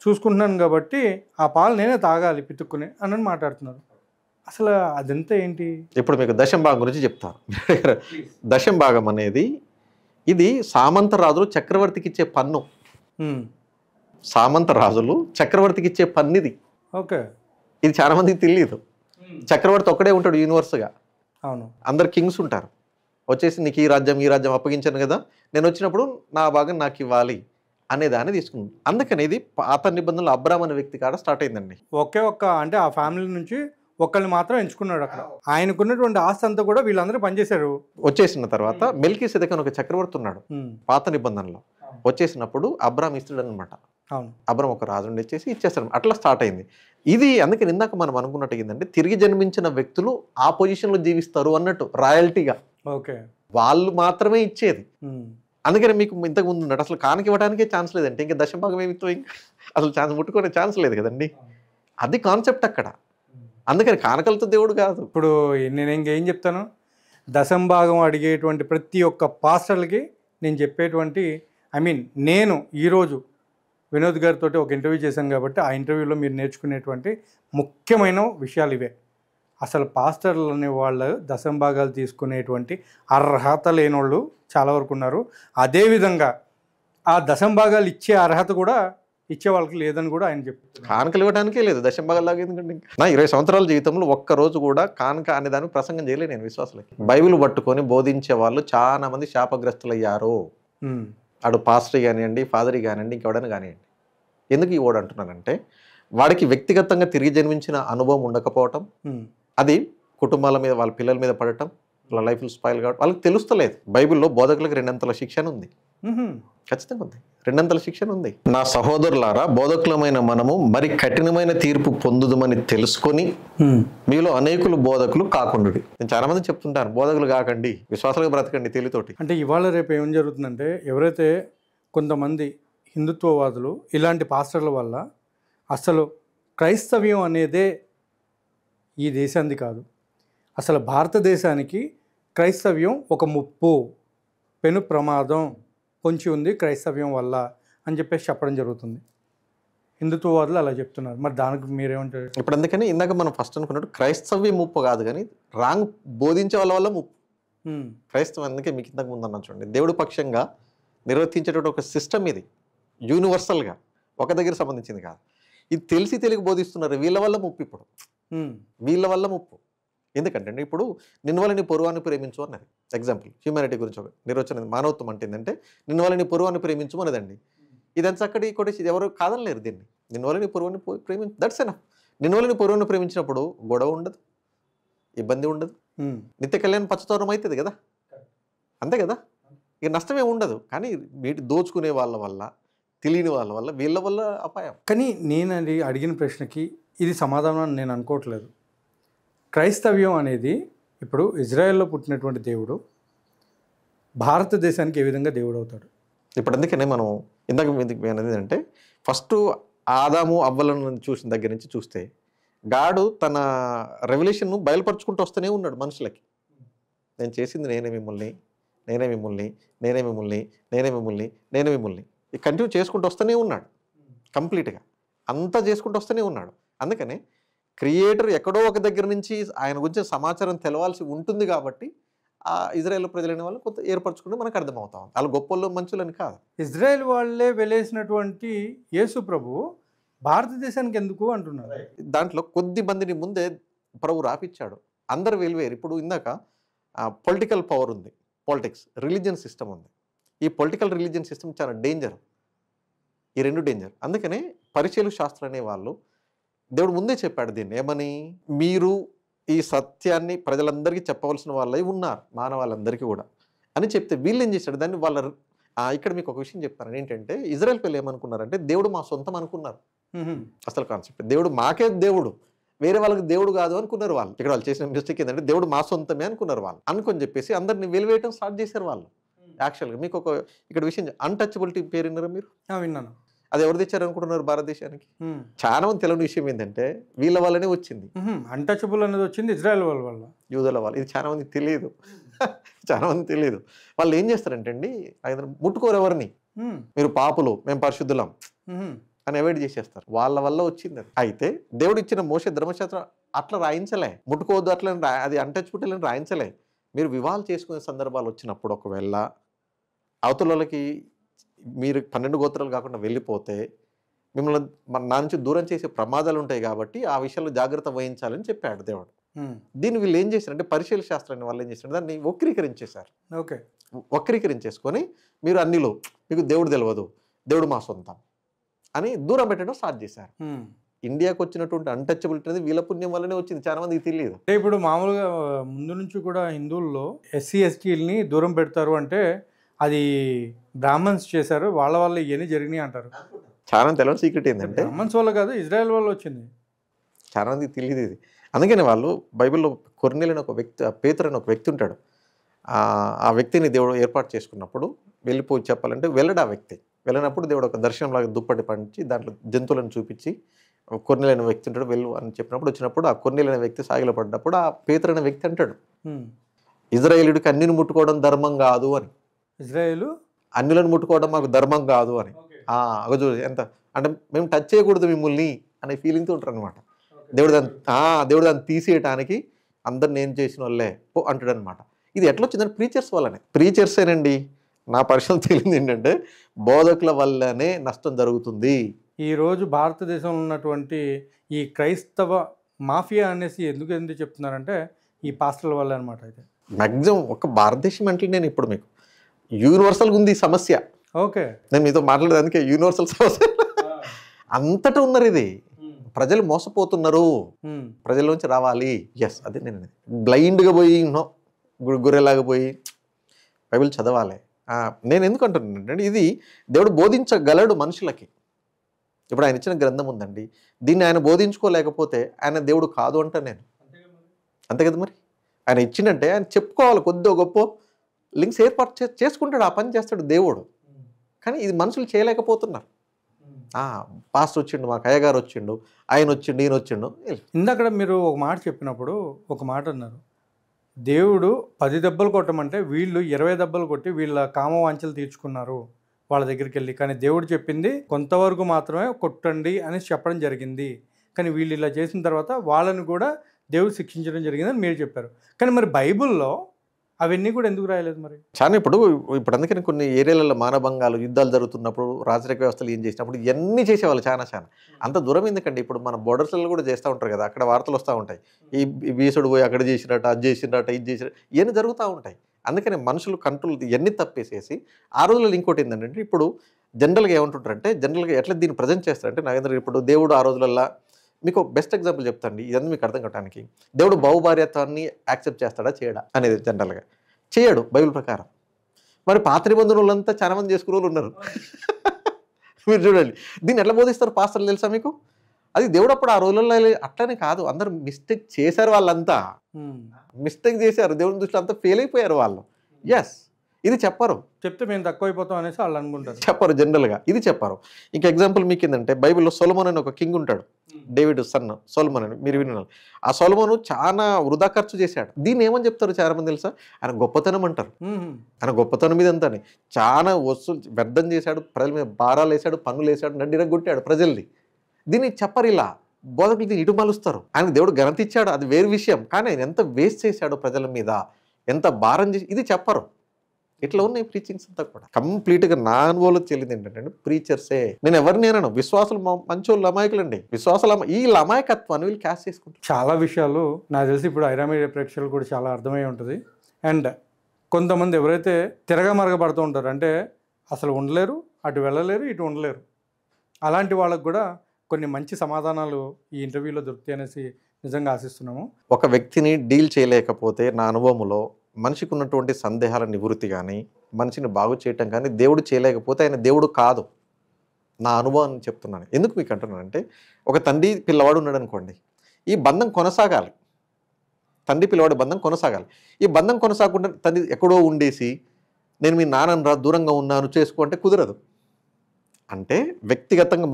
చూసుకుంటున్నాను కాబట్టి ఆ పాలు నేనే తాగాలి పితుక్కుని అని మాట్లాడుతున్నారు. అసలు అదంతా ఏంటి? ఇప్పుడు మీకు దశంభాగం గురించి చెప్తాను. దశంభాగం అనేది ఇది సామంత రాజులు చక్రవర్తికి ఇచ్చే పన్ను. సామంత రాజులు చక్రవర్తికి ఇచ్చే పన్ను ఇది. ఓకే. ఇది చాలా మందికి తెలియదు. చక్రవర్తి ఒక్కడే ఉంటాడు యూనివర్స్గా. అవును. అందరు కింగ్స్ ఉంటారు. వచ్చేసి నీకు ఈ రాజ్యం అప్పగించాను కదా, నేను వచ్చినప్పుడు నా భాగం నాకు ఇవ్వాలి అనేదాన్ని తీసుకున్నాను. అందుకని ఇది పాత నిబంధనలు అబ్రామ్ అనే వ్యక్తి కాడ స్టార్ట్ అయిందండి. అంటే ఆ ఫ్యామిలీ నుంచి ఒకళ్ళని మాత్రం ఎంచుకున్నాడు. అక్కడ ఆయనకున్నటువంటి ఆస్తి అంతా కూడా వీళ్ళందరూ పనిచేశారు. వచ్చేసిన తర్వాత మెల్కీసెదెకు అని ఒక చక్రవర్తి ఉన్నాడు పాత నిబంధనలో. వచ్చేసినప్పుడు అబ్రామ్ ఇస్తాడు అనమాట. అబ్రామ్ ఒక రాజుని ఇచ్చేసి ఇచ్చేస్తాడు. అట్లా స్టార్ట్ అయింది ఇది. అందుకని ఇందాక మనం అనుకున్నట్టు ఏంటంటే తిరిగి జన్మించిన వ్యక్తులు ఆ పొజిషన్లో జీవిస్తారు అన్నట్టు రాయల్టీగా. ఓకే. వాళ్ళు మాత్రమే ఇచ్చేది. అందుకని మీకు ఇంతకు ముందు ఉన్నట్టు అసలు కానుక ఇవ్వడానికే ఛాన్స్ లేదంటే ఇంకా దశంభాగం ఏమితో ఇంకా అసలు ఛాన్స్ ముట్టుకునే ఛాన్స్ లేదు కదండి. అది కాన్సెప్ట్ అక్కడ. అందుకని కానుకలతో దేవుడు కాదు. ఇప్పుడు నేను ఇంకేం చెప్తాను, దశంభాగం అడిగేటువంటి ప్రతి ఒక్క పాస్టర్లకి నేను చెప్పేటువంటి నేను ఈరోజు వినోద్ గారితో ఒక ఇంటర్వ్యూ చేశాను కాబట్టి ఆ ఇంటర్వ్యూలో మీరు నేర్చుకునేటువంటి ముఖ్యమైన విషయాలు ఇవే. అసలు పాస్టర్లు అనే వాళ్ళు దశంభాగాలు తీసుకునేటువంటి అర్హత లేని వాళ్ళు చాలా వరకు ఉన్నారు. అదేవిధంగా ఆ దశంభాగాలు ఇచ్చే అర్హత కూడా ఇచ్చే వాళ్ళకి లేదని కూడా ఆయన చెప్తారు. కానుకలు ఇవ్వడానికే లేదు, దశంభాగాలు లాగా ఎందుకంటే. నా 20 సంవత్సరాల జీవితంలో ఒక్కరోజు కూడా కానుక అనే దానికి ప్రసంగం చేయలేదు నేను విశ్వాసులకి. బైబిల్ పట్టుకొని బోధించే వాళ్ళు చాలా మంది శాపగ్రస్తులయ్యారు. అటు పాస్టర్ కానివ్వండి, ఫాదర్ కానివ్వండి, ఇంకెవడని కానివ్వండి. ఎందుకు ఈ ఓడు అంటున్నానంటే వాడికి వ్యక్తిగతంగా తిరిగి జన్మించిన అనుభవం ఉండకపోవటం, అది కుటుంబాల మీద వాళ్ళ పిల్లల మీద పడటం, వాళ్ళ లైఫ్లు స్పాయిల్ కావడం వాళ్ళకి తెలుస్తలేదు. బైబిల్లో బోధకులకు 2 శిక్షణ ఉంది. ఖచ్చితంగా ఉంది, 2 శిక్షణ ఉంది. నా సహోదరులారా, బోధకులమైన మనము మరి కఠినమైన తీర్పు పొందుదమని తెలుసుకొని మీలో అనేకులు బోధకులు కాకుండా. నేను చాలా మంది చెప్తుంటాను, బోధకులు కాకండి, విశ్వాసాలుగా బ్రతకండి తెలివితోటి. అంటే ఇవాళ రేపు ఏం జరుగుతుందంటే, ఎవరైతే కొంతమంది హిందుత్వవాదులు ఇలాంటి పాస్టర్ల వల్ల అసలు క్రైస్తవ్యం అనేదే ఈ దేశానికి కాదు, అసలు భారతదేశానికి క్రైస్తవ్యం ఒక ముప్పు, పెను ప్రమాదం పొంచి ఉంది క్రైస్తవ్యం వల్ల అని చెప్పేసి చెప్పడం జరుగుతుంది. హిందుత్వవాదులు అలా చెప్తున్నారు. మరి దానికి మీరేమంటారు? ఇప్పుడు అందుకని ఇందాక మనం ఫస్ట్ అనుకున్నట్టు క్రైస్తవ్యం ముప్పు కాదు, కానీ రాంగ్ బోధించే వాళ్ళ వల్ల ముప్పు. క్రైస్తవం అందుకే మీకు ఇంతకు ముందు అన్నా చూడండి, దేవుడి పక్షంగా నిర్వర్తించేటువంటి ఒక సిస్టమ్ ఇది, యూనివర్సల్గా ఒక దగ్గర సంబంధించింది కాదు. ఇది తెలిసి తెలియక బోధిస్తున్నారు, వీళ్ళ వల్ల ముప్పు. ఇప్పుడు వీళ్ళ వల్ల ముప్పు. ఎందుకంటే ఇప్పుడు నిన్ను వల్ల నీ పొరువాన్ని ప్రేమించు అన్నది ఎగ్జాంపుల్. హ్యూమానిటీ గురించి ఒక నిర్వచనం, మానవత్వం అంటే ఏంటంటే నిన్ను వల్ల నీ పొరువాన్ని ప్రేమించు అన్నదండి. ఇదంతా చక్కటి కొట్టేసి ఇది ఎవరు కాదనలేరు దీన్ని. నిన్ను వల్ల నీ పొరువాన్ని ప్రేమించు, దట్స్ ఎనఫ్. నిన్ను వల్ల నీ పొరువాన్ని ప్రేమించినప్పుడు గొడవ ఉండదు, ఇబ్బంది ఉండదు, నిత్య కళ్యాణం పచ్చతోరణం అవుతుంది కదా, అంతే కదా, ఇక నష్టమే ఉండదు. కానీ వీటి దోచుకునే వాళ్ళ వల్ల, తెలియని వాళ్ళ వల్ల, వీళ్ళ వల్ల అపాయం. కానీ నేను అడిగిన ప్రశ్నకి ఇది సమాధానం అని నేను అనుకోవట్లేదు. క్రైస్తవ్యం అనేది ఇప్పుడు ఇజ్రాయెల్లో పుట్టినటువంటి దేవుడు భారతదేశానికి ఏ విధంగా దేవుడు అవుతాడు? ఇప్పుడు అందుకనే మనం ఇందాక అనేది అంటే ఫస్ట్ ఆదాము అవ్వలను చూసిన దగ్గర నుంచి చూస్తే గాడు తన రెవల్యూషన్ను బయలుపరుచుకుంటూ వస్తూనే ఉన్నాడు మనుషులకి. నేను చేసింది నేనే మిమ్మల్ని, నేనే మిమ్మల్ని, నేనే మిమ్మల్ని, నేనే మిమ్మల్ని, నేనే మిమ్మల్ని, ఈ కంటిన్యూ చేసుకుంటూ వస్తూనే ఉన్నాడు. కంప్లీట్గా అంతా చేసుకుంటూ వస్తూనే ఉన్నాడు. అందుకనే క్రియేటర్ ఎక్కడో ఒక దగ్గర నుంచి ఆయన గురించి సమాచారం తెలవాల్సి ఉంటుంది కాబట్టి ఆ ఇజ్రాయెల్ ప్రజలైన వాళ్ళు కొంత ఏర్పరచుకుంటే మనకు అర్థమవుతాం. వాళ్ళు గొప్పలు మంచులని కాదు. ఇజ్రాయెల్ వాళ్ళే వెలేసినటువంటి యేసు ప్రభు భారతదేశానికి ఎందుకు అంటున్నారు? దాంట్లో కొద్ది మందిని ముందే ప్రభు రాపిచ్చాడు. అందరు వేరు. ఇప్పుడు ఇందాక పొలిటికల్ పవర్ ఉంది, పాలిటిక్స్, రిలీజియన్ సిస్టమ్ ఉంది. ఈ పొలిటికల్ రిలీజియన్ సిస్టమ్ చాలా డేంజర్. ఈ రెండు డేంజర్. అందుకనే పరిచయలు శాస్త్రం అనే వాళ్ళు దేవుడు ముందే చెప్పాడు దీన్ని ఏమని, మీరు ఈ సత్యాన్ని ప్రజలందరికీ చెప్పవలసిన వాళ్ళై ఉన్నారు, మానవాళ్ళందరికీ కూడా అని చెప్తే వీళ్ళు ఏం చేశాడు దాన్ని వాళ్ళ ఇక్కడ మీకు ఒక విషయం చెప్తాను. ఏంటంటే ఇజ్రాయెల్ పిల్లలు ఏమనుకున్నారంటే దేవుడు మా సొంతం అనుకున్నారు. అసలు కాన్సెప్ట్ దేవుడు మాకే దేవుడు, వేరే వాళ్ళకి దేవుడు కాదు అనుకున్నారు వాళ్ళు. ఇక్కడ వాళ్ళు చేసిన మిస్టేక్ ఏంటంటే దేవుడు మా సొంతమే అనుకున్నారు వాళ్ళు. అనుకొని చెప్పేసి అందరిని వెలివేయటం స్టార్ట్ చేశారు వాళ్ళు. యాక్చువల్గా మీకు ఒక ఇక్కడ విషయం, అన్టచబిలిటీ పేరు విన్నారా మీరు? విన్నాను. అది ఎవరు తెచ్చారు అనుకుంటున్నారు భారతదేశానికి? చాలా మంది తెలియని విషయం ఏంటంటే వీళ్ళ వల్లనే వచ్చింది. అన్టచబుల్ అనేది వచ్చింది ఇజ్రాయెల్ వాళ్ళ వల్ల, యూదుల వల్ల. ఇది చాలా మంది తెలియదు, చాలా మంది తెలియదు. వాళ్ళు ఏం చేస్తారంటే అండి, ముట్టుకోరు ఎవరిని, మీరు పాపులు మేము పరిశుద్ధులం అని అవాయిడ్ చేసేస్తారు. వాళ్ళ వల్ల వచ్చింది అది. అయితే దేవుడు ఇచ్చిన మోషే ధర్మశాస్త్రం అట్లా రాయించలే, ముట్టుకోవద్దు అట్లా అది అన్టచబుల్ అని రాయించలే. మీరు వివాహాలు చేసుకునే సందర్భాలు వచ్చినప్పుడు ఒకవేళ అవతల వాళ్ళకి మీరు 12 గోత్రాలు కాకుండా వెళ్ళిపోతే మిమ్మల్ని నా నుంచి దూరం చేసే ప్రమాదాలు ఉంటాయి కాబట్టి ఆ విషయంలో జాగ్రత్త వహించాలని చెప్పాడు దేవుడు. దీన్ని వీళ్ళు ఏం చేశారంటే పరిశీలన శాస్త్రాన్ని వాళ్ళు ఏం చేశారు, దాన్ని వక్రీకరించేశారు. ఓకే, వక్రీకరించేసుకొని మీరు అన్నిలో మీకు దేవుడు తెలియదు, దేవుడు మా సొంతం అని దూరం పెట్టడం స్టార్ట్ చేశారు. ఇండియాకి వచ్చినటువంటి అన్టచబిలిటీ అనేది వీళ్ళ పుణ్యం వల్లనే వచ్చింది, చాలా మందికి తెలియదు. అంటే ఇప్పుడు మామూలుగా ముందు నుంచి కూడా హిందువుల్లో ఎస్సీ ఎస్టీలని దూరం పెడతారు అంటే అది బ్రాహ్మణ్స్ చేశారు, వాళ్ళ వల్ల ఇవన్నీ జరిగినాయి అంటారు. చాలా తెలియని సీక్రెట్ ఏంటంటే బ్రాహ్మణ్స్ వల్ల కాదు, ఇజ్రాయెల్ వల్ల వచ్చింది. చాలా మందికి తెలియదు ఇది. అందుకని వాళ్ళు బైబిల్లో కొర్నేలు అని ఒక వ్యక్తి, పేతురు అని ఒక వ్యక్తి ఉంటాడు. ఆ వ్యక్తిని దేవుడు ఏర్పాటు చేసుకున్నప్పుడు వెళ్ళిపోయి చెప్పాలంటే వెళ్ళడు. ఆ వ్యక్తి వెళ్ళినప్పుడు దేవుడు ఒక దర్శనంలాగా దుప్పటి పండించి దాంట్లో జంతువులను చూపించి కొర్నేలు అనే వ్యక్తి ఉంటాడు వెళ్ళు అని చెప్పినప్పుడు వచ్చినప్పుడు ఆ కొర్నేలు అనే వ్యక్తి సాగిలో పడ్డప్పుడు ఆ పేతురు అనే వ్యక్తి అంటాడు, ఇజ్రాయేలుడికి అన్నిని ముట్టుకోవడం ధర్మం కాదు అని. ఇజ్రాయేలు అన్యులను ముట్టుకోవడం మాకు ధర్మం కాదు అని. ఎంత అంటే మేము టచ్ చేయకూడదు మిమ్మల్ని అనే ఫీలింగ్తో ఉంటారు అనమాట. దేవుడు దాన్ని తీసేయటానికి అందరు నేను చేసిన వాళ్ళే అంటాడు అనమాట. ఇది ఎట్లా వచ్చిందంటే ప్రీచర్స్ వల్లనే. ప్రీచర్సేనండి. నా పరిశీలన తెలియదు ఏంటంటే బోధకుల వల్లనే నష్టం జరుగుతుంది. ఈరోజు భారతదేశంలో ఉన్నటువంటి ఈ క్రైస్తవ మాఫియా అనేసి ఎందుకు చెప్తున్నారంటే ఈ పాస్టర్ల వల్ల అనమాట. అయితే మ్యాక్సిమం ఒక భారతదేశం అంటే నేను ఇప్పుడు మీకు యూనివర్సల్గా ఉంది ఈ సమస్య. ఓకే, నేను మీతో మాట్లాడేదానికే యూనివర్సల్ సమస్య అంతటా ఉన్నారు. ఇది ప్రజలు మోసపోతున్నారు, ప్రజల్లోంచి రావాలి. ఎస్, అదే నేను బ్లైండ్గా పోయి గొర్రెలాగా పోయి బైబిల్ చదవాలి. నేను ఎందుకు అంటున్నానంటే ఇది దేవుడు బోధించగలడు మనుషులకి. ఇప్పుడు ఆయన ఇచ్చిన గ్రంథం ఉందండి, దీన్ని ఆయన బోధించుకోలేకపోతే ఆయన దేవుడు కాదు అంటా నేను. అంతే కదా మరి, ఆయన ఇచ్చిందంటే ఆయన చెప్పుకోవాలి. కొద్దిగా గొప్ప లింక్స్ ఏర్పాటు చేసుకుంటాడు, ఆ పని చేస్తాడు దేవుడు. కానీ ఇది మనుషులు చేయలేకపోతున్నారు. పాస్టర్ వచ్చిండు, మాకు అయ్యగారు వచ్చిండు, ఆయన వచ్చిండు, ఈయన వచ్చిండు. ఇందాక మీరు ఒక మాట చెప్పినప్పుడు ఒక మాట అన్నారు, దేవుడు 10 దెబ్బలు కొట్టమంటే వీళ్ళు 20 దెబ్బలు కొట్టి వీళ్ళ కామవాంఛలు తీర్చుకున్నారు వాళ్ళ దగ్గరికి వెళ్ళి. కానీ దేవుడు చెప్పింది కొంతవరకు మాత్రమే కొట్టండి అని చెప్పడం జరిగింది. కానీ వీళ్ళు ఇలా చేసిన తర్వాత వాళ్ళని కూడా దేవుడు శిక్షించడం జరిగిందని మీరు చెప్పారు. కానీ మరి బైబిల్లో అవన్నీ కూడా ఎందుకు రాయలేదు మరి? చాలా ఇప్పుడు అందుకని కొన్ని ఏరియాలలో మానభంగాలు, యుద్ధాలు జరుగుతున్నప్పుడు, రాజరిక వ్యవస్థలు ఏం చేసినప్పుడు ఇవన్నీ చేసేవాళ్ళు చాలా. అంత దూరం ఎందుకండి, ఇప్పుడు మన బోర్డర్స్లలో కూడా చేస్తూ ఉంటారు కదా, అక్కడ వార్తలు వస్తూ ఉంటాయి. ఈ వీసుడు పోయి అక్కడ చేసినట్ట, అది చేసినట్ట, ఇది చేసినట్టు, ఇవన్నీ జరుగుతూ ఉంటాయి. అందుకని మనుషులు కంట్రోల్ ఇవన్నీ తప్పేసేసి ఆ రోజుల్లో ఇంకోటి ఏంటంటే, ఇప్పుడు జనరల్గా ఏమంటుంటారంటే, జనరల్గా ఎట్లా దీన్ని ప్రజెంట్ చేస్తారంటే, నాగేంద్ర ఇప్పుడు దేవుడు ఆ రోజులల్లో మీకు బెస్ట్ ఎగ్జాంపుల్ చెప్తాండి, ఇదన్నీ మీకు అర్థం కావడానికి. దేవుడు బహుభార్యత్వాన్ని యాక్సెప్ట్ చేస్తాడా చేయడా అనేది జనరల్గా చేయడు బైబిల్ ప్రకారం. మరి పాత నిబంధనలంతా చాలా మంది చేసుకునే వాళ్ళు ఉన్నారు. మీరు చూడండి, దీన్ని ఎట్లా బోధిస్తారు పాస్టర్లు తెలుసా మీకు? అది దేవుడు అప్పుడు ఆ రోజుల్లో అట్లనే కాదు, అందరూ మిస్టేక్ చేశారు, వాళ్ళంతా మిస్టేక్ చేశారు, దేవుని దృష్టిలో అంతా ఫెయిల్ అయిపోయారు వాళ్ళు. ఎస్, ఇది చెప్పరు, చెప్తే మేము తక్కువైపోతాం అనేసి వాళ్ళు అనుకుంటారు, చెప్పరు జనరల్గా, ఇది చెప్పరు. ఇంకా ఎగ్జాంపుల్ మీకు ఏంటంటే, బైబిల్లో సొలొమోన్ అని ఒక కింగ్ ఉంటాడు, డేవిడ్ సన్ సొలొమోన్ అని, మీరు విన్నారు. ఆ సొలొమోను చాలా వృధా ఖర్చు చేశాడు. దీన్ని ఏమని చెప్తారు చాలా మంది తెలుసా? ఆయన గొప్పతనం అంటారు. ఆయన గొప్పతనం మీద అంతా చాలా వస్తువులు వ్యర్థం చేశాడు, ప్రజల మీద భారాలు వేశాడు, పన్నులు వేశాడు, నడ్డిరగొట్టాడు ప్రజల్ని. దీన్ని చెప్పరు, ఇలా బోధకులు దీన్ని ఇటు మలుస్తారు. ఆయనకు దేవుడు ఘనత ఇచ్చాడు, అది వేరు విషయం, కానీ ఆయన ఎంత వేస్ట్ చేశాడు ప్రజల మీద, ఎంత భారం చేసి, ఇది చెప్పరు. ఇట్లా ఉన్నాయి ప్రీచింగ్స్ అంతా కూడా. కంప్లీట్గా నా అనుభవంలో తెలియదు ఏంటంటే, ప్రీచర్సే, నేను ఎవరిని అనను, విశ్వాసులు మంచోళ్ళు అమాయకులండి, విశ్వాసాలు ఈ అమాయకత్వాన్ని వీళ్ళు క్యాష్ చేసుకుంటారు. చాలా విషయాలు నాకు తెలిసి ఇప్పుడు ఐరా మీడియా ప్రేక్షకులు కూడా చాలా అర్థమై ఉంటుంది. అండ్ కొంతమంది ఎవరైతే తిరగమరగబడుతూ ఉంటారు, అంటే అసలు ఉండలేరు, అటు వెళ్ళలేరు, ఇటు ఉండలేరు, అలాంటి వాళ్ళకు కూడా కొన్ని మంచి సమాధానాలు ఈ ఇంటర్వ్యూలో దొరుకుతాయి అనేసి నిజంగా ఆశిస్తున్నాము. ఒక వ్యక్తిని డీల్ చేయలేకపోతే నా అనుభవంలో మనిషికి ఉన్నటువంటి సందేహాల నివృత్తి కానీ, మనిషిని బాగు చేయటం కానీ దేవుడు చేయలేకపోతే ఆయన దేవుడు కాదు. నా అనుభవాన్ని చెప్తున్నాను. ఎందుకు మీకు అంటున్నానంటే, ఒక తండ్రి పిల్లవాడు ఉన్నాడు అనుకోండి, ఈ బంధం కొనసాగాలి, తండ్రి పిల్లవాడి బంధం కొనసాగాలి. ఈ బంధం కొనసాగకుండా తండ్రి ఎక్కడో ఉండేసి నేను మీ నాన్నను దూరంగా ఉన్నాను చేసుకో అంటే కుదరదు. అంటే వ్యక్తిగతంగా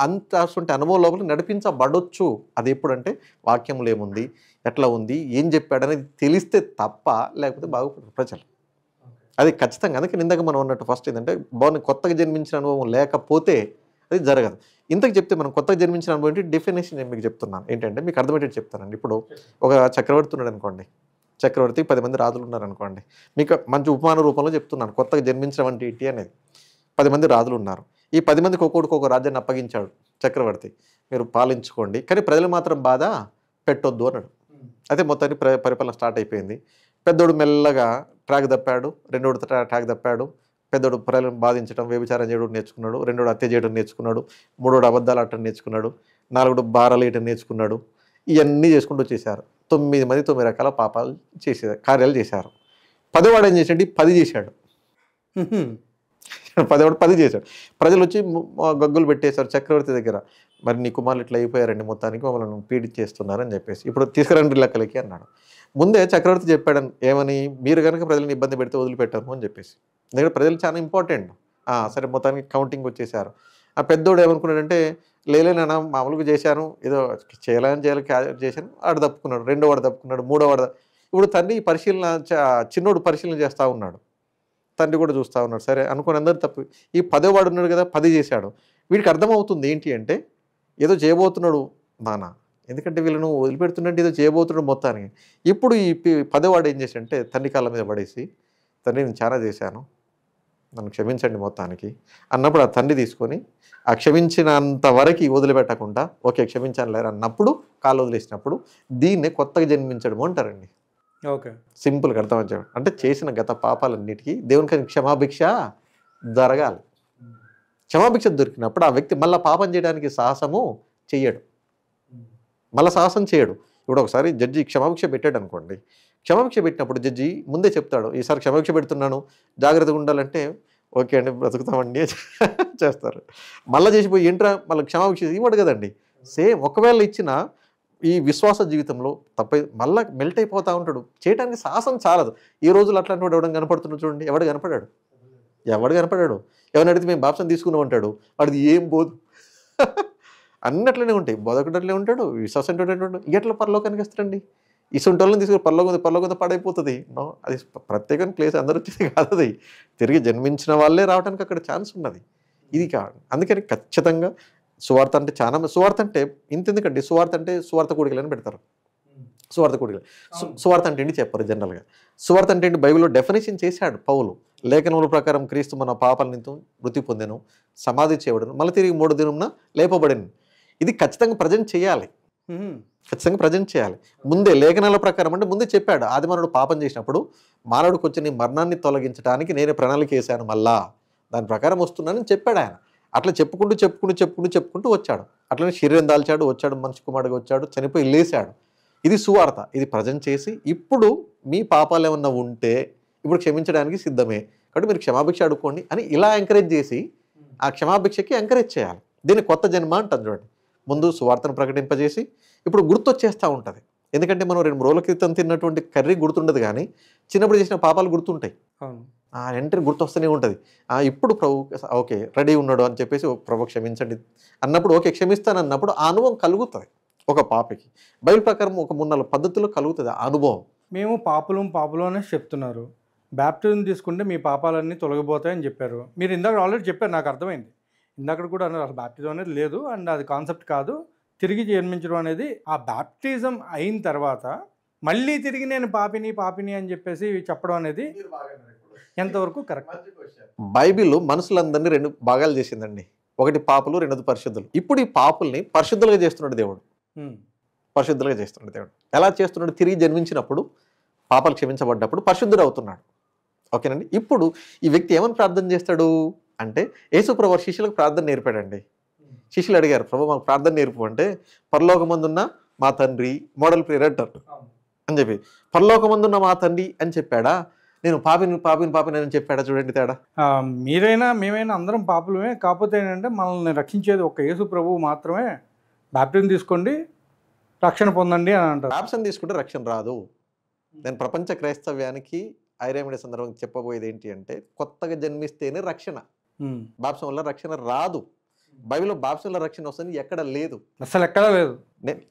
అంతటి అనుభవం లోపల నడిపించబడొచ్చు. అది ఎప్పుడంటే వాక్యంలో ఏముంది, ఎట్లా ఉంది, ఏం చెప్పాడనేది తెలిస్తే తప్ప, లేకపోతే బాగుపడరు ప్రజలు. అది ఖచ్చితంగా. అందుకే ఇందాక మనం అన్నట్టు ఫస్ట్ ఏంటంటే, కొత్తగా జన్మించిన అనుభవం లేకపోతే అది జరగదు. ఇంతకు చెప్తే మనం కొత్తగా జన్మించిన అనుభవం ఏంటి, డెఫినేషన్ నేను మీకు చెప్తున్నాను. ఏంటంటే మీకు అర్థమయ్యేది చెప్తానండి. ఇప్పుడు ఒక చక్రవర్తి ఉన్నాడు అనుకోండి, చక్రవర్తికి 10 మంది రాజులు ఉన్నారనుకోండి, మీకు మంచి ఉపమాన రూపంలో చెప్తున్నాను కొత్తగా జన్మించడం అంటే ఏంటి అనేది. 10 మంది రాజులు ఉన్నారు. ఈ 10 మందికి ఒక్కొక్కడికి ఒక రాజ్యాన్ని అప్పగించాడు చక్రవర్తి, మీరు పాలించుకోండి, కానీ ప్రజలు మాత్రం బాధ పెట్టొద్దు అన్నాడు. అయితే మొత్తాన్ని పరిపాలన స్టార్ట్ అయిపోయింది. పెద్దోడు మెల్లగా ట్రాక్ తప్పాడు, రెండోడు ట్రాక్ తప్పాడు. పెద్దోడు ప్రజలను బాధించడం, వ్యభిచారం చేయడం నేర్చుకున్నాడు, రెండోడు హత్య చేయడం నేర్చుకున్నాడు, మూడోడు అబద్ధాలు ఆడటం నేర్చుకున్నాడు, నాలుగోడు భారాలు వేయటం నేర్చుకున్నాడు. ఇవన్నీ చేసుకుంటూ వచ్చేసారు. 9 మంది 9 రకాల పాపాలు కార్యాలు చేశారు. 10వ వాడు ఏం చేశాడు, 10 చేశాడు. 10 చేశాడు. ప్రజలు వచ్చి గగ్గులు పెట్టేశారు చక్రవర్తి దగ్గర. మరి నీ కుమారులు ఇట్లా అయిపోయారండి, మొత్తానికి మమ్మల్ని పీడించేస్తున్నారని చెప్పేసి, ఇప్పుడు తీసుకురండి లెక్కలకి అన్నాడు. ముందే చక్రవర్తి చెప్పాడు ఏమని, మీరు కనుక ప్రజలను ఇబ్బంది పెడితే వదిలిపెట్టారు అని చెప్పేసి. ఎందుకంటే ప్రజలు చాలా ఇంపార్టెంట్. సరే మొత్తానికి కౌంటింగ్ వచ్చేసారు. ఆ పెద్దోడు ఏమనుకున్నాడంటే, లేనా మామూలుగా చేశాను, ఏదో చేయాలని చేశాను, ఆడు తప్పుకున్నాడు, రెండో వాడు తప్పుకున్నాడు, మూడో వాడు. ఇప్పుడు తండ్రి చిన్నోడు పరిశీలన చేస్తూ ఉన్నాడు, తండ్రి కూడా చూస్తూ ఉన్నాడు. సరే అనుకుని అందరూ తప్పు. ఈ 10వ వాడు ఉన్నాడు కదా, 10 చేశాడు. వీడికి అర్థమవుతుంది ఏంటి అంటే, ఏదో చేయబోతున్నాడు నాన్న, ఎందుకంటే వీళ్ళను వదిలిపెడుతున్నట్టు ఏదో చేయబోతున్నాడు మొత్తానికి. ఇప్పుడు ఈ 10వ వాడు ఏం చేశాడంటే, తండ్రి కాళ్ళ మీద పడేసి, తండ్రి నేను చాలా చేశాను, నన్ను క్షమించండి మొత్తానికి అన్నప్పుడు, ఆ తండ్రి తీసుకొని ఆ క్షమించినంత వరకు వదిలిపెట్టకుండా, ఓకే క్షమించాను లేరు అన్నప్పుడు, కాళ్ళు వదిలేసినప్పుడు, దీన్నే కొత్తగా జన్మించడం అంటారండి. ఓకే, సింపుల్గా అర్థమని అంటే చేసిన గత పాపాలన్నిటికీ దేవునికి క్షమాభిక్ష జరగాలి. క్షమాభిక్ష దొరికినప్పుడు ఆ వ్యక్తి మళ్ళీ పాపం చేయడానికి సాహసము చెయ్యడు, మళ్ళీ సాహసం చేయడు. ఇప్పుడు ఒకసారి జడ్జి క్షమాభిక్ష పెట్టాడు అనుకోండి, క్షమాభిక్ష పెట్టినప్పుడు జడ్జి ముందే చెప్తాడు, ఈసారి క్షమాభిక్ష పెడుతున్నాను జాగ్రత్తగా ఉండాలంటే, ఓకే అండి బ్రతుకుతామండి చేస్తారు. మళ్ళీ చేసిపోయి ఏంట్రా మళ్ళీ క్షమాభిక్ష ఇవ్వడు కదండి. సేమ్ ఒకవేళ ఇచ్చిన ఈ విశ్వాస జీవితంలో మళ్ళీ మెల్ట్ అయిపోతూ ఉంటాడు, చేయడానికి సాహసం చాలదు. ఈ రోజులు అట్లాంటి వాడు ఎవడం కనపడుతున్నాడు చూడండి, ఎవడు కనపడాడు. ఎవరిని అడిగితే మేము బాప్సం తీసుకున్నాం అంటాడు, వాడిది ఏం బోధు. అన్నట్లనే ఉంటాయి, బోధకుడట్లే ఉంటాడు, విశ్వాసం ఉంటాడు. ఎట్లా పరలోకానికి వస్తారండి? ఇసుంటి వాళ్ళని తీసుకుని పరలోకంతో పాడైపోతుంది. అది ప్రత్యేకమైన ప్లేస్, అందరూ వచ్చేది కాదు. అది తిరిగి జన్మించిన వాళ్ళే రావడానికి అక్కడ ఛాన్స్ ఉన్నది. ఇది కాదు. అందుకని ఖచ్చితంగా సువార్త అంటే చాలా సువార్త అంటే ఇంతెందుకండి, సువార్త అంటే సువార్త కూడికలని పెడతారు. సువార్త కూడికలు. సువార్త అంటే ఏంటి చెప్పరు జనరల్గా. సువార్త అంటే ఏంటి బైబిల్లో డెఫినేషన్ చేశాడు పౌలు. లేఖనముల ప్రకారం క్రీస్తు మన పాపాల నిమిత్తం మృతి పొందెను, సమాధి చేయబడను, మళ్ళీ తిరిగి 3 దినమున లేపబడెను. ఇది ఖచ్చితంగా ప్రజెంట్ చేయాలి. ఖచ్చితంగా ప్రజెంట్ చేయాలి. ముందే లేఖనాల ప్రకారం అంటే ముందే చెప్పాడు. ఆదిమానవుడు పాపం చేసినప్పుడు మానవుడికి వచ్చి నీ మరణాన్ని తొలగించడానికి నేనే ప్రణాళిక వేశాను, మళ్ళా దాని ప్రకారం వస్తున్నానని చెప్పాడు ఆయన. అట్లా చెప్పుకుంటూ వచ్చాడు. అట్లనే శరీరం దాల్చాడు, వచ్చాడు, మనిషి కుమారుడిగా వచ్చాడు, చనిపోయి లేచాడు. ఇది సువార్త. ఇది ప్రజెంట్ చేసి ఇప్పుడు మీ పాపాలు ఏమన్నా ఉంటే ఇప్పుడు క్షమించడానికి సిద్ధమే, కాబట్టి మీరు క్షమాభిక్ష అడుక్కోండి అని ఇలా ఎంకరేజ్ చేసి ఆ క్షమాభిక్షకి ఎంకరేజ్ చేయాలి. దీన్ని కొత్త జన్మ అంటారు చూడండి. ముందు సువార్తను ప్రకటింపజేసి ఇప్పుడు గుర్తొచ్చేస్తూ ఉంటుంది. ఎందుకంటే మనం 2 రోజుల క్రితం తిన్నటువంటి కర్రీ గుర్తుండదు, కానీ చిన్నప్పుడు చేసిన పాపాలు గుర్తుంటాయి. వెంటనే గుర్తొస్తూనే ఉంటుంది. ఇప్పుడు ప్రభు ఓకే రెడీ ఉన్నాడు అని చెప్పేసి ప్రభు క్షమించండి అన్నప్పుడు ఓకే క్షమిస్తాను అన్నప్పుడు ఆ అనుభవం కలుగుతుంది ఒక పాపకి. బైబిల్ ప్రకారం ఒక 3-4 పద్ధతుల్లో కలుగుతుంది ఆ అనుభవం. మేము పాపులు అనేసి చెప్తున్నారు. బ్యాప్టిజం తీసుకుంటే మీ పాపాలన్నీ తొలగిపోతాయని చెప్పారు. మీరు ఇందాక ఆల్రెడీ చెప్పారు, నాకు అర్థమైంది. ఇందాక కూడా అన్నారు అసలు బ్యాప్టిజం అనేది లేదు అండ్ అది కాన్సెప్ట్ కాదు. తిరిగి జన్మించడం అనేది ఆ బ్యాప్టిజం అయిన తర్వాత మళ్ళీ తిరిగి నేను పాపిని అని చెప్పేసి చెప్పడం అనేది ఎంతవరకు కరెక్ట్? బైబిల్ మనుషులందరినీ 2 భాగాలు చేసిందండి. ఒకటి పాపులు, రెండోది పరిశుద్ధులు. ఇప్పుడు ఈ పాపుల్ని పరిశుద్ధులుగా చేస్తున్నాడు దేవుడు. పరిశుద్ధులుగా చేస్తున్నాడు దేవుడు. ఎలా చేస్తున్నాడు? తిరిగి జన్మించినప్పుడు పాపాలు క్షమించబడ్డప్పుడు పరిశుద్ధుడు అవుతున్నాడు. ఓకేనండి. ఇప్పుడు ఈ వ్యక్తి ఏమని ప్రార్థన చేస్తాడు అంటే యేసు ప్రభు శిష్యులకు ప్రార్థన నేర్పాడండి. శిష్యులు అడిగారు, ప్రభు మాకు ప్రార్థన నేర్పు అంటే పరలోకమందున్న మా తండ్రి మోడల్ ప్రేయర్ అంటారు అని చెప్పి పరలోకమందున్న మా తండ్రి అని చెప్పాడా, నేను పాపిని అని చెప్పాడా? చూడండి తేడా. మీరైనా మేమైనా అందరం పాపులమే. కాకపోతే ఏంటంటే మనల్ని రక్షించేది ఒక యేసు ప్రభువు మాత్రమే. బ్యాప్టిజం తీసుకోండి రక్షణ పొందండి అని అంటారు. బ్యాప్టిజం తీసుకుంటే రక్షణ రాదు. నేను ప్రపంచ క్రైస్తవ్యానికి ఐరామిడే సందర్భంగా చెప్పబోయేది ఏంటి అంటే కొత్తగా జన్మిస్తేనే రక్షణ. బాప్సం వల్ల రక్షణ రాదు. బైబిల్లో బాప్సం వల్ల రక్షణ వస్తుంది ఎక్కడ లేదు, అసలు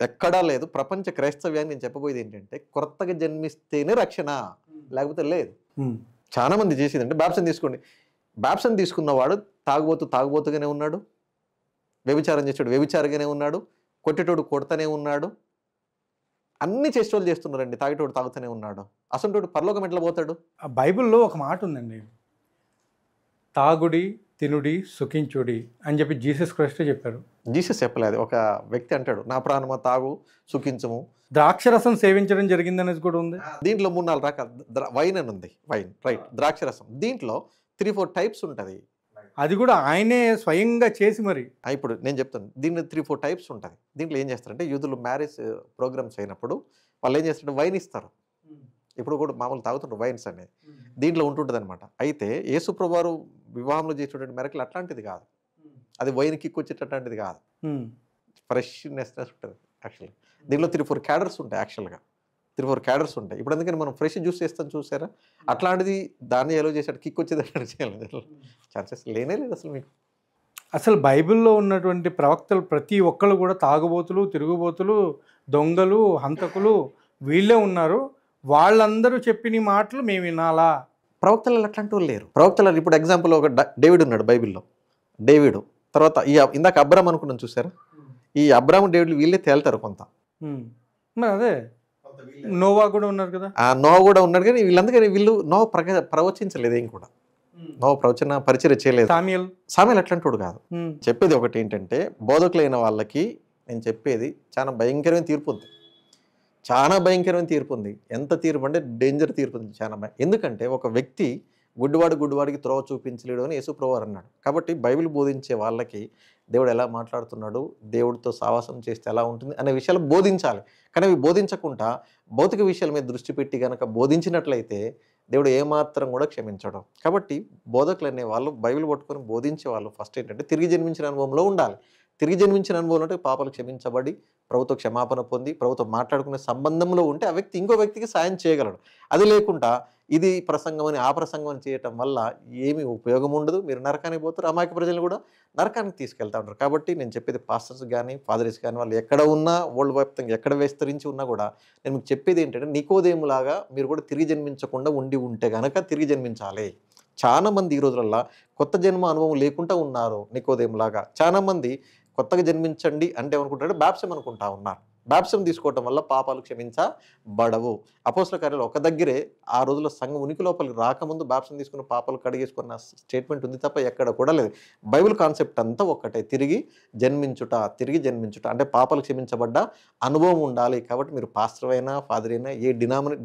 ఎక్కడా లేదు. ప్రపంచ క్రైస్తవ్యాన్ని నేను చెప్పబోయేది ఏంటంటే కొత్తగా జన్మిస్తేనే రక్షణ, లేకపోతే లేదు. చాలా మంది చేసేది అంటే బాప్సం తీసుకోండి. బాప్సం తీసుకున్నవాడు తాగుబోతుగానే ఉన్నాడు, వ్యభిచారం చేసేవాడు వ్యభిచారంగానే ఉన్నాడు, కొట్టేటోడు కొడతానే ఉన్నాడు, అన్ని చేసేటోళ్ళు చేస్తున్నారండి. తాగేటోడు తాగుతూనే ఉన్నాడు. అసలు పరలోకం ఎట్లా పోతాడు? బైబిల్లో ఒక మాట ఉందండి, తాగుడి తినుడి సుఖించుడి అని చెప్పి జీసస్ క్రైస్ట్ చెప్పారు. జీసస్ చెప్పలేదు, ఒక వ్యక్తి అంటాడు నా ప్రాణమా తాగు సుఖించము. ద్రాక్షరసం సేవించడం జరిగింది అనేది కూడా ఉంది. దీంట్లో 3-4 రకాల వైన్ అని ఉంది. వైన్ రైట్, ద్రాక్షరసం. దీంట్లో 3-4 టైప్స్ ఉంటుంది. అది కూడా ఆయనే స్వయంగా చేసి మరి. ఇప్పుడు నేను చెప్తాను, దీంట్లో 3-4 టైప్స్ ఉంటుంది. దీంట్లో ఏం చేస్తారంటే యూదులు మ్యారేజ్ ప్రోగ్రామ్స్ అయినప్పుడు వాళ్ళు ఏం చేస్తారంటే వైన్ ఇస్తారు. ఇప్పుడు కూడా మామూలు తాగుతుంటారు వైన్స్ అనేది. దీంట్లో ఉంటుంటుంది అనమాట. అయితే యేసుప్రభువారు వివాహంలో చేసేటువంటి మెరకలు అట్లాంటిది కాదు. అది వైన్ కిక్ వచ్చేటటువంటిది కాదు. ఫ్రెష్నెస్ ఉంటుంది యాక్చువల్గా. దీంట్లో 3-4 క్యాడర్స్ ఉంటాయి. యాక్చువల్గా 3-4 క్యాడర్స్ ఉంటాయి. ఇప్పుడు అందుకని మనం ఫ్రెష్ జ్యూస్ చేస్తాం చూసారా, అట్లాంటిది దాన్ని ఎలా చేసాడు కిక్ వచ్చేది చేయాలి. ఛాన్సెస్ లేనే లేదు అసలు మీకు. అసలు బైబిల్లో ఉన్నటువంటి ప్రవక్తలు ప్రతి ఒక్కరు కూడా తాగుబోతులు, తిరుగుబోతులు, దొంగలు, హంతకులు వీళ్ళే ఉన్నారు. వాళ్ళందరూ చెప్పిన మాటలు మేము వినాలా? ప్రవక్తలు అట్లాంటి వాళ్ళు లేరు. ప్రవక్తలు ఇప్పుడు ఎగ్జాంపుల్ ఒక డేవిడ్ ఉన్నాడు బైబిల్లో. డేవిడ్ తర్వాత ఇందాక అబ్రామ్ అనుకున్నాను చూసారా, ఈ అబ్రామ్ డేవిడ్ వీళ్ళే తేల్తారు కొంత. అదే నోవా కూడా ఉన్నారు కదా. నోవా కూడా ఉన్నాడు, కానీ వీళ్ళందుకని నోవా ప్రవచించలేదు. ఏం కూడా నోవా పరిచయం చేయలేదు. సామ్యుయేల్ అట్లాంటి కాదు. చెప్పేది ఒకటి ఏంటంటే బోధకులైన వాళ్ళకి నేను చెప్పేది చాలా భయంకరమైన తీర్పు ఉంది. చాలా భయంకరమైన తీర్పు ఉంది. ఎంత తీర్పు అంటే డేంజర్ తీర్పు ఉంది చాలా. ఎందుకంటే ఒక వ్యక్తి గుడ్డివాడికి త్రోవ చూపించలేడు అని యేసుప్రభువారు అన్నాడు. కాబట్టి బైబిల్ బోధించే వాళ్ళకి దేవుడు ఎలా మాట్లాడుతున్నాడు, దేవుడితో సావాసం చేస్తే ఎలా ఉంటుంది అనే విషయాలు బోధించాలి. కానీ అవి బోధించకుండా భౌతిక విషయాల మీద దృష్టి పెట్టి కనుక బోధించినట్లయితే దేవుడు ఏమాత్రం కూడా క్షమించడం. కాబట్టి బోధకులు అనే వాళ్ళు బైబిల్ పట్టుకొని బోధించే వాళ్ళు ఫస్ట్ ఏంటంటే తిరిగి జన్మించిన అనుభవంలో ఉండాలి. తిరిగి జన్మించిన అనుభవం అంటే పాపాలు క్షమించబడి ప్రభుత్వ క్షమాపణ పొంది ప్రభుత్వం మాట్లాడుకునే సంబంధంలో ఉంటే ఆ వ్యక్తి ఇంకో వ్యక్తికి సాయం చేయగలడు. అది లేకుండా ఇది ప్రసంగం అని ఆ ప్రసంగం అని చేయటం వల్ల ఏమీ ఉపయోగం ఉండదు. మీరు నరకానికి పోతారు, అమాయక ప్రజలు కూడా నరకానికి తీసుకెళ్తా ఉంటారు. కాబట్టి నేను చెప్పేది పాస్టర్స్ కానీ ఫాదర్స్ కానీ వాళ్ళు ఎక్కడ ఉన్నా వరల్డ్ వ్యాప్తంగా ఎక్కడ విస్తరించి ఉన్నా కూడా నేను మీకు చెప్పేది ఏంటంటే నికోదేములాగా మీరు కూడా తిరిగి జన్మించకుండా ఉంటే కనుక తిరిగి జన్మించాలి. చాలామంది ఈ రోజులలో కొత్త జన్మ అనుభవం లేకుండా ఉన్నారు నికోదేములాగా. చాలామంది కొత్తగా జన్మించండి అంటే ఏమనుకుంటారు, బ్యాప్టిజం అనుకుంటా ఉన్నారు. బాప్టిజం తీసుకోవటం వల్ల పాపాలు క్షమించబడవు. అపోస్తల కార్యాలు ఒక దగ్గరే ఆ రోజుల్లో సంఘం ఉనికి లోపలికి రాకముందు బాప్టిజం తీసుకున్న పాపాలు కడిగేసుకున్న స్టేట్మెంట్ ఉంది తప్ప ఎక్కడ కూడా లేదు. బైబిల్ కాన్సెప్ట్ అంతా ఒక్కటే, తిరిగి జన్మించుట అంటే పాపాలు క్షమించబడ్డ అనుభవం ఉండాలి. కాబట్టి మీరు పాస్టర్ అయినా ఫాదర్ అయినా ఏ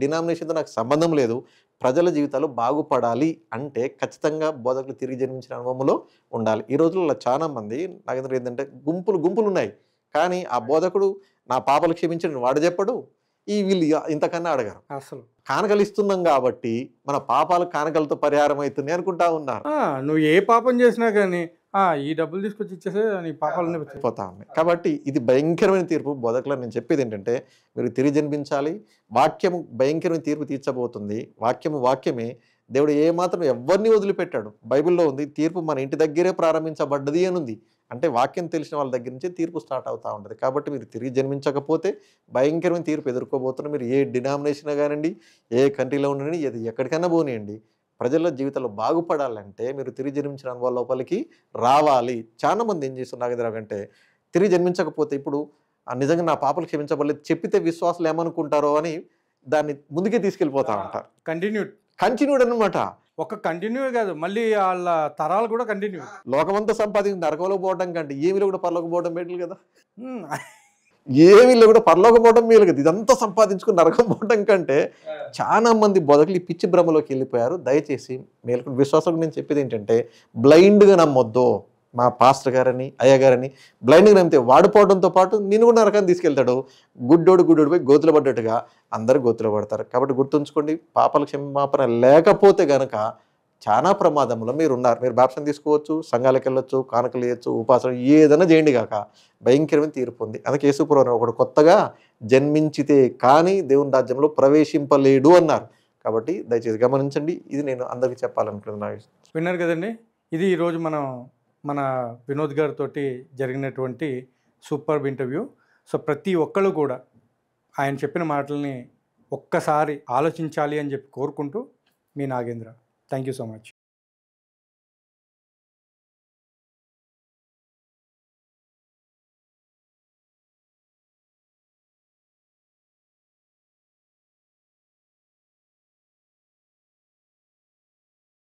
డినామినేషన్తో నాకు సంబంధం లేదు. ప్రజల జీవితాలు బాగుపడాలి అంటే ఖచ్చితంగా బోధకులు తిరిగి జన్మించిన అనుభవంలో ఉండాలి. ఈ రోజుల్లో చాలా మంది నాగేంద్ర ఏంటంటే గుంపులు ఉన్నాయి, కానీ ఆ బోధకుడు నా పాపాలు క్షమించండి వాడు చెప్పడు, ఈ వీళ్ళు ఇంతకన్నా అడగరు. అసలు కానుకలు ఇస్తున్నాం కాబట్టి మన పాపాలు కానుకలతో పరిహారం అవుతున్నాయి అనుకుంటా ఉన్నారు. నువ్వు ఏ పాపం చేసినా కానీ ఈ డబ్బులు తీసుకొచ్చి ఇచ్చేసే నీ పాపాలన్నీ పోతా ఉన్నాయి. కాబట్టి ఇది భయంకరమైన తీర్పు. బోధకులు నేను చెప్పేది ఏంటంటే మీరు తిరిగి జన్మించాలి. వాక్యము భయంకరమైన తీర్పు తీర్చబోతుంది. వాక్యమే. దేవుడు ఏమాత్రం ఎవరిని వదిలిపెట్టాడు. బైబిల్లో ఉంది, తీర్పు మన ఇంటి దగ్గరే ప్రారంభించబడ్డది అని ఉంది. అంటే వాక్యం తెలిసిన వాళ్ళ దగ్గర నుంచే తీర్పు స్టార్ట్ అవుతూ ఉంటుంది. కాబట్టి మీరు తిరిగి జన్మించకపోతే భయంకరమైన తీర్పు ఎదుర్కోబోతున్నారు. మీరు ఏ డినామినేషన్ కానివ్వండి, ఏ కంట్రీలో ఉండండి, ఏది ఎక్కడికైనా పోనీయండి, ప్రజల జీవితాలు బాగుపడాలంటే మీరు తిరిగి జన్మించిన అనుభవాల లోపలికి రావాలి. చాలా మంది ఏం చేస్తున్నారు అంటే తిరిగి జన్మించకపోతే ఇప్పుడు నిజంగా నా పాపలు క్షమించబడలేదు చెప్పితే విశ్వాసులు ఏమనుకుంటారో అని దాన్ని ముందుకే తీసుకెళ్ళిపోతా ఉంటారు. కంటిన్యూడ్ అనమాట. ఒక కంటిన్యూ కాదు, మళ్ళీ వాళ్ళ తరాలు కూడా కంటిన్యూ. లోకమంతా సంపాదించి నరకంలో పోవడం కంటే ఏమిలో కూడా పరలోకి పోవడం మేలు కదా. ఏమిలో కూడా పరలోకి పోవడం మేలు కదా. ఇదంతా సంపాదించుకుని నరకం పోవడం కంటే చాలా మంది బోధకులు ఈ పిచ్చి భ్రమలోకి వెళ్ళిపోయారు. దయచేసి మేలుకు విశ్వాసం నేను చెప్పేది ఏంటంటే బ్లైండ్గా నమ్మొద్దు. మా పాస్టర్ గారని అయ్యగారని బ్లైండ్గా నమ్మితే వాడిపోవడంతో పాటు నేను కూడా నరకాన్ని తీసుకెళ్తాడు. గుడ్డోడు పోయి గోతులు పడ్డట్టుగా అందరూ గోతులు పడతారు. కాబట్టి గుర్తుంచుకోండి, పాపాల క్షమాపణ లేకపోతే గనక చాలా ప్రమాదంలో మీరు ఉన్నారు. మీరు బాప్టిజం తీసుకోవచ్చు, సంఘాలకు వెళ్ళొచ్చు, కానుకలు వేయచ్చు, ఉపాసన ఏదైనా చేయండి కాక భయంకరమైన తీర్పు ఉంది. అందుకే యేసుప్రభువు ఒకడు కొత్తగా జన్మించితే కానీ దేవుని రాజ్యంలో ప్రవేశింపలేడు అన్నారు. కాబట్టి దయచేసి గమనించండి. ఇది నేను అందరికీ చెప్పాలనుకుంటున్నాను. విన్నారు కదండి, ఇది ఈరోజు మన వినోద్ గారితో జరిగినటువంటి సూపర్బ్ ఇంటర్వ్యూ. సో ప్రతి ఒక్కళ్ళు కూడా ఆయన చెప్పిన మాటల్ని ఒక్కసారి ఆలోచించాలి అని చెప్పి కోరుకుంటూ మీ Nagendra. Thank you so much.